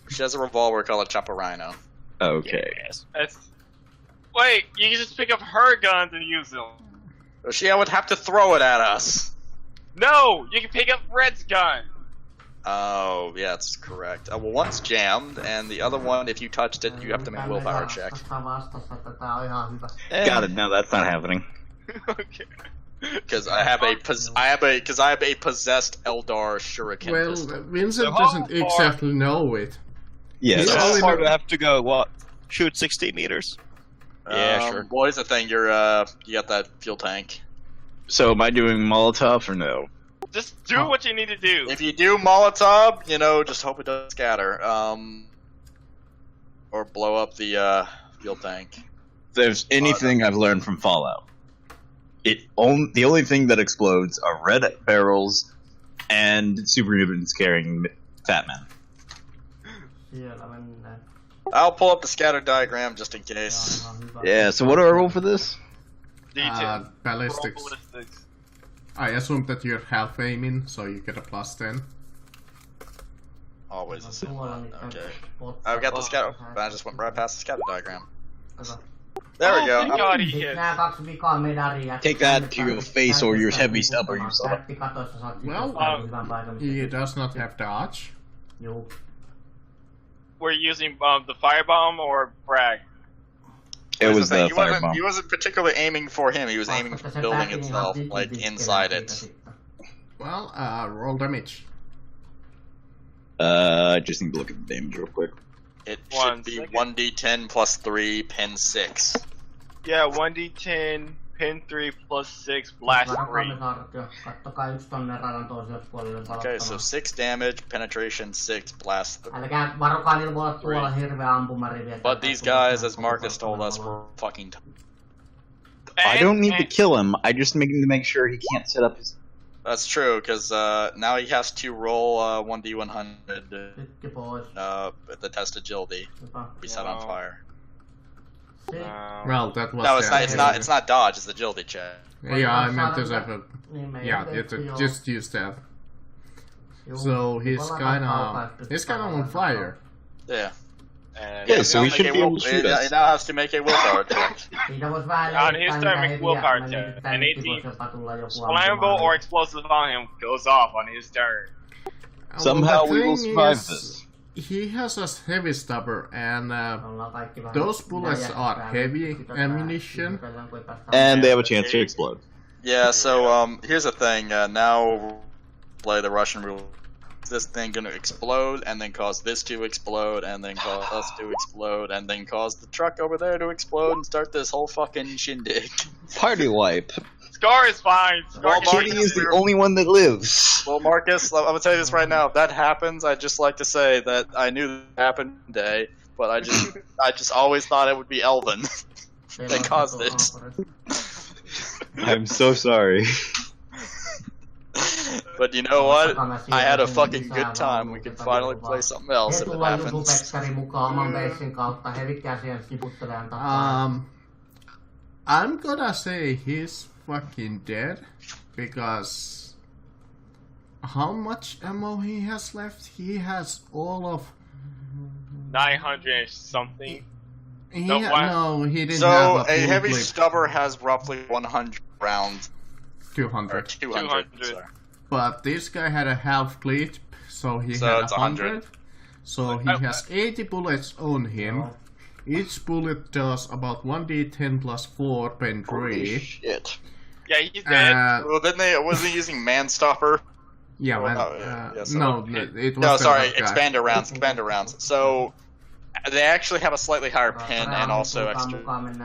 She has a revolver called a Chaparrino. Okay. Yes. Wait, you can just pick up her guns and use them. She would have to throw it at us. No, you can pick up Red's gun. Oh, yeah, that's correct. Well, one's jammed, and the other one, if you touched it, you have to make a willpower check. Got it. No, that's not happening. Okay. Because I have a possessed Eldar shuriken Well, pistol. Vincent So how doesn't far- exactly know it. Yes. So Yeah. how far do I have to go? What? Shoot 60 meters? Yeah, sure. Well, here's the thing. You got that fuel tank. So am I doing Molotov or no? Just do what you need to do. If you do Molotov, just hope it doesn't scatter. Or blow up the fuel tank. If there's anything I've learned from Fallout, the only thing that explodes are red barrels and super mutants carrying fat men. Siellä mennään. I'll pull up the scatter diagram just in case. Ihan hyvä. Yeah. So what do I roll for this? D10. Ballistics. Ballistics. I assume that you're half aiming, so you get a +10. Always the same Tuolla one. niitä Okay. ottaa. I've got the scatter. I just went right past the scatter diagram. Hyvä. There we Oh, go. thank God he Sitten hit. nää 2 vikaa medaria. Take that to your face or your heavy stubber, you son of- Katoissa saat Well, hyvän paikan. He does not have dodge. Juu. We're using the firebomb or frag. It was the he firebomb. wasn't particularly aiming for him. He was aiming for Koska the se building päti itself, ihan like tikitikkelää inside siitä it. sitten. Well, roll damage. I just need to look at the damage real quick. It One should be second. 1d10 plus 3, pin 6. Yeah, 1d10, pin 3 plus 6, blast Varokaa 3. ne saarat jo. Kattokaa yksi tonne radan toiselle puolelle Okay, so palattamaan. 6 damage, penetration 6, blast 3. Älkää varokaa, niillä voi olla tuolla hirveä ampumarivi. että But these guys, as Marcus told us, were fucking. I don't need to kill him. I just need to make sure he can't set up his. That's true, because now he has to roll 1d100 Tykki pois. the test agility. Hyvä. Be set on Wow. fire. Sitten. Well, that was No, it's the not. It's idea. not. It's not dodge. It's agility check. Yeah, I meant to say, Niin, meidän yeah, tehty it, joo. just use that. Juu. So he's Palataan kaukaisesti. he's kind of on fire. Yeah. And Yeah, so Now he make should a be able will- to shoot he us. now has to make a willpower check. Siitä vois vähän On levittää his niitä turn, make heviä, willpower mä check. nimittäin And nytkin 18 voisi jopa tulla joku flammable ampumaan. or explosive on him goes off on his turn. Somehow the we will thing survive is, this. He has a heavy stubber, and Ollaan kaikki vähän those bullets läjähtää are täällä. heavy Sitä tää ammunition. ihmetellään, kun ei päästä And they have a chance to explode. Yeah. So here's the thing. Now play the Russian rule. Is this thing gonna explode and then cause this to explode and then cause us to explode and then cause the truck over there to explode and start this whole fucking shindig? Party wipe. Scar is fine. Scar Well, can Kitty is the only one that lives. Well, Marcus, I'm gonna tell you this right now. If that happens, I'd just like to say that I knew that happened today, but I just always thought it would be Elvin. They caused it. I'm so sorry. But you know what? I had a fucking good time. We could finally play something else He if it tulla Jutu happens. Pekkari mukaan oman beissin kautta. He vikkää siihen kiputtelemaan takaa. I'm gonna say he's fucking dead because how much ammo he has left? He has all of. 900 something. He No, what? no, he didn't So have a full heavy clip. stubber has roughly 100 rounds, or 200. 200. 200. Sorry. But this guy had a half clip, so he So had it's 100. So he Oh, has 80 bullets on him. Each bullet does about 1d10 plus 4 pen 3. Shit. Yeah, he's dead. Well, didn't they? Wasn't he using Manstopper? Yeah, Well, man. no, yeah, so- no, it was No, the sorry, other guy. expander rounds. Expander rounds. So they actually have a slightly higher pin and also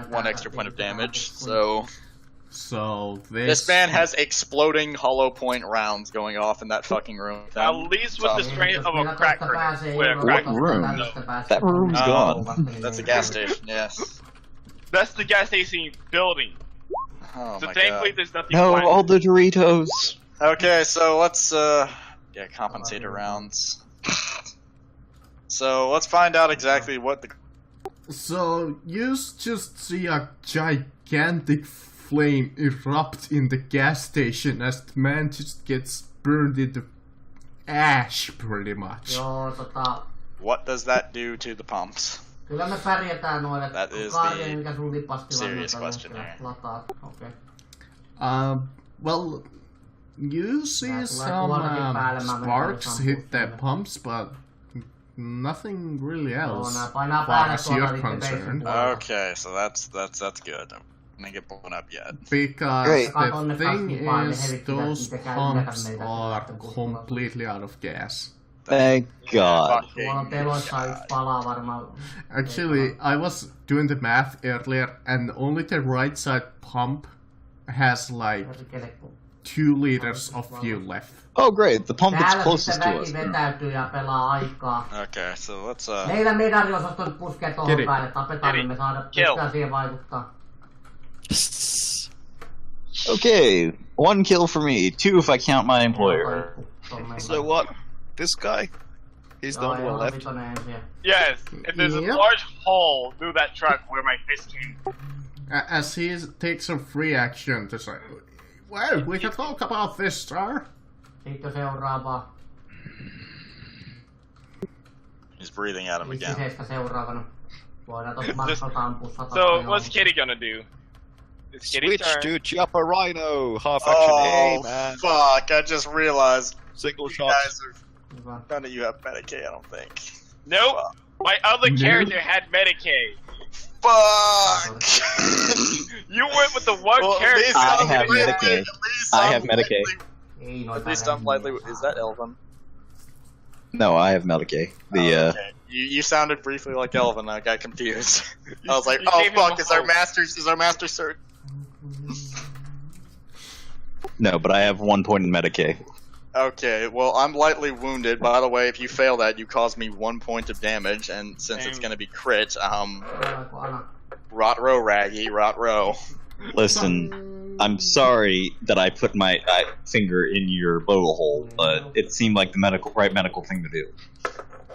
one extra point of damage. So So this man has exploding hollow point rounds going off in that fucking room. At least with the strength of a cracker. With a What cracker. room? That room's gone. That's a gas station. Yes. That's the gas station building. Oh So my thankfully god. there's nothing No, flying. all the Doritos. Okay, so let's compensator rounds. So let's find out exactly what the So you just see a gigantic flame erupt in the gas station as the man just gets burned into ash, pretty much. Joo, what does that do to the pumps? kyllä me pärjätään noille. That is Guardian, the mikä sun lippastila serious tällä question hetkellä here. lataat. Okei. Well, you see Tulee some tuollakin päälle, mä menen sparks tuossa hit the ampumaan. pumps, but nothing really Joo, else, nää painaa far päälle as tuolla you're niitten beissin concerned. puolella. Okay, so that's good. gonna get blown up yet. Because Great. the thing is, those pumps are completely out of gas. Thank God. Tuolla on teloissa yksi palaa varmaan. Actually, I was doing the math earlier, and only the right side pump has like Perkele, kun 2 liters of fuel left. Oh, great. The pump that's täällä closest sitten to väki us. vetäytyy ja pelaa aikaa. Okay, so let's Meidän medaliosaston puskee tohon Kiri. päälle, tapetaan, niin me saadaan pystytään siihen vaikuttaa. Okay, 1 kill for me, 2 if I count my employer. So what? This guy? He's the only one left. Yes, if there's a Yep. large hole through that truck where my fist came. As he takes some free action to say, well, we can talk about this, sir. Sitten seuraavaa. He's breathing at him again. 57 seuraavana. Voidaan tossa maksota ampua 100. So what's Kitty gonna do? It's Kitty's Switch turn. to Chopper Rhino, half action. Hey, Oh man. fuck! I just realized Single you shot. guys are Hyvä. none of you have Medicaid. I don't think. Nope. My other No. character had Medicaid. Fuck! You went with the one Well, at character. least I I'm have lightly- Medicaid. at least I I'm have Medicaid. lightly- Ei noita At least I'm lightly. Is that Elvin? No, I have Medicaid. Oh, okay. You sounded briefly like Elvin. I got confused. I was like, you oh gave him fuck! a Is our hope. master cert? No, but I have 1 point in Medicaid. Okay, well, I'm lightly wounded. By the way, if you fail that, you cause me 1 point of damage, and since it's Same. gonna be crit, Seuraavaako Ana? rot row, Raggy, rot row. Listen, I'm sorry that I put my finger in your blowhole, but it seemed like the right medical thing to do.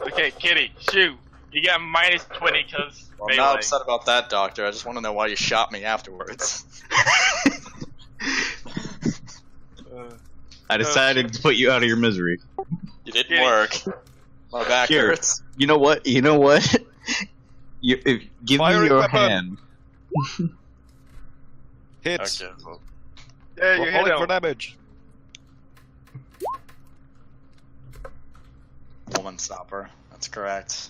Okay, Kitty, shoot. You got minus 20 because Well, I'm not upset about that, Doctor. I just want to know why you shot me afterwards. I decided to put you out of your misery. You didn't Kitty. work. My back Here. hurts. You know what? Give Firing me your weapon. hand. Hits. Okay, well, Yeah, you hit Rolling for him. damage. woman stopper. That's correct.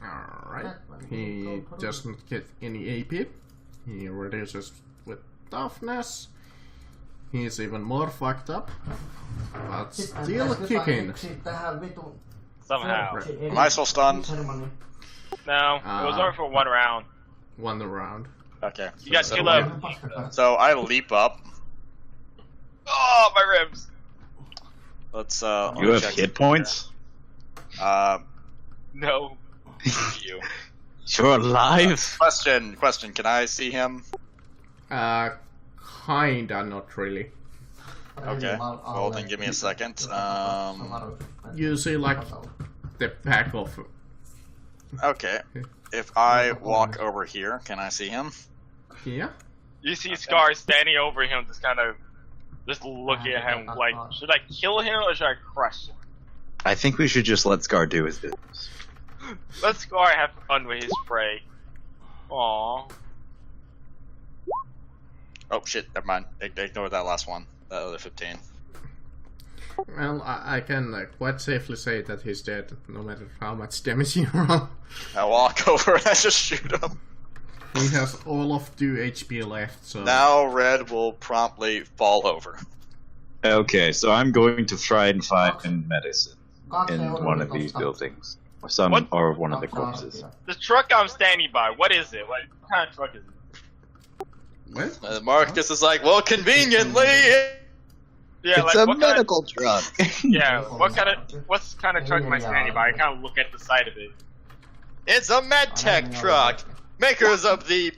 Alright. He doesn't get any AP. He reduces with toughness. He's even more fucked up. But still kicking. Somehow. Am I still stunned? No, it was only for 1 round. 1 round. Okay. You got 2 left. So I leap up. Oh, my ribs. Let's You let me have check. hit points? No. You. You're alive? Question. Can I see him? Kinda, not really. Okay. Well, then give me a second. You see, like, the back of. Okay. If I walk over here, can I see him? Yeah? You see Scar standing over him, just looking at him like, should I kill him or should I crush him? I think we should just let Scar do his business. Let Scar have fun with his prey. Aww. Oh shit, never mind. Ignore that last one. That other 15. Well, I can quite safely say that he's dead, no matter how much damage you roll. I walk over and I just shoot him. He has all of 2 HP left, so... Now Red will promptly fall over. Okay, so I'm going to try and find medicine in one of these buildings. Some What? or one of the corpses. The truck I'm standing by, what is it? What kind of truck is it? What? Marcus is like, well, conveniently. Yeah, It's like a what medical truck. Yeah, what kind of truck am I standing by? I kind of look at the side of it. It's a medtech truck. Makers of the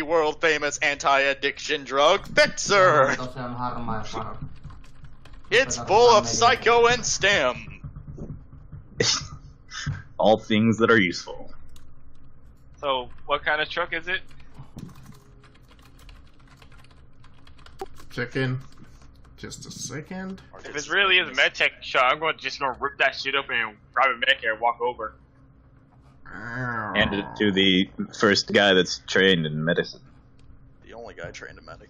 world famous anti-addiction drug Fixer. It's full of psycho and STEM. All things that are useful. So, what kind of truck is it? Check in. Just a second. If it really is a medtech truck, I'm just gonna rip that shit up and grab a medkit and walk over. Hand it to the first guy that's trained in medicine. The only guy trained in medic.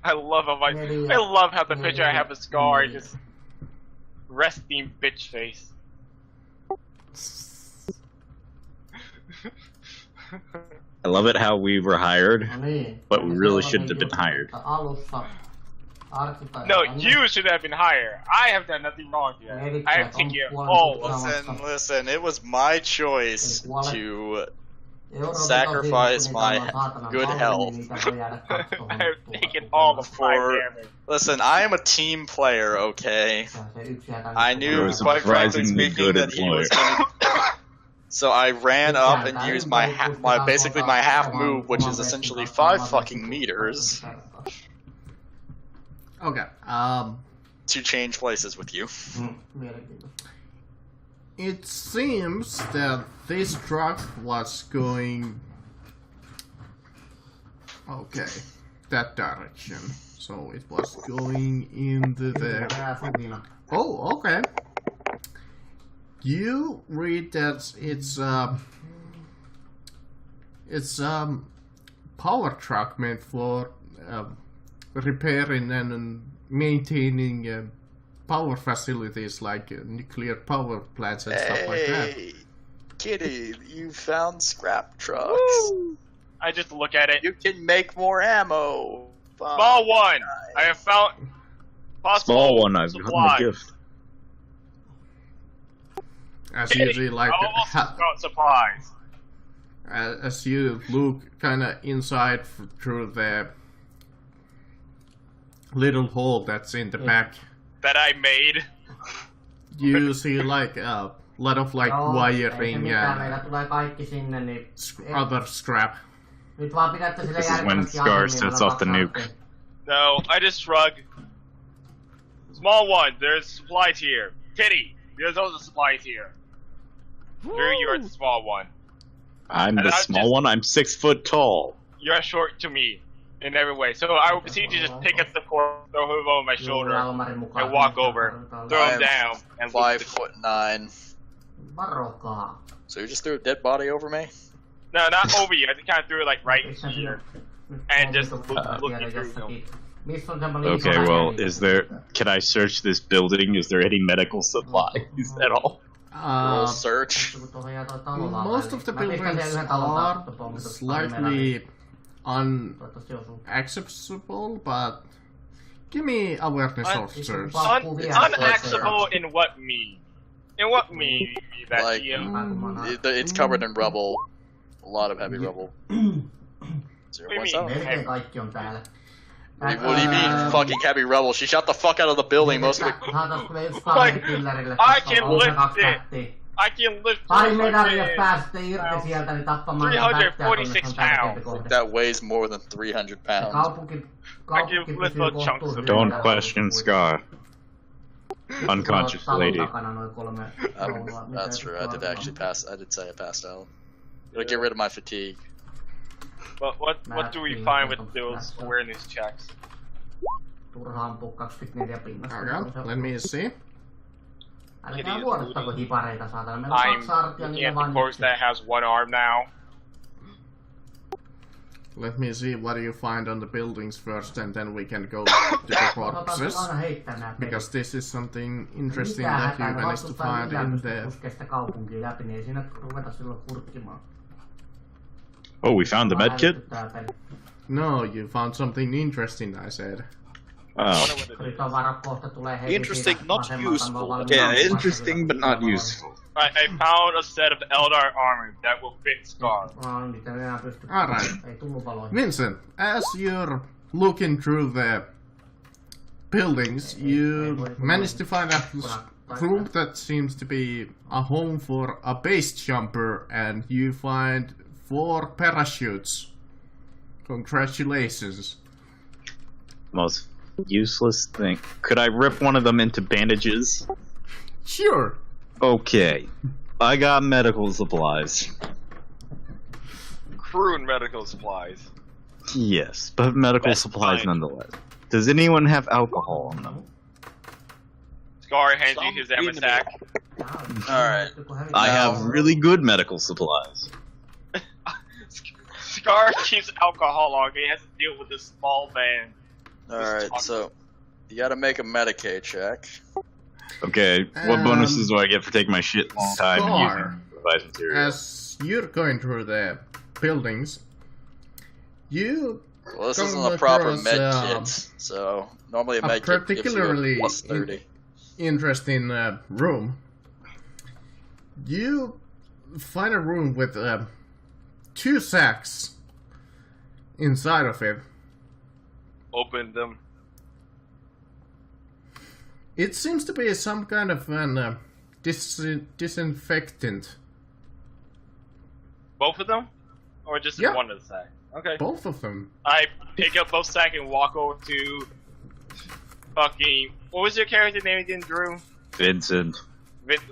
I love how the picture I have a Scar just resting bitch face. I love it how we were hired, No niin. but we really shouldn't have been hired. Alussa arkkipä... No, you should have been higher. I have done nothing wrong here. I have taken care of all. Listen, it was my choice to sacrifice my good health. I have taken all the fire damage. Listen, I am a team player, okay? I knew, You're a quite frankly surprisingly speaking, good that he was employer. gonna... So I ran up and used my basically my half move, which is essentially 5 fucking meters, Okay. to change places with you. It seems that this truck was going... Okay, that direction. So it was going into the... Oh, okay. You read that it's power truck meant for repairing and maintaining power facilities like nuclear power plants and stuff like that. Hey, Kitty, you found scrap trucks. Woo! I just look at it. You can make more ammo. Small one. I have found possible Small one, I've gotten supply. a gift. As you see, like, got supplies. as you look kind of inside through the little hole that's in the back, That I made. you see like a lot of like wiring and Meillä tulee kaikki sinne, niin... other scrap. Nyt vaan pidätte sille This is when järkevästi Scar auki, sets niin off the meillä nuke. kaksi. No, I just shrug. Small one, there's supplies here. Kitty, there's also supplies here. Here you are the small one. I'm And the I'm small just- one, I'm 6 foot tall. You're short to me in every way. So I will proceed to just pick up the cord, throw him over my shoulder, Almarin mukaan. and walk over, throw I him am down, and leave the- 5'9". Varokaa. So you just threw a dead body over me? No, not over you. I just kind of threw it like right Missä here. sinä- And just nyt looking tiedä through jossakin. Missä on semmonen iso Okay, well, väli? is there... Can I search this building? Is there any medical supplies at all? Roll search. Tuohon jää toi talo vaan Most väliin. of the Mä pistän buildings siellä yhden talon are taakse, mutta pari meillä niin. slightly Toivottavasti osuu. unacceptable, but give me awareness officers. Unacceptable in what mean? In what mean that Like- It's covered in rubble. A lot of heavy rubble. Zero What do you points mean? out. Melkein kaikki on täällä. What do you mean, fucking heavy rubble? She shot the fuck out of the building. Most of it. Saatais kyllä yksi kaveri killerille. I can tuossa on lift kaksi it. tättiä. I can lift Pari medalia, jos 300 pääsette irti sieltä, niin tappamaan 346 pounds. That weighs more than 300 pounds. Kaupunki give pysyy little chunks kohtuullisen of- Don't hyvänä. question Scar. Unconscious Talon lady. takana noin 3 rouvaa. Mitä That's true. I did tuolla actually on? pass. I did say I passed out. It'll get rid of my fatigue. But what do we find with those awareness checks? Turha ampuu 24 pinnasta. Okay, let me see. Älkää vuodostako hipareita saatana. Meillä on I'm 2 artia, looking niillä at vaan the corpse that has one arm now. Let me see what you find on the buildings first, and then we can go to the corpses. aina heittää nää pelit. Because this is something interesting Mitään that you hätää, ne managed to vastustaa find millään in pysty the... puskee sitä kaupunkia läpi, niin ei siinä ruveta silloin kurkkimaan. Oh, we found the Vaan med kit? hälytyttää peli. No, you found something interesting, I said. Oh. Riton varo kohta tulee heti Interesting, siitä not vasemmalta useful. valmiina Yeah, ampumassa interesting, but not kyllä. useful. I found a set of Eldar armor that will fit Scar. Niitä ei enää pysty. Alright. Ei tullut valoja. Vincent, as you're looking through the buildings, you managed to find a room that seems to be a home for a base jumper, and you find 4 parachutes. Congratulations. Most useless thing. Could I rip one of them into bandages? Sure. Okay. I got medical supplies. Crew and medical supplies. Yes, but medical Best supplies kind. nonetheless. Does anyone have alcohol on them? Scar hands you his ammo sack. Alright. I have really good medical supplies. Scar keeps alcohol on. He has to deal with this small van. Alright, so you gotta make a Medicaid check. Okay, what bonuses do I get for taking my shit long time and Scar. using improvised material. as you're going through the buildings, you Well, this come isn't a proper across, med kit, so normally a a med kit gives you particularly a plus 30. interesting room. You find a room with 2 sacks inside of it. Open them. It seems to be some kind of an disinfectant. Both of them? Or just Yeah. one of the sack? Okay. Both of them. I pick up both sack and walk over to fucking... What was your character name again, Drew? Vincent.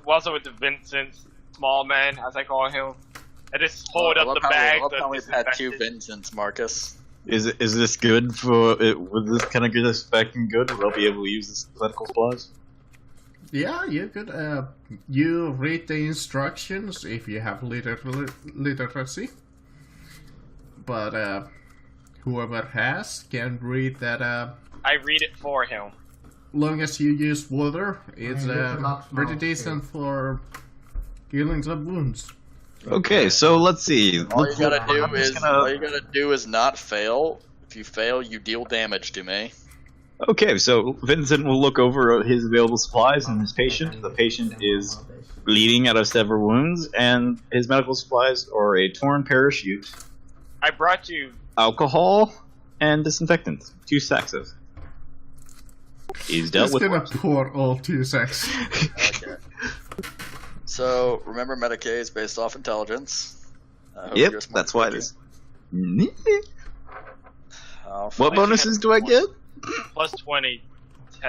Also with the Vincent, small man, as I call him. I just hold up the bag. I love how we've had 2 disinfectant. Vincents, Marcus. Is this good for? Would this kind of get us back in good? Will I be able to use this medical supplies? Yeah, you could. You read the instructions if you have literacy. But whoever has can read that. I read it for him. Long as you use water, it's pretty smoke, decent for healing some wounds. Okay, so let's see. All you gotta do I'm just is gonna- all you gotta do is not fail. If you fail, you deal damage to me. Okay, so Vincent will look over his available supplies and his patient. The patient is bleeding out of several wounds, and his medical supplies are a torn parachute, I brought you... alcohol, and disinfectant. 2 sacks of. He's dealt He's with. gonna worse. pour all 2 sacks. Okay. So remember, Medicaid is based off intelligence. I hope Yep, you're a smart that's why it cookie. is. I'll What find- bonuses do I get? Plus 20.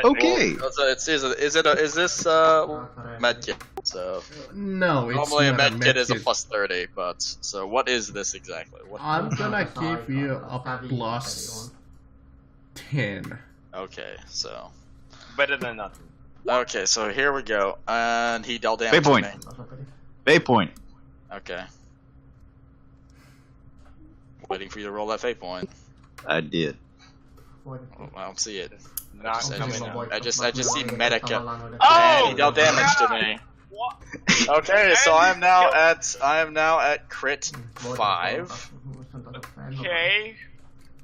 Okay. Is this med kit? So No, it's normally a not med kit is a medkit. plus 30, but so what is this exactly? What? I'm gonna give you a plus 10. Okay, so Better than nothing. okay, so here we go, and he dealt damage to Waypoint. me. Fate point. Okay. Waiting for you to roll that fate point. I did. I don't see it. Not coming out. I just see Medica. Oh! And he dealt damage to me. What? Okay, so I am now at crit 5. Okay.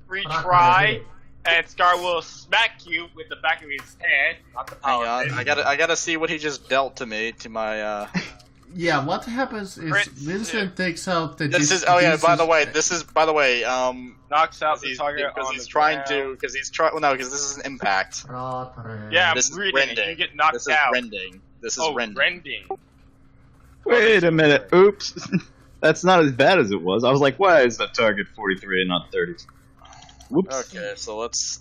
Retry. And Scar will smack you with the back of his head, not the Hang power. on, fist. I gotta see what he just dealt to me to my Yeah, what happens is Crit- Vincent takes out the. This is by the way, Knocks out the target because on he's the trying ground. to because he's trying well no because this is an impact. Yeah, This is breathing. rending. You get knocked This is out. rending. This is Oh, rending. rending. Wait a minute. Oops. That's not as bad as it was. I was like, why is the target 43 and not 30? Whoops. Okay, so let's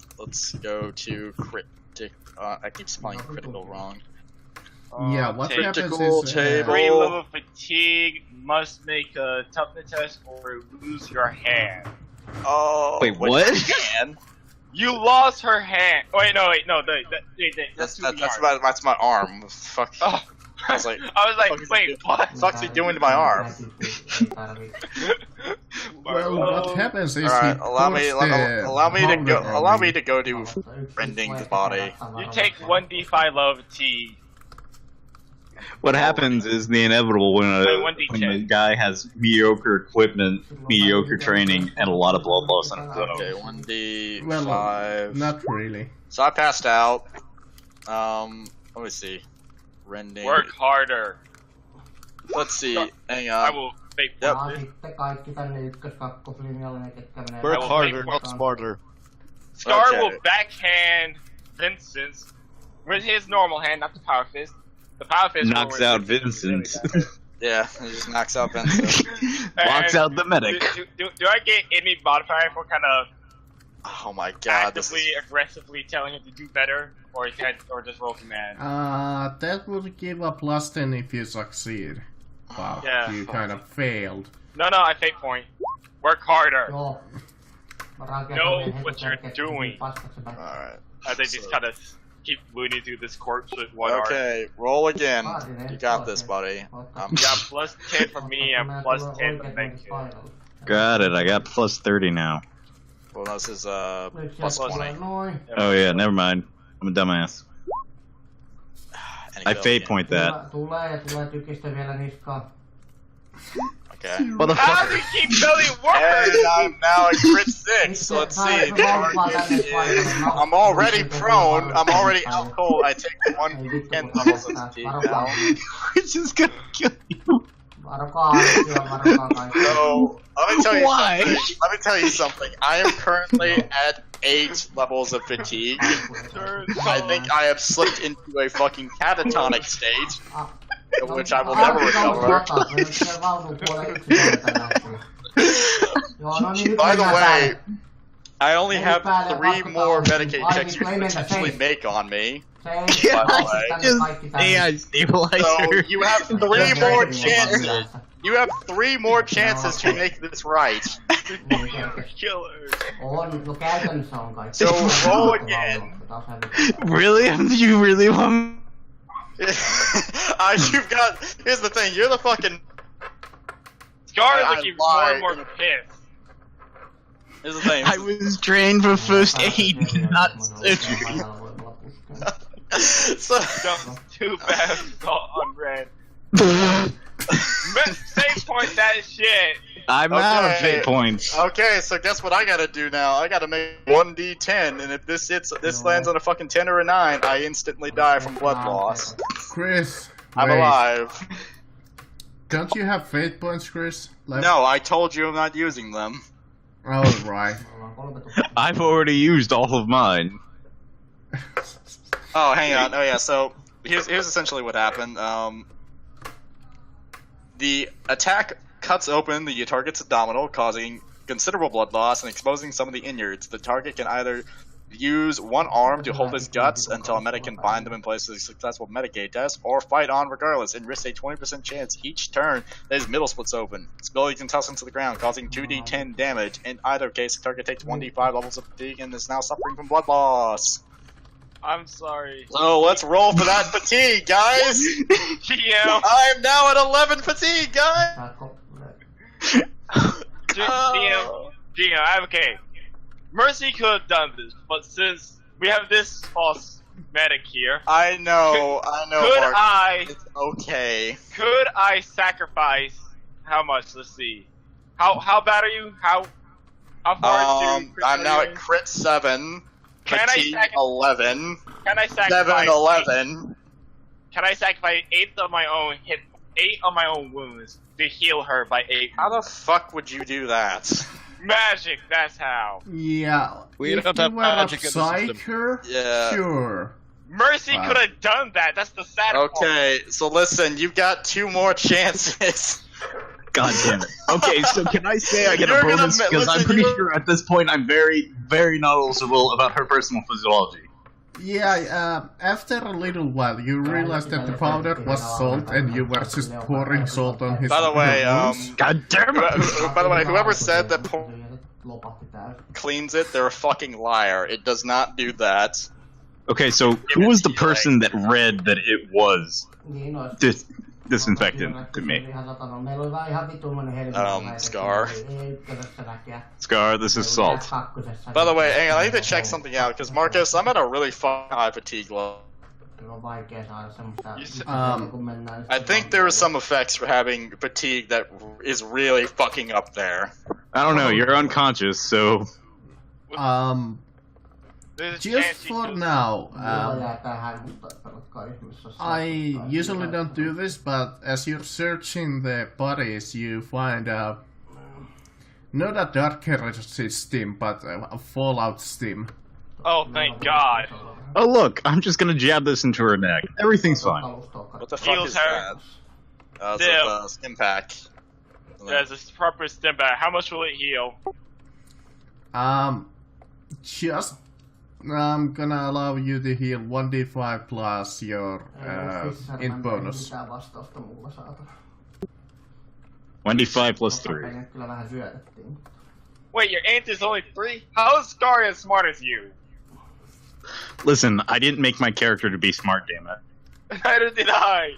go to critic. I keep spelling critical wrong. Yeah, what Take happens critical is. table. 3 level fatigue, must make a toughness test or lose your hand. Oh, Wait, what? Man. You lost her hand. Oh, wait, no, That's too hard. that's my arm. Fuck. Oh. I was like, wait, what? fuck's he doing to my arm? Well, what happens is Alright, he allow me pours the allow me to hunger go allow on me you. to go to rending the body. You take 1d5 level fatigue. What happens is the inevitable when a 1d10. guy has mediocre equipment, mediocre training, and a lot of blood loss on his own. Okay, 1d5. Well, not really. So I passed out. Let me see. Rending. Work harder. Let's see. Hang I on. will fake Yep. point this. Sitten kaikki tänne ykkös-kakkoslinjalle, ne ketkä menee... Work will harder, make not one. smarter. Scar Okay. will backhand Vincent with his normal hand, not the power fist. The power fist Knocks will- out Vincent. Yeah, he just knocks out Vincent. Locks out the medic. Do I get any modifier for kind of Oh my god, this actively, is... aggressively telling him to do better, or just roll command? That would give a plus 10 if you succeed. But Yeah. you kind of failed. No, I fake point. Work harder. Joo. Mä rakentan Know meidän heti what you're selkeästi doing. paskaksi back. Alright. They just kind of keep wounding through this corpse with one arm. Okay, roll again. You got this, buddy. You got plus 10 for me and plus 10 for thank you. Got it. I got plus 30 now. Well, this is Nyt plus sieltä 20. noin. Oh yeah, never mind. I'm a dumbass. And he I failed fate again. point that. Tulee tykistä vielä niskaan. Okay. What the How fuck? do you keep building And workers? I'm now at crit 6, so let's see. The target is... I'm already prone, I'm already out cold, I take 1 10 levels of fatigue now. Which is gonna kill you. Varokaa Alessio, varokaa kaikki. So, let me tell you Why? something. Let me tell you something. I am currently at 8 levels of fatigue. I think I have slipped into a fucking catatonic state, which I will never recover. By the way, I only have 3 more Medicaid checks you can potentially make on me. By the way. AI stabilizer. So you have 3 more chances. You have 3 more chances to make this right. Killers. On, no käytännössä on kaikki. So roll again. Really? You really want? You've got. Here's the thing. You're the fucking. Scar is I looking more lied. and more pissed. Here's the thing. I was trained for first aid, not surgery. So, Too bad on red. Save point that shit. I'm out of Okay. fate points. okay, so guess what I gotta do now? I gotta make 1d10, and if this lands on a fucking 10 or a 9, I instantly die from blood loss. Chris, I'm wait. alive. Don't you have fate points, Chris? Left? No, I told you I'm not using them. Oh, right. I've already used all of mine. Oh, hang on. Oh, yeah. So here's essentially what happened. The attack cuts open the target's abdominal, causing considerable blood loss and exposing some of the innards. The target can either use one arm to hold his guts until a medic can bind them in place with a successful Medicaid test, or fight on regardless and risk a 20% chance each turn that his middle splits open. His ability can toss him to the ground, causing 2d10 damage. In either case, the target takes 1d5 levels of fatigue and is now suffering from blood loss. I'm sorry. So let's roll for that fatigue, guys! GM. I am now at 11 fatigue, guys! GM, okay. Mercy could have done this, but since we have this false medic here, I know, could Mark. I It's okay. sacrifice how much? Let's see. How bad are you? How far is your I'm now at crit 7, Can I fatigue 11, Can I 7 sacrifice 11. Can I sacrifice 8 of my own wounds to heal her by 8? How the fuck would you do that? Magic, that's how. Yeah. We if don't you have were magic a in the system. psyker, Yeah. sure. Mercy Wow. could have done that. That's the sad part. Okay, so listen, you've got 2 more chances. God damn it. Okay, so can I say I get a You're gonna bonus? Because I'm listen, pretty you're- sure at this point I'm very, very knowledgeable about her personal physiology. Yeah, after a little while, you realized that the powder was salt, and you were just pouring salt on his By the way, wounds. God damn it! by the way, whoever said that cleans it, they're a fucking liar. It does not do that. Okay, so who was the person that read that it was disinfected to me? Scar. Scar, this is salt. By the way, hang on, I need to check something out, because Marcus, I'm at a really fucking high fatigue level. I think there are some effects for having fatigue that is really fucking up there. I don't know, you're unconscious, so... There's a Just chance you for could- now, I usually don't do this, but as you're searching the bodies, you find not a darker stim, but a fallout stim. Oh, thank God. Oh look, I'm just gonna jab this into her neck. Everything's fine. What the fuck Heals is her. that? It's Still. a stim pack. There's a proper stim back. How much will it heal? Just I'm gonna allow you to heal 1d5 plus your int bonus. 1d5 plus 3. Wait, your int is only 3? How is Scar as smart as you? Listen, I didn't make my character to be smart, damn it. Neither did I.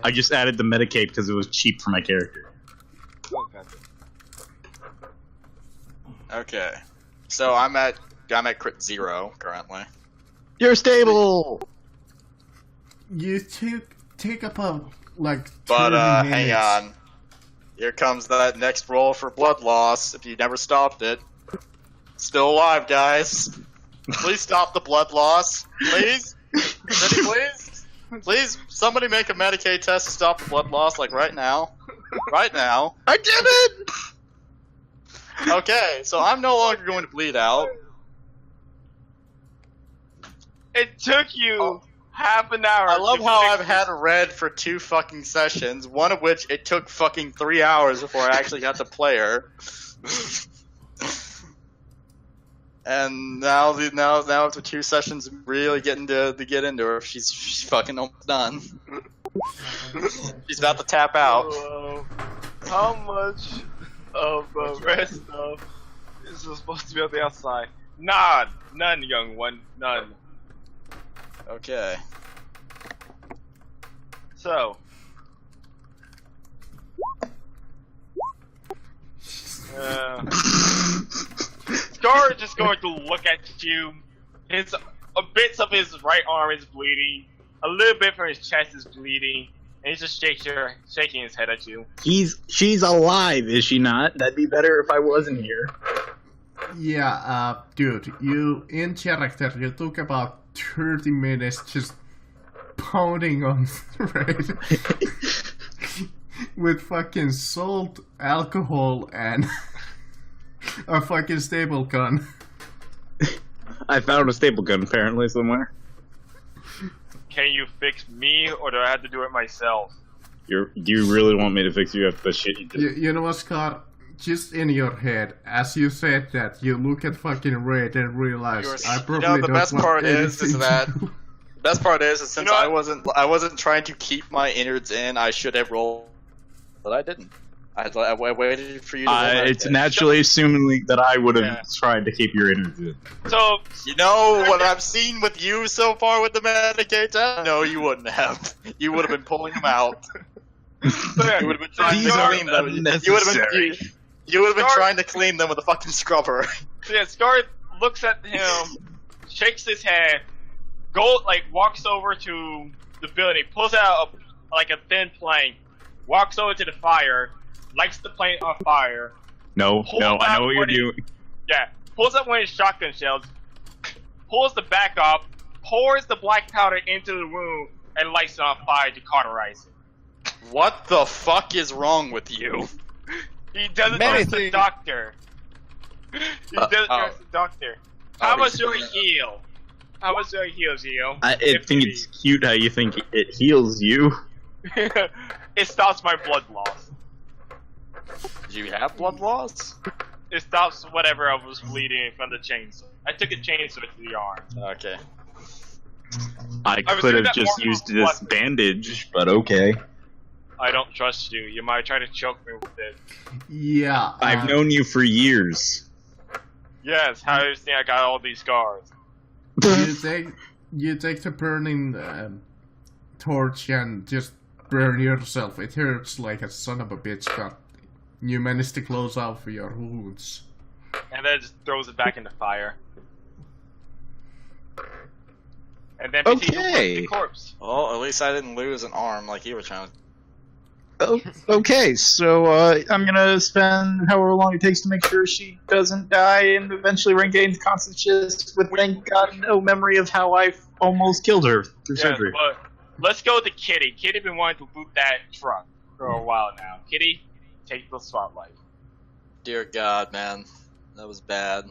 I just added the Medicaid because it was cheap for my character. Okay. So I'm at crit 0 currently. You're stable! You take about like 2 But minutes. hang on. Here comes that next roll for blood loss. If you never stopped it, still alive, guys. Please stop the blood loss, please. Ready, please? Please, somebody make a Medicaid test to stop the blood loss, like right now. Right now. I did it! Okay, so I'm no longer going to bleed out. It took you half an hour. I love to how fix I've had red for 2 fucking sessions, one of which it took fucking 3 hours before I actually got to play her. And now after 2 sessions, really getting to get into her, she's fucking almost done. She's about to tap out. How much of the red stuff is supposed to be on the outside? None, young one, none. Okay. So. Scar is just going to look at you. A bit of his right arm is bleeding. A little bit from his chest is bleeding. And he's just shaking his head at you. She's alive, is she not? That'd be better if I wasn't here. Yeah, dude, you, in character, you took about 30 minutes just pounding on Raid with fucking salt, alcohol, and a fucking staple gun. I found a staple gun apparently somewhere. Can you fix me, or do I have to do it myself? You really want me to fix you after the shit you did? You know what, Scott? Just in your head, as you said that, you look at fucking Raid and realize I probably the don't best want part is anything that to do. the best part is since You know I wasn't trying to keep my innards in, I should have rolled, but I didn't. I waited for you to roll that It's thing. naturally assuming that I would have tried to keep your innards in. So, You know what I've seen with you so far with the Medicaid test? No, you wouldn't have. You would have been pulling them out. You would have been trying These to are clean them. unnecessary. You would have been Scar- trying to clean them with a fucking scrubber. so yeah, Scar looks at him, shakes his head, walks over to the building, pulls out a thin plank, walks over to the fire, lights the plank on fire. No, Hold I out know what you're what he- doing. Yeah, pulls up one of his shotgun shells, pulls the back up, pours the black powder into the wound, and lights it on fire to cauterize it. What the fuck is wrong with you? He doesn't Many trust the things. doctor. He doesn't oh. trust the doctor. How Oh, much he's- do I heal? How much do I heal, Gio? I think it's cute how you think it heals you. It stops my blood loss. Do you have blood loss? It stops whatever I was bleeding from the chainsaw. I took a chainsaw to the arm. Okay. I was could doing have that just more used for this what- bandage, but okay. I don't trust you. You might try to choke me with it. Yeah, I've known you for years. Yes, how do you think I got all these scars? you take the burning torch and just burn yourself. It hurts like a son of a bitch, but you manage to close off your wounds. And then just throws it back in the fire. And then proceeds to work Okay. the corpse. Well, at least I didn't lose an arm like you were trying to. Oh, okay, so I'm gonna spend however long it takes to make sure she doesn't die and eventually regains consciousness with, thank God, no memory of how I almost killed her through Yes, surgery. but let's go to Kitty. Kitty been wanting to boot that truck for a while now. Kitty, take the spotlight. Dear God, man, that was bad.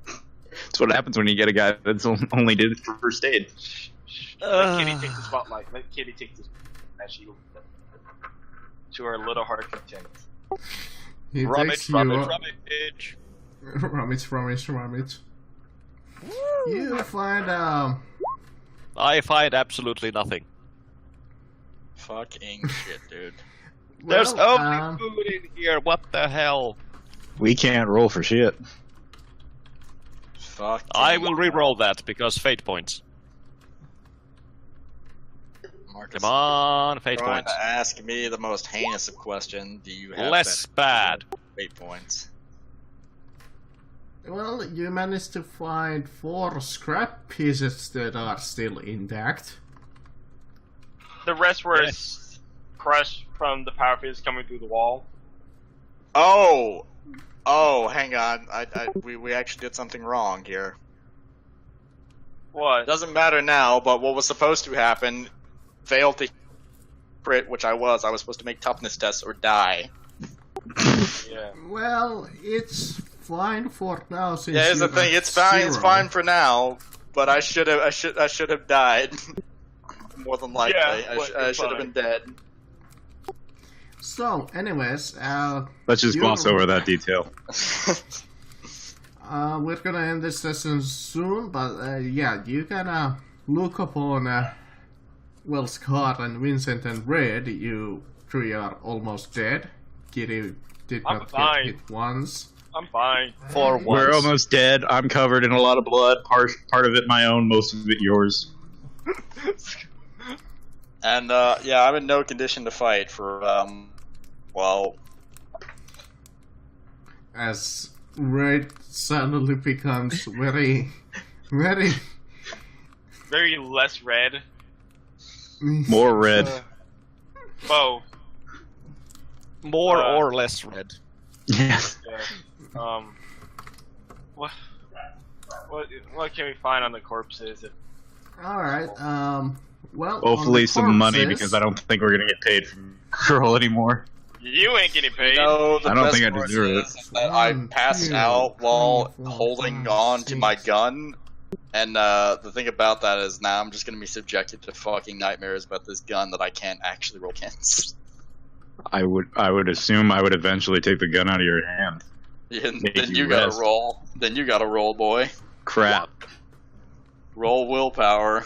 That's what happens when you get a guy that's only did it for first aid. Let Kitty take the spotlight. Let Kitty take the spotlight. To her little heart content. He takes you up- Rummage. You find I find absolutely nothing. Fucking shit, dude. There's well, only food in here, what the hell? We can't roll for shit. Fuck. I will re-roll that, because fate points. Marcus, Come on, fate trying points. to ask me the most heinous of question. Do you have Less better bad. fate points? well, you managed to find 4 scrap pieces that are still intact. The rest were Yes. crushed from the power phase coming through the wall. Oh, hang on. We actually did something wrong here. What? Doesn't matter now, but what was supposed to happen failed to crit, which I was. I was supposed to make toughness tests or die. Yeah. Well, it's fine for now since Yeah, here's the you thing. got It's fine. It's 0. fine for now. But I should have died. More than likely, Yeah, but I it's should have fine. been dead. So, anyways, Let's just gloss over that detail. we're gonna end this session soon, but yeah, you can look upon well, Scott and Vincent and Red. You three are almost dead. Kitty did I'm not fine. get hit once. I'm fine. For once. We're almost dead. I'm covered in a lot of blood. Part of it my own, most of it yours. And yeah, I'm in no condition to fight for well, As Red suddenly becomes very, very Very less red. More red. Both. More Uh, or less red. Yes. Yeah. What? What can we find on the corpses? All right. Well, Hopefully on the some money, corpses- because I don't think we're gonna get paid from Curl anymore. You ain't getting paid. no, the I don't best think I part deserve it. is that I One, passed two, out while 3, 4, holding 5, on to my 6. gun. And the thing about that is now I'm just gonna be subjected to fucking nightmares about this gun that I can't actually roll against. I would assume I would eventually take the gun out of your hand. Then Make then you you gotta rest. roll. Then you gotta roll, boy. Crap. Roll willpower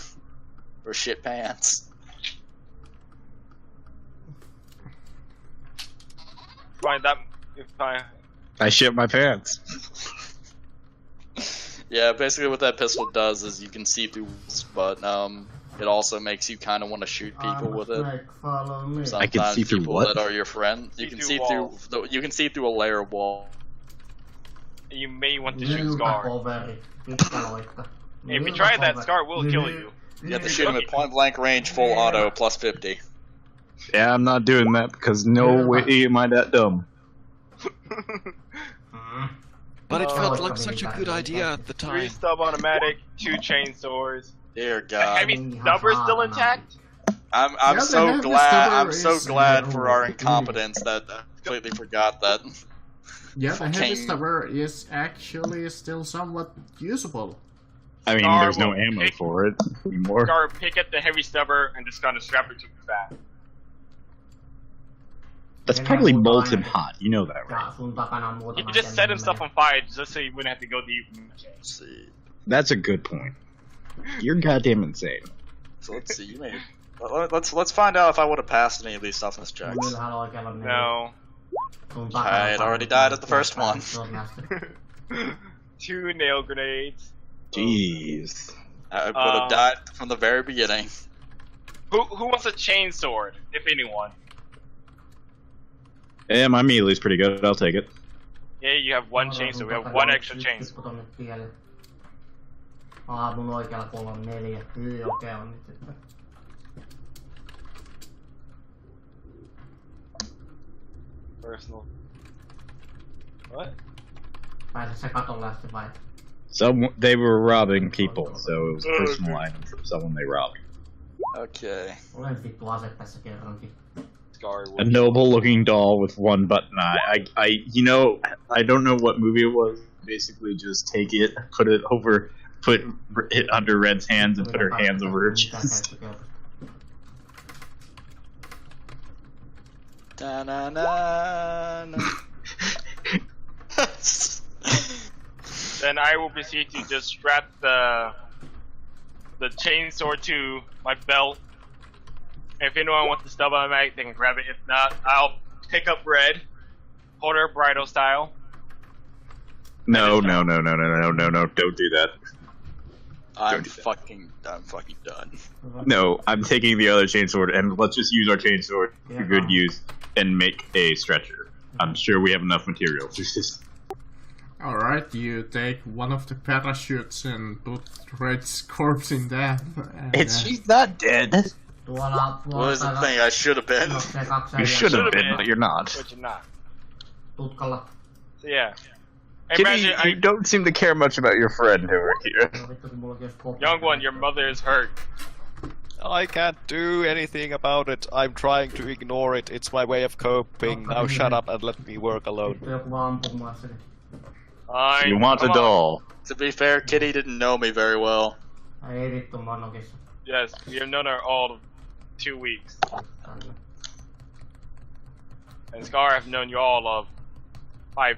or shit pants. Find that. If I shit my pants. Yeah, basically what that pistol does is you can see through walls, but it also makes you kind of want to shoot people with it. Follow me. Sometimes I can see through people what? that are your friend. You See can through see walls. you can see through a layer wall. you may want to shoot Nilta Scar. coveri. Pitkä loikka. If you Nilta try that, coveri. Scar will kill you. You have to shoot him at point blank range, full auto, plus 50. Yeah, I'm not doing that because no way am I that dumb. But it Oh, felt it's like gonna such be a bad. good idea at the 3 time. stub automatic, 2 chainsaws. Dear The God, heavy stubber still intact? I'm Yeah, the so heavy glad. stubber I'm so is, glad uh, for our really- incompetence that I completely forgot that. Yeah, the heavy Fucking- stubber is actually still somewhat usable. I mean, Scar there's no will ammo pick- for it anymore. Scar, pick up the heavy stubber and just kind of strap it to his back. That's probably molten hot. You know that, right? Ja sun takana on muutama. You could just set himself on fire just so you wouldn't have to go deep. Let's see. That's a good point. You're goddamn insane. So let's see. You may. Let's find out if I would have passed any of these toughness checks. Ylhäällä oikealla niin No. sun I had takana already died at the first one. Sorry. 2 nail grenades. Jeez. I would have died from the very beginning. Who wants a chainsword, if anyone? Yeah, my melee is pretty good. I'll take it. Yeah, you have 1 chainsaw. We have 1 extra chainsaw. Tippu tonne tielle. Mun oikealla puolella on 4. Hyi, okei on nyt sitten. Personal. What? Pääse se katolle asti vai? They were robbing people, so it was a personal item from someone they robbed. Okay. Olen vittu ase tässä kerrankin. Scar A noble-looking doll with one button eye. You know, I don't know what movie it was. Basically, just take it, put it under Red's hands, and put her hands over her chest. Da-na-na-na. Then I will proceed to just strap the chainsaw to my belt. If anyone wants the stub automatic, they can grab it. If not, I'll pick up Red, hold her bridal style. No, don't do that. I'm fucking done. No, I'm taking the other chainsword, and let's just use our chainsword for good use and make a stretcher. I'm sure we have enough material. Alright, you take one of the parachutes and put Red's corpse in that. And, She's not dead. Tuolla What is the thing I should have been? juoksee kaksi You äijää should have Should've been, been. but you're not. But you're not. tutkalla. So yeah. Hey, Kitty, imagine, you don't seem to care much about your friend over here. No vittu kun mullakin olisi koppi. young one, your mother is hurt. I can't do anything about it. I'm trying to ignore it. It's my way of coping. Now shut up and let me work alone. Vittu joku vaan ampuu mua sekin. Fine. You want a come on. doll. To be fair, Kitty didn't know me very well. Ai ei vittu, mä oon nokissa. Yes, you've known her all 2 weeks. Tänne. And Scar, I've known you all of 2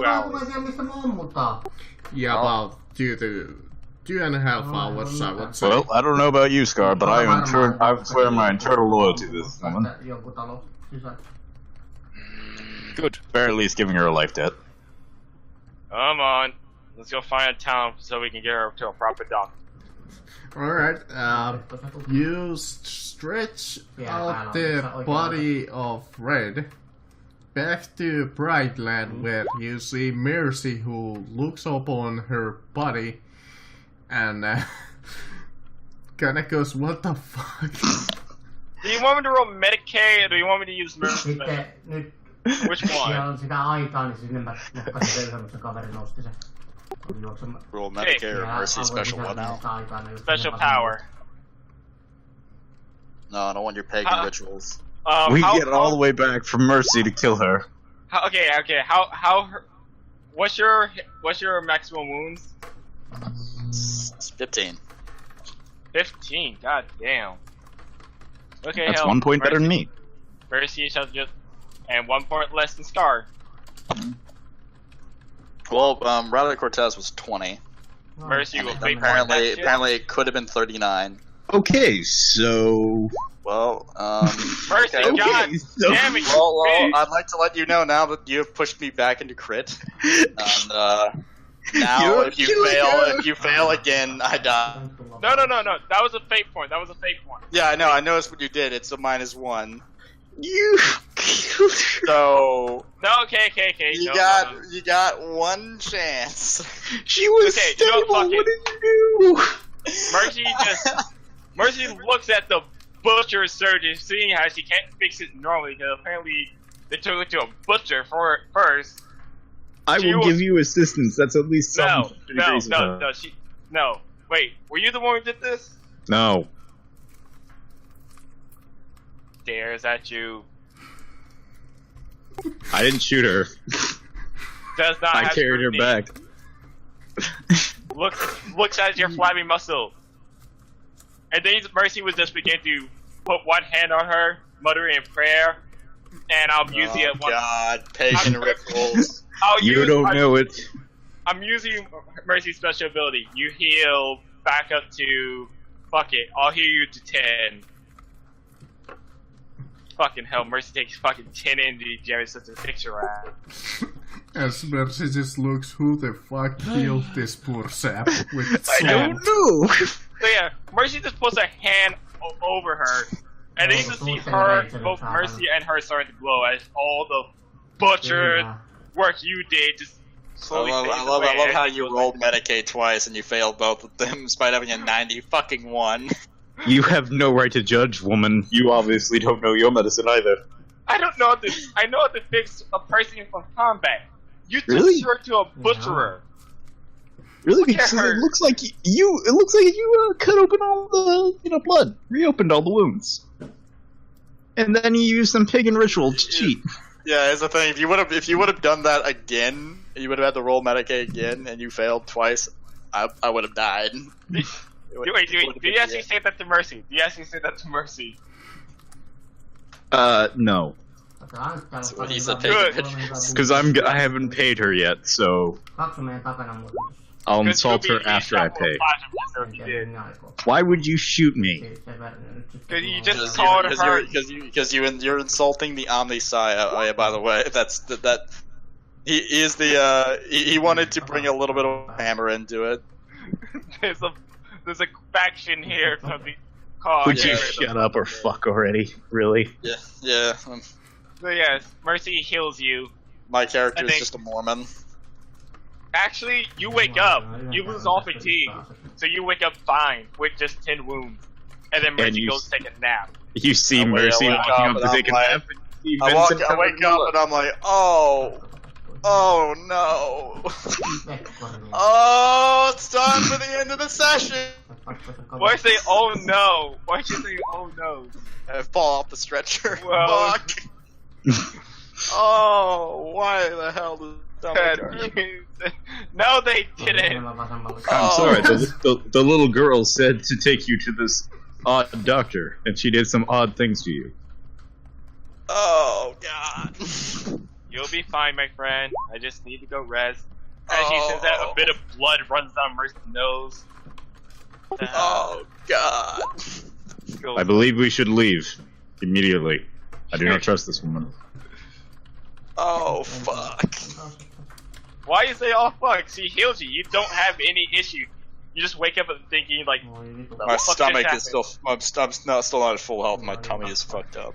Mä hours. tiedä mistä mä ammutaan. Yeah, about 2.5 hours, I would say. Well, I don't know about you, Scar, but I swear my eternal loyalty to this woman. Tästä joku talo sisään. Good. Or at least giving her a life debt. Come on. Let's go find a town so we can get her to a proper doctor. Alright, you stretch out the body of Red back to Brightland, where you see Mercy, who looks upon her body and kinda goes, what the fuck? Do you want me to roll Medicaid or do you want me to use Mercy? Sitten nyt Which siellä one? on sitä aitaa, niin sinne mä nokkasin löyhä, mutta se kaveri nosti sen. Kun juoksen Roll Medicare or Mercy special one now. Special power. No, I don't want your pagan Huh? rituals. We how, get all the way back from Mercy to kill her. Okay. What's your maximum wounds? It's 15. 15. God damn. Okay, That's hell, 1 point better than me. Mercy shall just, and 1 point less than Scar. Well, Riley Cortez was 20. Mercy will fake Apparently, that shit. apparently it could have been 39. Okay, so... Well, Mercy, okay. God so- damn it, you Well, bitch. I'd like to let you know now that you have pushed me back into crit. And now You're if you killing her. fail again, I die. No. That was a fake point. Yeah, I know. I noticed what you did. It's a -1. You killed her. So No, okay. you No. you got one chance. She was Okay, you know, stable. fuck What it. did you do? Mercy looks at the butcher surgeon, seeing how she can't fix it normally, because apparently they took it to a butcher first. I She will was- give you assistance. That's at least some degrees of No. No. Wait, were you the one who did this? No. Stares at you. I didn't shoot her. Does not I have carried her scrutiny. back. Looks at your flabby muscle. And then Mercy was just beginning to put one hand on her, muttering a prayer, and I'll use Oh it. God, pagan rituals. You don't know it. I'm using Mercy's special ability. You heal back up to... Fuck it, I'll heal you to 10. Fucking hell, Mercy takes fucking 10 energy damage such a picture rat. As Mercy just looks, who the fuck killed this poor sap with I don't sand? know. So yeah, Mercy just puts a hand over her, and then you just see her, both Mercy and her starting to glow as all the butchered work you did just slowly fades I love away. how you rolled Medicaid twice and you failed both of them despite having a 90 fucking 1. You have no right to judge, woman. You obviously don't know your medicine either. I don't know this. I know how to fix a person from combat. You just Really? turned to a butcherer. Really? Look at Because her. it looks like you cut open all the blood, reopened all the wounds, and then you used some pagan ritual to cheat. Yeah, it's the thing. If you would have done that again, you would have had to roll Medicaid again, and you failed twice. I would have died. Wait, did you actually say that to Mercy? No, what he said, Good. because I haven't paid her yet, so Kaksu meidän takana muuten. I'll Because insult you'll her be after I shot for pay. 5 if you did. Why would you shoot me? Because you just called her. Because you're insulting the Omnisci. Oh yeah, by the way, that he is the he wanted to bring a little bit of hammer into it. There's a faction here from the cause. Would you yeah. shut up or fuck already? Really? Yeah. So yes, Mercy heals you. My character I is think- just a Mormon. Actually, you wake up. You lose all fatigue. So you wake up fine with just 10 wounds. and then Mercy you goes to take a nap. You see I wake Mercy up walking up and to I'm take a like- nap. And you see I Vincent wake coming up and I'm like, oh no. Oh, it's time for the end of the session. Why say oh no? Why should you say oh no? I fall off the stretcher. Well- Fuck. Oh, why the hell did No, they didn't. I'm sorry, the little girl said to take you to this odd doctor, and she did some odd things to you. Oh god. You'll be fine, my friend. I just need to go rest. As she says that, a bit of blood runs down Mercy's nose. Oh god. I believe we should leave immediately. I do not trust this woman. Oh fuck. Why you say oh fuck? She heals you. You don't have any issue. You just wake up and thinking like, My stomach is still. I'm still not at full health. My tummy is fucked up.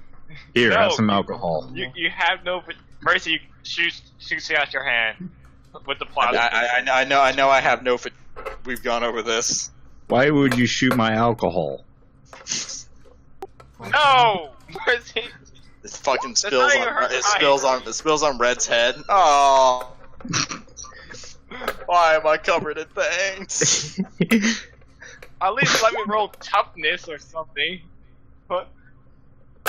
Here, No. have some alcohol. you have no Mercy. Shoots out your hand with the plasma. I know. I have no. We've gone over this. Why would you shoot my alcohol? No, Mercy. It fucking not spills even on. her It spills on Red's head. Oh. Why am I covered in things? At least let me roll toughness or something. But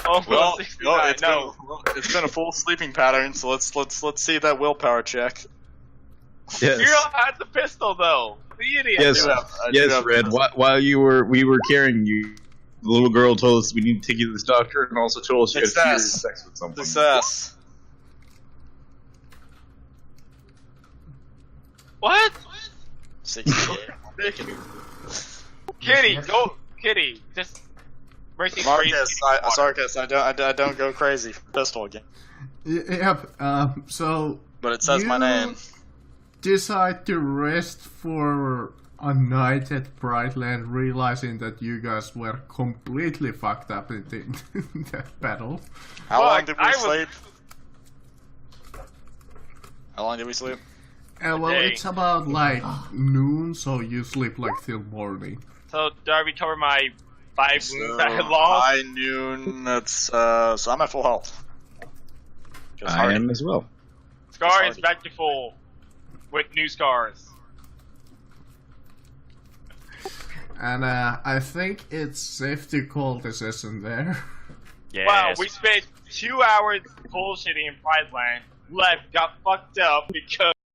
oh, Well, 69. No. it's been a full sleeping pattern. So let's see that willpower check. Yes. You don't have the pistol though. The idiot. Yes, I do yes, have- Red. While we were carrying you, the little girl told us we need to take you to this doctor, and also told us she had Success. serious sex with someone. Success. What? 68. Kitty, go, Kitty. Just Mercy. Marcus, I don't go crazy for pistol again. Yep. So But it says my You- name. decide to rest for a night at Brightland, realizing that you guys were completely fucked up in that battle. How long Fuck, did we sleep? How long did we sleep? Well, day. it's about like noon, so you sleep like till morning. So do I recover my 5 wounds that I So, lost? by noon, that's so I'm at full health. 'Cause I Hardy- am as well. Scar is back to full with new scars. And I think it's safe to call the session there. Yes. Wow, we spent 2 hours bullshitting in Prize Land. Left, got fucked up because